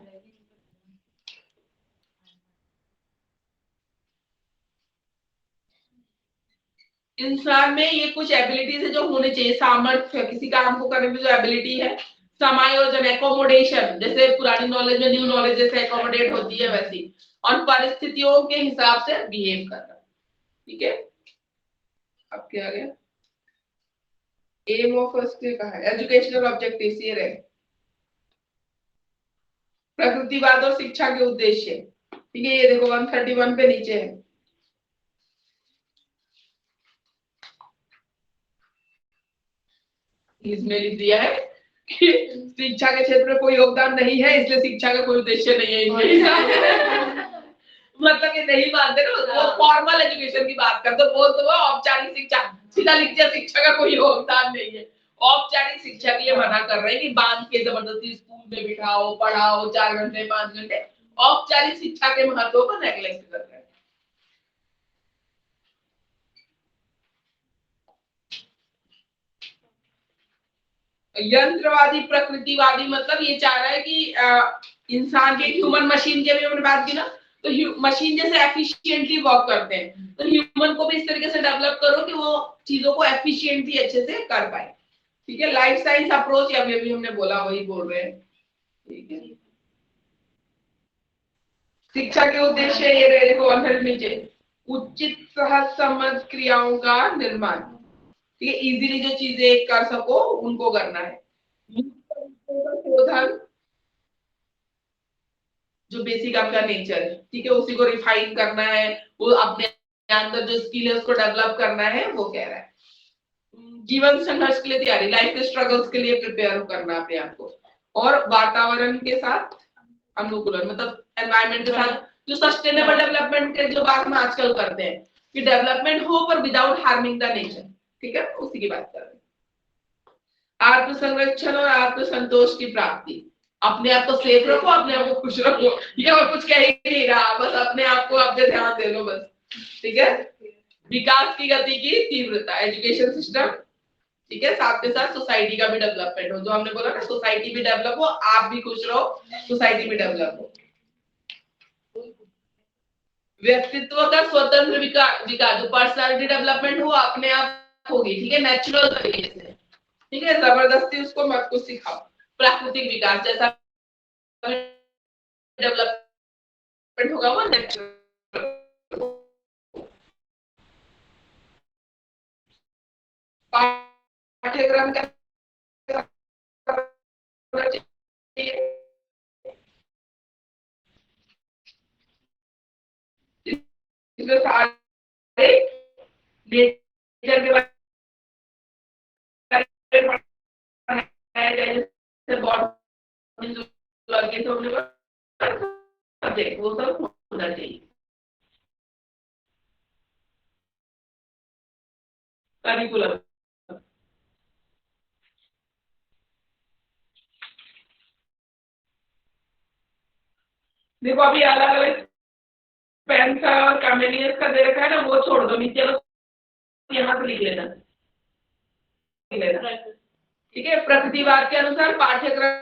इंसान में ये कुछ एबिलिटीज है जो होने चाहिए, सामर्थ्य, किसी काम को करने की जो एबिलिटी है, समायोजन, एकोमोडेशन, जैसे पुरानी नॉलेज में न्यू नॉलेज जैसे एकोमोडेट होती है वैसी, और परिस्थितियों के हिसाब से बिहेव करना। ठीक है, अब क्या आ गया, एम ऑफ कहा है एजुकेशनल ऑब्जेक्टिव्स ये रहे, प्रकृतिवाद और शिक्षा के उद्देश्य। ठीक है, ये देखो 131 पे नीचे है, इसमें लिख दिया है कि शिक्षा के क्षेत्र में कोई योगदान नहीं है, इसलिए शिक्षा का कोई उद्देश्य नहीं है इनके हिसाब से। मतलब ये नहीं मानते ना, वो फॉर्मल एजुकेशन की बात करते, बोल तो वो औपचारिक शिक्षा, सीधा लिख दिया शिक्षा का कोई योगदान नहीं है। औपचारिक शिक्षा के लिए मना कर रहे हैं कि बांध के जबरदस्ती स्कूल में बिठाओ, पढ़ाओ 4 घंटे 5 घंटे, औपचारिक शिक्षा के महत्व को नेग्लेक्ट कर रहे हैं। यंत्रवादी प्रकृतिवादी मतलब ये चाह रहा है कि इंसान के, ह्यूमन मशीन की भी हमने बात की ना, तो मशीन जैसे एफिशिएंटली वर्क करते हैं, तो ह्यूमन को भी इस तरीके से डेवलप करो कि वो चीजों को एफिशिएंटली अच्छे से कर पाए। ठीक है, लाइफ साइंस अप्रोच या भी हमने बोला वही बोल रहे हैं। ठीक है, शिक्षा के उद्देश्य ये रहे, देखो नीचे, उचित सहज समझ क्रियाओं का निर्माण। ठीक है, इजीली जो चीजें कर सको उनको करना है। शोधन, जो बेसिक आपका नेचर है, ठीक है, उसी को रिफाइन करना है, वो अपने अंदर जो स्किल है उसको डेवलप करना है, वो कह रहा है। जीवन संघर्ष के लिए तैयारी, लाइफ के स्ट्रगल्स के लिए प्रिपेयर करना अपने आप को, और वातावरण के साथ अनुकूलन, मतलब एनवायरनमेंट के साथ, जो सस्टेनेबल डेवलपमेंट के जो बात हम आजकल करते हैं कि डेवलपमेंट हो पर विदाउट हार्मिंग द नेचर। ठीक है, उसी की बात कर रहे हैं। आत्म संरक्षण और आत्म संतोष की प्राप्ति, अपने आप को सेफ रखो, अपने आप को खुश रखो, ये और कुछ कह ही नहीं रहा, बस अपने आप को आप पे ध्यान दे लो बस। ठीक है, विकास की गति की तीव्रता, एजुकेशन सिस्टम, ठीक है, साथ के साथ सोसाइटी का भी डेवलपमेंट हो, जो हमने बोला ना, सोसाइटी भी डेवलप हो, आप भी खुश रहो, सोसाइटी भी डेवलप हो। व्यक्तित्व का स्वतंत्र विकास, जो पर्सनालिटी डेवलपमेंट हो अपने आप होगी, ठीक है, नेचुरल तरीके से, ठीक है, जबरदस्ती उसको मत कुछ सिखाओ। प्राकृतिक विकास जैसा डेवलपमेंट होगा वो नेचुरल। पाठ्यक्रम का इसमें सारे नेचर के बारे में पढ़ाया जाए, जैसे बॉटनी, जूलॉजी, तो वो सब होना चाहिए। करिकुलम देखो, अभी अलग अलग पेन का और कैमेलियस का दे रखा है ना, वो छोड़ दो, नीचे यहाँ पे लिख लेना, ठीक है। प्रकृतिवाद के अनुसार पाठ्यक्रम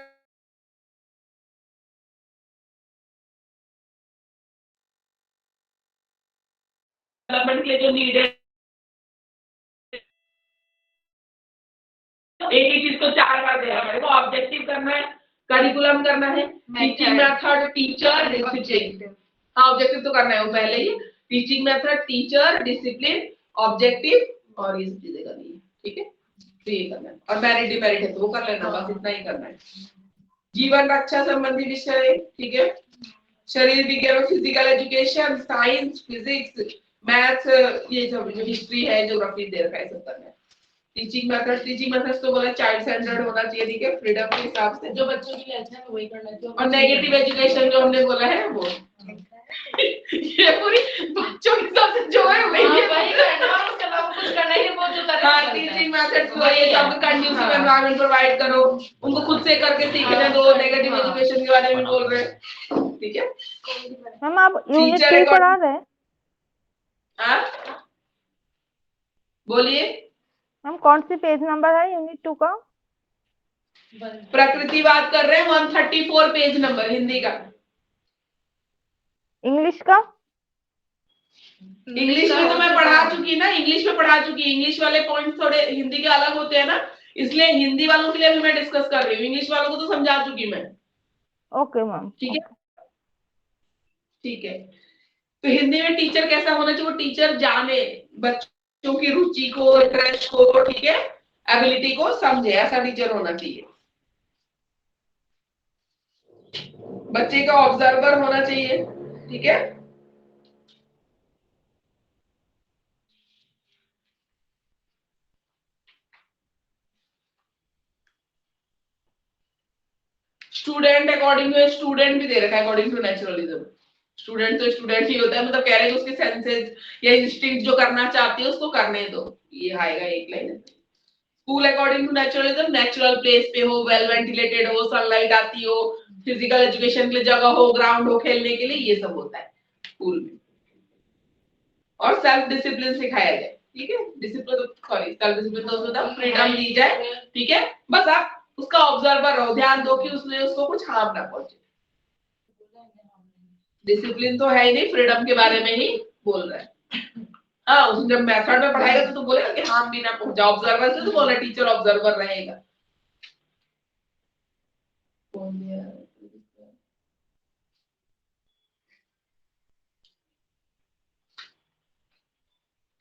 डेवलपमेंट के लिए जो नीड है, एक ही चीज को 4 बार देना है, देखो ऑब्जेक्टिव करना है, करिकुलम करना है, टीचिंग मेथड, टीचर, डिसिप्लिन। हाँ, ऑब्जेक्टिव तो करना है वो पहले ही, teaching method, teacher, discipline, objective और ये सब चीजें करनी है, ठीक है। तो ये करना है, और मेरिट डिमेरिट है तो वो कर लेना, बस इतना ही करना है। जीवन रक्षा संबंधी विषय, ठीक है, शरीर विज्ञान, physical education, science, physics, maths, ये सब जो हिस्ट्री है, ज्योग्राफी दे रखा है, सब करना है। टीचिंग मेथड्स तो बोला चाइल्ड सेंटर्ड होना चाहिए, ठीक है, फ्रीडम के हिसाब से, जो बच्चों के लिए अच्छा है वही करना है, और नेगेटिव एजुकेशन जो हमने बोला है वो ये पूरी बच्चों के हिसाब से जो है वही करना, उसके अलावा कुछ करना ही है, वो जो कर हाँ, टीचिंग मेथड्स को ये सब कंड्यूसिव एनवायरनमेंट प्रोवाइड करो, उनको खुद से करके सीखने दो, नेगेटिव एजुकेशन के बारे में बोल रहे हैं, ठीक है। मैम आप यूनिट 2 पढ़ा रहे हैं? हाँ, बोलिए। मैम कौन सी पेज नंबर है यूनिट 2 का? प्रकृतिवाद कर रहे हैं, 134 पेज नंबर, हिंदी का। इंग्लिश का? इंग्लिश में तो मैं पढ़ा चुकी ना, इंग्लिश में पढ़ा चुकी, इंग्लिश वाले पॉइंट थोड़े हिंदी के अलग होते हैं ना, इसलिए हिंदी वालों के लिए भी मैं डिस्कस कर रही हूँ, इंग्लिश वालों को तो समझा चुकी मैं। ओके मैम, ठीक है, ठीक है। तो हिंदी में टीचर कैसा होना चाहिए, वो टीचर जाने बच्चों की रुचि को, इंटरेस्ट को, ठीक है, एबिलिटी को समझे, ऐसा टीचर होना चाहिए। बच्चे का ऑब्जर्वर होना चाहिए, ठीक है। स्टूडेंट अकॉर्डिंग टू स्टूडेंट भी दे रखा है, अकॉर्डिंग टू नेचुरलिज्म। स्टूडेंट तो स्टूडेंट ही होता है, मतलब कह रहे हैं कि उसके सेंसेस या इंस्टिंक्ट जो करना चाहती है उसको करने दो, ये आएगा एक line. School according to naturalism, natural place पे हो, वेल वेंटिलेटेड हो, सनलाइट आती हो, फिजिकल एजुकेशन के लिए जगह हो, ग्राउंड हो खेलने के लिए, ये सब होता है स्कूल में। और सेल्फ डिसिप्लिन सिखाया जाए, ठीक है, डिसिप्लिन सॉरी सेल्फ डिसिप्लिन तो होता है फ्रीडम दी जाए, ठीक है, बस आप उसका ऑब्जर्वर रहो, ध्यान दो कि उसने उसको कुछ हार्म ना पहुंचे। डिसिप्लिन तो है ही नहीं, फ्रीडम के बारे में ही बोल रहा है। हाँ, उसने जब मेथड में पढ़ाएगा तो तू बोलेगा कि हार्म भी ना पहुंचा, ऑब्जर्वर से तो बोला टीचर ऑब्जर्वर रहेगा।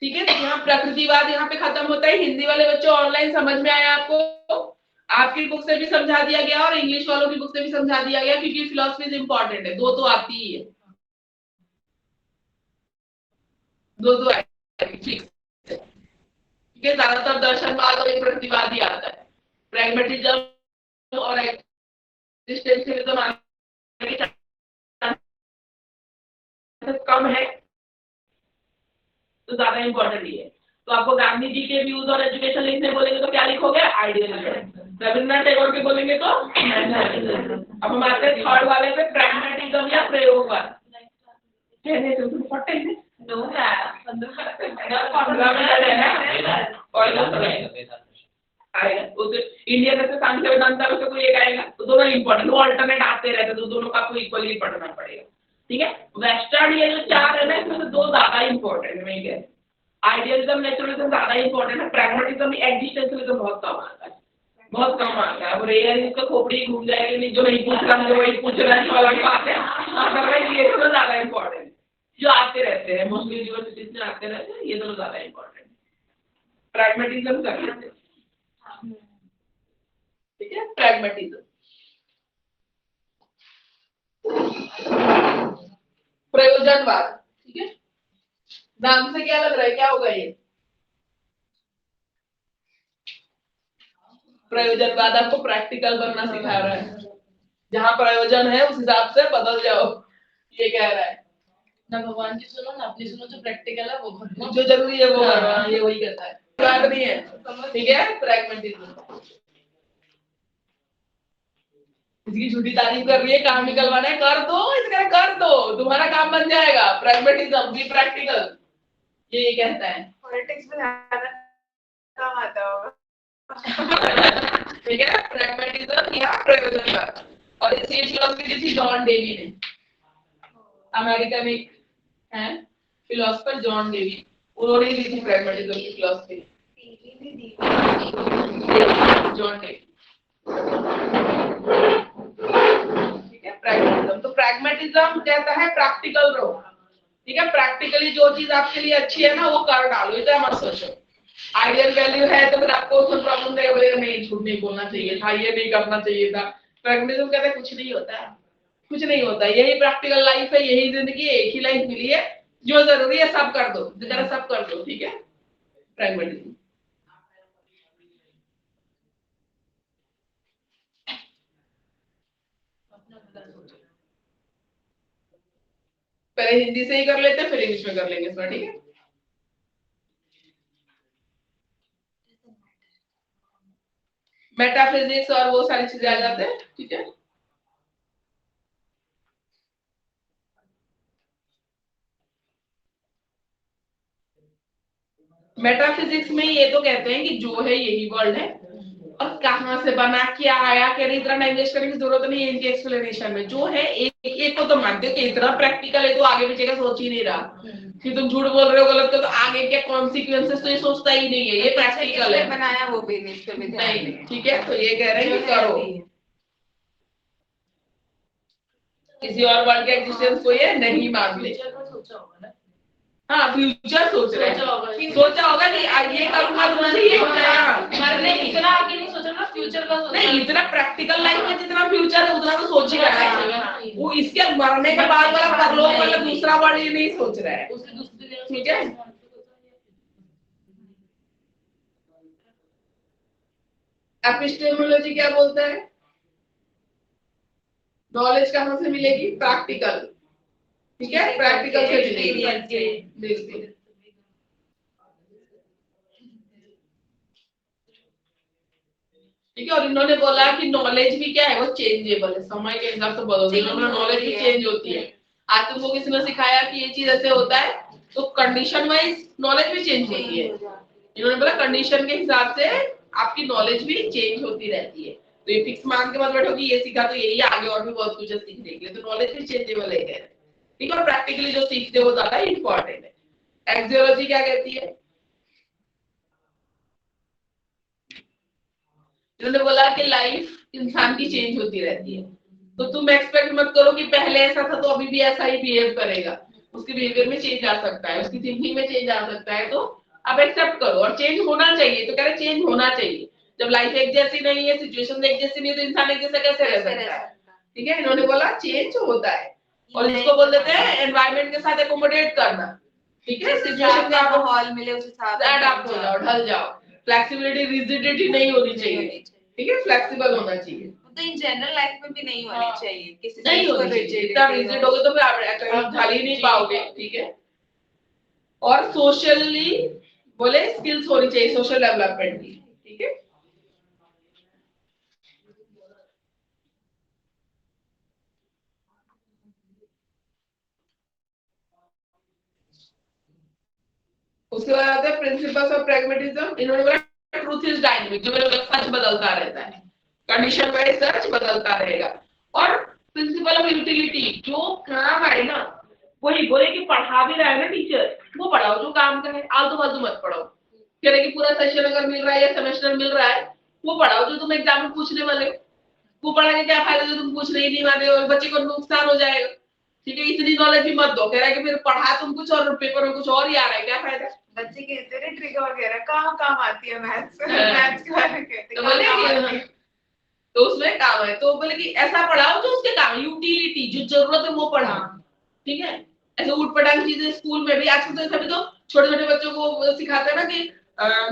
ठीक है, तो यहाँ प्रकृतिवाद यहाँ पे खत्म होता है। हिंदी वाले बच्चों ऑनलाइन समझ में आया आपको? आपकी बुक से भी समझा दिया गया और इंग्लिश वालों की बुक से भी समझा दिया गया, क्योंकि फिलॉसफी इंपॉर्टेंट है, दो तो आती ही है, दो तो ठीक है। ज्यादातर दर्शनवाद और प्रकृतिवाद ही आता है, प्रैग्मेटिज्म और एक्जिस्टेंशियलिज्म कम है, तो ज्यादा इंपॉर्टेंट ही है। तो आपको गांधी जी के व्यूज और एजुकेशन लिखने बोलेंगे तो क्या लिखोगे? आइडियलिज्म। रविन्द्रनाथ टैगोर के बोलेंगे तो मैथमेटिज्म। अब हम आते हैं थर्ड वाले पे, प्रैग्मेटिज्म या प्रयोगवाद। कहने से तुम पढ़ते हैं नो है 15 मिनट है ना, और आएगा, तो इंडिया जैसे सांख्य वेदांता में से कोई एक आएगा, तो दोनों इंपॉर्टेंट, वो अल्टरनेट आते रहते, तो दोनों का आपको इक्वली पढ़ना पड़ेगा। ठीक है, वेस्टर्न ये जो चार है ना, इसमें से दो ज्यादा इंपॉर्टेंट है, मैं कह आइडियलिज्म नेचुरलिज्म ज्यादा इंपॉर्टेंट है, प्रैग्मेटिज्म एग्जिस्टेंशियलिज्म बहुत कम आता है, बहुत कम आता है। और रेयर इसका खोपड़ी घूम जाएगी, नहीं जो नहीं पूछ रहा मुझे वही पूछ रहा है, वाला बात है। अदरवाइज ये दोनों ज्यादा इंपॉर्टेंट जो आते रहते हैं, मोस्टली यूनिवर्सिटीज में आते रहते हैं, ये दोनों ज्यादा इंपॉर्टेंट। प्रैग्मेटिज्म कर लेते हैं, ठीक है, प्रैग्मेटिज्म। प्रयोजनवाद, ठीक है, नाम से क्या लग रहा है, क्या होगा ये? प्रयोजनवाद आपको प्रैक्टिकल बनना सिखा रहा है, जहां प्रयोजन है उस हिसाब से बदल जाओ, ये कह रहा है। ना भगवान की सुनो ना अपनी सुनो, जो प्रैक्टिकल है वो करो, जो जरूरी है वो करो, ये वही कहता है, बात नहीं है, ठीक है। प्रैग्मेटिज्म, इसकी झूठी तारीफ कर रही है, काम निकलवाना है, कर दो, इसका कर दो, तुम्हारा काम बन जाएगा। प्रैग्मेटिज्म, बी प्रैक्टिकल, ये कहता है। पॉलिटिक्स में ज्यादा काम आता होगा। ठीक है, प्रैग्मेटिज्म या प्रयोजनवाद। और इसी फिलॉसफी दी थी जॉन डेवी ने, अमेरिका में है फिलोसोफर जॉन डेवी, उन्होंने दी थी प्रैग्मेटिज्म की फिलॉसफी, जॉन डेवी। ठीक है, प्रैग्मेटिज्म, तो प्रैग्मेटिज्म कहता है प्रैक्टिकल रहो, ठीक है, प्रैक्टिकली जो चीज आपके लिए अच्छी है ना वो कर डालो, इतना मत सोचो। आइडियल वैल्यू है तो फिर आपको उसमें प्रॉब्लम नहीं बोलेगा, नहीं झूठ नहीं बोलना चाहिए था, ये नहीं करना चाहिए था। प्रैग्मेटिज्म कहता है कुछ नहीं होता, कुछ नहीं होता, यही प्रैक्टिकल लाइफ है, यही जिंदगी है, एक ही लाइफ मिली है, जो जरूरी है सब कर दो, जरा सब कर दो, ठीक है, प्रैग्मेटिज्म। पहले हिंदी से ही कर लेते हैं, फिर इंग्लिश में कर लेंगे इसमें, ठीक है। मेटाफिजिक्स और वो सारी चीजें आ जाते हैं, ठीक है। मेटाफिजिक्स में ये तो कहते हैं कि जो है यही वर्ल्ड है, और कहां से बना, क्या आया, क्या नहीं, इतना टाइम वेस्ट करने की जरूरत नहीं है इनके एक्सप्लेनेशन में। जो है एक को तो मानते हो कि इतना प्रैक्टिकल है तो आगे पीछे का सोच ही नहीं रहा, कि तुम झूठ बोल रहे हो, गलत कर, तो आगे के कॉन्सिक्वेंसेस तो ये सोचता ही नहीं है, ये प्रैक्टिकल है, बनाया वो भी नहीं, इस पे भी ध्यान नहीं, ठीक है। तो ये कह रहे हैं कि करो, किसी और वर्ल्ड के एग्जिस्टेंस को ये नहीं मान ले। सोचा होगा ना, हाँ, फ्यूचर सोच रहे हैं, सोचा होगा कि ये करूंगा तो मुझे ये हो जाएगा, मरने इतना आगे नहीं सोचा ना, फ्यूचर का सोचा। नहीं, इतना प्रैक्टिकल लाइफ में जितना फ्यूचर है उतना तो सोच ही रहा है वो, इसके मरने के बाद वाला परलोक वाला दूसरा वर्ड ये नहीं सोच रहा है, ठीक है। एपिस्टेमोलॉजी क्या बोलता है, नॉलेज कहां से मिलेगी, प्रैक्टिकल, ठीक है, प्रैक्टिकल से मिलेगी, बिल्कुल। ठीक है, और इन्होंने बोला कि नॉलेज भी क्या है, वो चेंजेबल है, समय के हिसाब से बदलती है, नॉलेज भी चेंज होती है। आज तुमको किसी ने सिखाया कि ये चीज ऐसे होता है, तो कंडीशन वाइज नॉलेज भी चेंज होती है। इन्होंने बोला कंडीशन के हिसाब से आपकी नॉलेज भी चेंज होती रहती है, तो ये फिक्स मान के मत बैठो कि ये सीखा तो यही, आगे और भी बहुत कुछ है सीखने के लिए, तो नॉलेज भी चेंजेबल है, ठीक है। और प्रैक्टिकली जो सीखते हैं वो ज्यादा इंपॉर्टेंट है। एक्सियोलॉजी क्या कहती है, इन्होंने बोला कि लाइफ इंसान की चेंज होती रहती है, तो तुम एक्सपेक्ट मत करो कि पहले ऐसा था तो अभी भी ऐसा ही बिहेव करेगा, उसके बिहेवियर में चेंज आ सकता है, उसकी थिंकिंग में चेंज आ सकता है, तो अब एक्सेप्ट करो, और चेंज होना चाहिए, तो कह रहे चेंज होना चाहिए। जब लाइफ एक जैसी नहीं है, सिचुएशन एक जैसी नहीं है, तो इंसान एक जैसा कैसे रह सकता है, ठीक है। इन्होंने बोला चेंज होता है, और इसको बोल देते हैं एनवायरनमेंट के साथ एकोमोडेट करना, ठीक है, सिचुएशन का माहौल मिले उस हिसाब से अडॉप्ट हो जाओ, ढल जाओ, फ्लेक्सिबिलिटी, रिजिडिटी नहीं होनी चाहिए, ठीक है, फ्लेक्सिबल होना चाहिए। तो इन जनरल लाइफ में भी नहीं होनी चाहिए, किसी नहीं चीज को होनी चाहिए, इतना रिजिड होगे तो फिर आप ढल ही नहीं पाओगे, ठीक है। और सोशली बोले स्किल्स होनी चाहिए, सोशल डेवलपमेंट की, ठीक है। उसके बाद आता है प्रिंसिपल्स ऑफ प्रैग्मेटिज्म। इन्होंने बोला ट्रूथ इज डायनेमिक, जो मेरे सच बदलता रहता है, कंडीशन वाइज सच बदलता रहेगा। और प्रिंसिपल ऑफ यूटिलिटी, जो काम आए ना वही बोले कि पढ़ा भी रहा है ना टीचर, वो पढ़ाओ जो काम का है, आलतू फालतू मत पढ़ाओ। कह रहे कि पूरा सेशन अगर मिल रहा है या सेमेस्टर मिल रहा है वो पढ़ाओ जो तुम एग्जाम में पूछने वाले हो। वो पढ़ा के क्या फायदा जो तुम पूछने ही नहीं वाले हो, बच्चे को नुकसान हो जाएगा। ठीक है, इतनी नॉलेज भी मत दो। कह रहा है कि फिर पढ़ा तुम कुछ और पेपर में कुछ और ही आ रहा है, क्या फायदा। बच्चे कहते हैं ट्रिक वगैरह कहाँ काम आती है मैथ्स हाँ। मैथ्स के बारे में कहते तो हैं बोले कहाँ काम कि आती है? तो उसमें काम है, तो बोले कि ऐसा पढ़ाओ जो उसके काम, यूटिलिटी जो जरूरत है वो पढ़ाओ। ठीक है, ऐसे उठपटांग चीजें स्कूल में भी आजकल तो सभी तो छोटे छोटे बच्चों को सिखाते हैं ना कि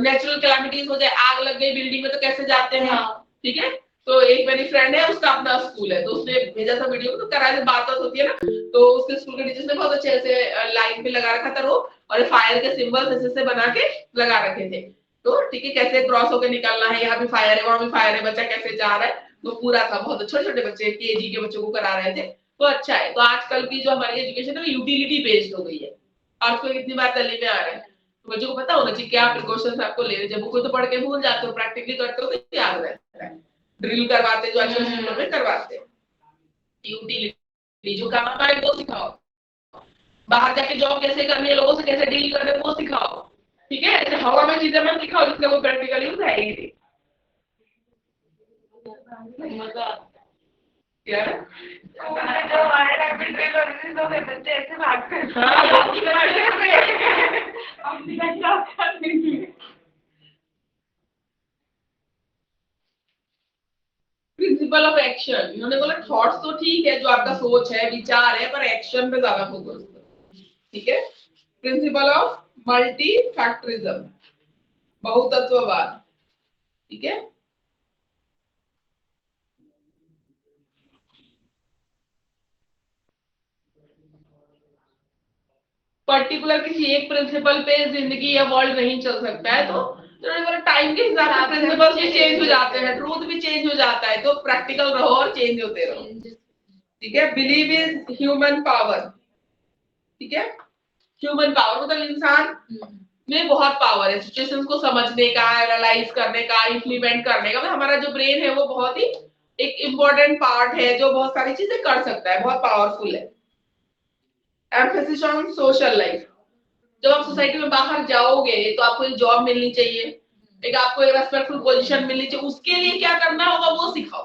नेचुरल कैलामिटीज हो जाए, आग लग गई बिल्डिंग में तो कैसे जाते हैं। ठीक है, तो एक मेरी फ्रेंड है, उसका अपना स्कूल है, तो उसने भेजा था वीडियो, तो कराए बात होती है ना, तो उसके स्कूल के टीचर्स ने बहुत अच्छे से लाइन पे लगा रखा था रोप, और फायर के सिंबल्स ऐसे से बना के लगा रखे थे। तो ठीक है, कैसे क्रॉस होकर निकलना है, यहाँ भी फायर है वहां भी फायर है, बच्चा कैसे जा रहा है, वो पूरा था। बहुत छोटे छोटे बच्चे केजी के बच्चों को करा रहे थे, तो अच्छा है। तो आजकल की जो हमारी एजुकेशन है वो यूटिलिटी बेस्ड हो गई है। आपको कितनी बार दिल्ली में आ रहे हैं तो बच्चों को पता होना चाहिए क्या प्रिकॉशंस आपको ले रहे। जब कोई तो पढ़ के भूल जाते हो, प्रैक्टिकली करते हो तो याद रहता है। ड्रिल करवाते जो आजकल स्कूलों में करवाते हैं। यूटिलिटी जो काम आए वो सिखाओ, बाहर जाके जॉब कैसे करनी है, लोगों से कैसे डील करना है वो सिखाओ। ठीक है, ऐसे हवा में चीजें मत सिखाओ जिससे वो प्रैक्टिकल यूज है ही नहीं। मजा क्या है? जो हमारे टाइम पे ड्रिल होती थी तो फिर बच्चे ऐसे भागते थे। अपनी का जॉब करने के लिए। प्रिंसिपल ऑफ एक्शन, इन्होंने बोला थॉट्स तो ठीक है जो आपका सोच है विचार है, पर एक्शन पे ज्यादा फोकस करो। ठीक है, प्रिंसिपल ऑफ मल्टी फैक्टरिज्म, बहुतत्ववाद। ठीक है, पर्टिकुलर किसी एक प्रिंसिपल पे जिंदगी या वर्ल्ड नहीं चल सकता है, तो टाइम के हिसाब से प्रिंसिपल्स भी चेंज हो जाते हैं, ट्रूथ भी चेंज हो जाता है, तो प्रैक्टिकल रहो और चेंज होते रहो। ठीक है, बिलीव इज ह्यूमन पावर। ठीक है, ह्यूमन पावर मतलब इंसान में बहुत पावर है सिचुएशंस को समझने का, एनालाइज करने का, इंप्लीमेंट करने का। मतलब हमारा जो ब्रेन है वो बहुत ही एक इम्पोर्टेंट पार्ट है जो बहुत सारी चीजें कर सकता है, बहुत पावरफुल है। एम्फेसिस ऑन सोशल लाइफ, जब आप सोसाइटी में बाहर जाओगे तो आपको एक जॉब मिलनी चाहिए, एक आपको एक रेस्पेक्टफुल पोजीशन मिलनी चाहिए, उसके लिए क्या करना होगा वो सिखाओ।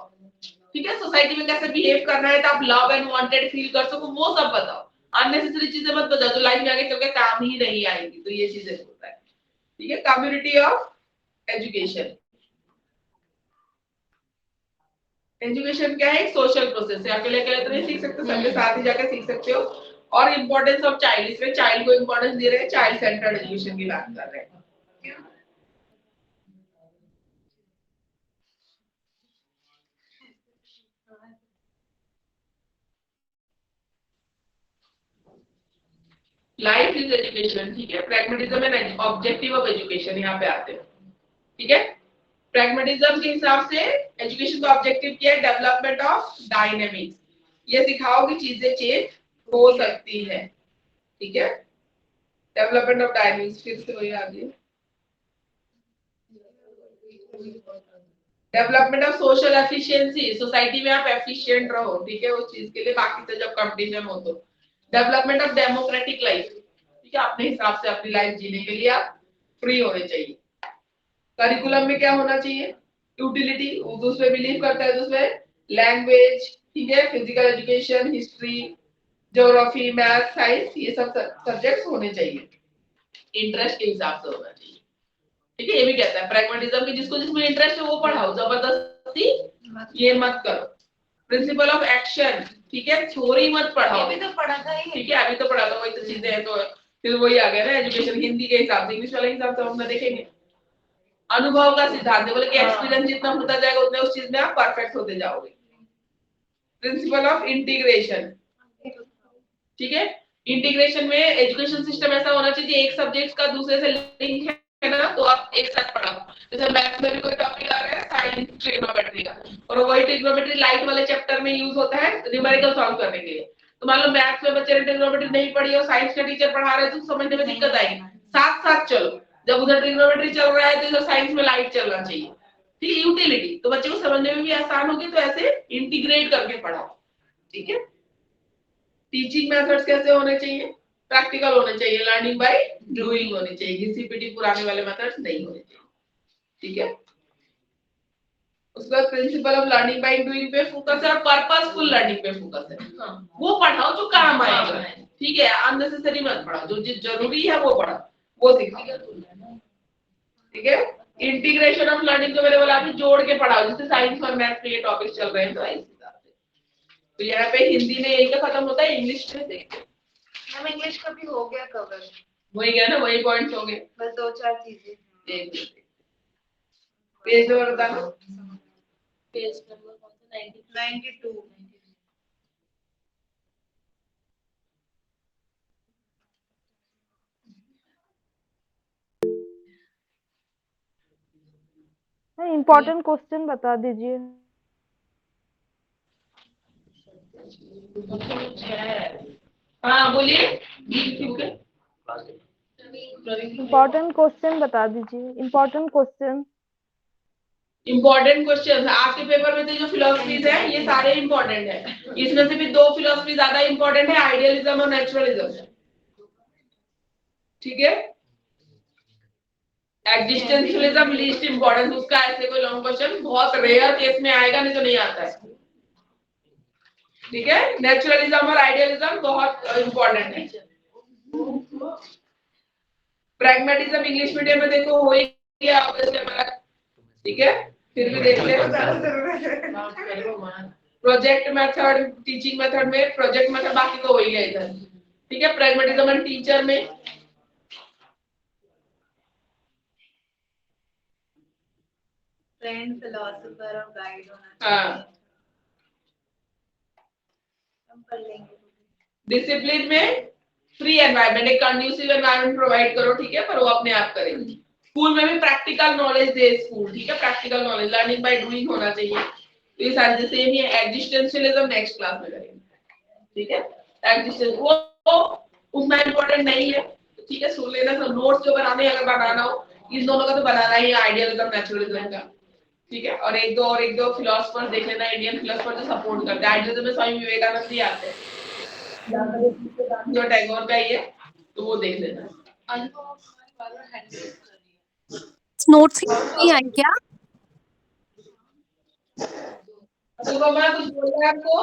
ठीक है, सोसाइटी में कैसे बिहेव करना है, तो आप लव एंड वांटेड फील कर सको वो सब बताओ। अननेसेसरी चीजें मत बताओ जो लाइफ में आगे चलकर काम ही नहीं आएंगी, तो ये चीजें होता है। ठीक है, कम्युनिटी ऑफ एजुकेशन, एजुकेशन क्या है, एक सोशल प्रोसेस है, अकेले अकेले तो नहीं सीख सकते, सबके साथ ही जाकर सीख सकते हो। और इंपॉर्टेंस ऑफ चाइल्ड, इसमें चाइल्ड को इंपॉर्टेंस दे रहे हैं, चाइल्ड सेंटर्ड एजुकेशन की बात कर रहे हैं। Life is education. ठीक है, pragmatism and objective of education यहाँ पे आते हैं। ठीक है, प्रैग्मेटिज्म के हिसाब से एजुकेशन का ऑब्जेक्टिव क्या है, डेवलपमेंट ऑफ डायनेमिक्स, ये सिखाओ कि चीजें चेंज हो सकती है। ठीक है, डेवलपमेंट ऑफ डायनेमिक्स फिर से वही आ गई, development of social efficiency, society में आप एफिशिएंट रहो। ठीक है, उस चीज के लिए बाकी से जब कंपटीशन हो तो डेवलपमेंट ऑफ डेमोक्रेटिक लाइफ। ठीक है, अपने हिसाब से अपनी लाइफ जीने के लिए आप फ्री होने चाहिए। करिकुलम में क्या होना चाहिए, यूटिलिटी, दूसरे बिलीव करता है, दूसरे लैंग्वेज। ठीक है, physical education, history, geography, math, science, ये सब सब्जेक्ट्स होने चाहिए, इंटरेस्ट के हिसाब से होना चाहिए। ठीक है, ये भी कहता है प्रैग्मेटिज्म की जिसको जिसमें इंटरेस्ट है वो पढ़ाओ, जबरदस्ती ये मत करो। प्रिंसिपल ऑफ एक्शन, ठीक है, थ्योरी मत पढ़ाओ, अभी तो पढ़ा था ही। ठीक है, अभी तो पढ़ा था, वही तो चीजें हैं, तो फिर वही आ गया ना एजुकेशन, हिंदी के हिसाब से, इंग्लिश वाले हिसाब से हम देखेंगे। अनुभव का सिद्धांत है, बोले कि एक्सपीरियंस जितना होता जाएगा उतने उस चीज में आप परफेक्ट होते जाओगे। प्रिंसिपल ऑफ इंटीग्रेशन, ठीक है, इंटीग्रेशन में एजुकेशन सिस्टम ऐसा होना चाहिए एक सब्जेक्ट का दूसरे से लिंक है ना, तो आप एक साथ पढ़ाओ। जैसे मैथ्स में भी कोई टॉपिक आ रहा है साइंस ट्रिग्नोमेट्री का, और वही ट्रिग्नोमेट्री लाइट वाले चैप्टर में यूज होता है न्यूमेरिकल सॉल्व करने के लिए। तो मान लो मैथ्स में बच्चे ने ट्रिग्नोमेट्री नहीं पढ़ी और साइंस का टीचर पढ़ा रहे तो समझने में दिक्कत आएगी। साथ साथ चलो, जब उधर ट्रिग्नोमेट्री चल रहा है तो इधर साइंस में लाइट चलना चाहिए। ठीक है, यूटिलिटी तो बच्चे को समझने में भी आसान होगी, तो ऐसे इंटीग्रेट करके पढ़ाओ। ठीक है, टीचिंग मेथड्स कैसे होने चाहिए, प्रैक्टिकल होने चाहिए, लर्निंग बाय डूइंग होनी चाहिए, घिसी-पिटी पुराने वाले मेथड्स नहीं होने चाहिए। ठीक है, उसके बाद principle of learning by doing पे फोकस है और पर्पसफुल लर्निंग पे फोकस है। वो पढ़ाओ जो काम आएगा। ठीक है, अननेसेसरी मत पढ़ाओ, जो चीज जरूरी है वो पढ़ाओ, वो सिखाओ। ठीक है, इंटीग्रेशन ऑफ लर्निंग तो मेरे बोला अभी जोड़ के पढ़ाओ, जैसे साइंस और मैथ्स के ये टॉपिक्स चल रहे हैं तो इस हिसाब से। तो यहाँ पे हिंदी में यही तो खत्म होता है, इंग्लिश में देखिए हम इंग्लिश का भी हो गया कवर, वही गया ना, वही पॉइंट्स होंगे। बस 2-4 चीजें। एक पेज नंबर बताना, पेज नंबर कौन सा? 92। इम्पोर्टेंट क्वेश्चन बता दीजिए। हाँ बोलिए। इम्पोर्टेंट क्वेश्चन बता दीजिए, इम्पोर्टेंट क्वेश्चन। इंपॉर्टेंट क्वेश्चन आपके पेपर में तो जो फिलोसफीज है ये सारे इंपॉर्टेंट है, इसमें से भी 2 फिलोसफी ज्यादा इंपॉर्टेंट है, आइडियलिज्म और नेचुरलिज्म। ठीक है, एग्जिस्टेंशियलिज्म लीस्ट इंपॉर्टेंट, उसका ऐसे कोई लॉन्ग क्वेश्चन बहुत रेयर केस में आएगा, नहीं तो नहीं आता है। ठीक है, नेचुरलिज्म और आइडियलिज्म बहुत इंपॉर्टेंट है। प्रैग्मेटिज्म इंग्लिश मीडियम में देखो हो ही गया ऑब्वियसली। ठीक है, फिर भी देख ले। प्रोजेक्ट मेथड, टीचिंग मेथड में प्रोजेक्ट मेथड बाकी तो हो ही गया इधर। ठीक है, प्रैग्मेटिज्म एंड टीचर में फ्रेंड, फिलोसोफर और गाइड होना हाँ, चाहिए। हम पढ़ लेंगे। डिसिप्लिन में फ्री एनवायरनमेंट, एक कंड्यूसिव एनवायरनमेंट प्रोवाइड करो। ठीक है, पर वो अपने आप करेंगे। स्कूल में भी प्रैक्टिकल नॉलेज दे स्कूल। ठीक है, practical knowledge, learning by doing होना चाहिए। तो ये सारे जैसे ही एग्जिस्टेंशियलिज्म नेक्स्ट क्लास में करेंगे। ठीक है, एग्जिस्टेंस वो उतना इंपॉर्टेंट नहीं है। ठीक है, सुन लेना, सब नोट्स जो बनाने अगर बनाना हो, इन दोनों का तो बनाना ही है, आइडियलिज्म नेचुरलिज्म का। ठीक है, और एक दो फिलोसोफर देख लेना, इंडियन फिलोसोफर जो सपोर्ट करते हैं। आइडियलिज्म में स्वामी विवेकानंद जी आते हैं, जो टैगोर का ही है, तो वो देख लेना। नोट्स नहीं आई क्या? तो मैं कुछ बोल रहा है आपको,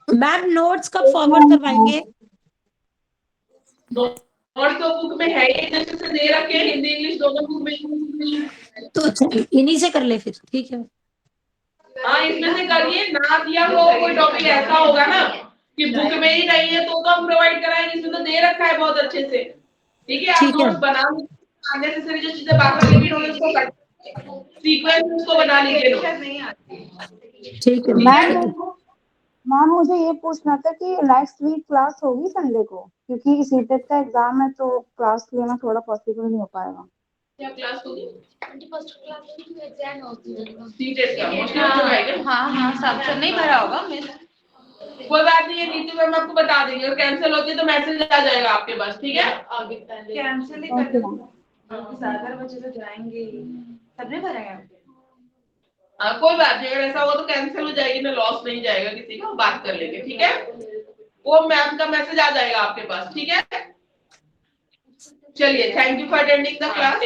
मैम नोट्स कब फॉरवर्ड करवाएंगे? नोट तो बुक में है ही, जैसे से दे रखे हैं, हिंदी इंग्लिश दोनों बुक में। तो इन्हीं से कर ले फिर, ठीक है। हाँ, इसमें से करिए, ना दिया हो कोई टॉपिक ऐसा होगा ना कि बुक में ही नहीं है तो हम प्रोवाइड कराएंगे, इसमें तो दे रखा है बहुत अच्छे से। ठीक है, आप ठीक है। नोट्स बना अननेसेसरी जो चीजें बाकी लिखी होंगी उसको कट सीक्वेंस उसको बना लीजिए नोट। नहीं आती। ठीक है मैम मुझे ये पूछना था कि नेक्स्ट वीक क्लास होगी संडे को, क्योंकि सीटेट का एग्जाम है तो क्लास लेना थोड़ा पॉसिबल नहीं हो पाएगा। क्या क्लास होगी? 21st क्लास की एग्जाम होती है। सीटेट का मोस्टली हो जाएगा। हाँ सब नहीं भरा होगा मिस। कोई बात नहीं है, नीति मैम आपको बता देंगे, और कैंसिल होती है तो मैसेज आ जाएगा आपके पास। ठीक है, आगे पहले कैंसिल ही कर दो, ज्यादा बच्चे तो जाएंगे, सबने भरा है। हाँ कोई बात नहीं, अगर ऐसा हुआ तो कैंसिल हो जाएगी ना, लॉस नहीं जाएगा किसी का, बात कर लेंगे। ठीक है, वो मैम का मैसेज आ जाएगा आपके पास। ठीक है, चलिए, thank you for attending the class.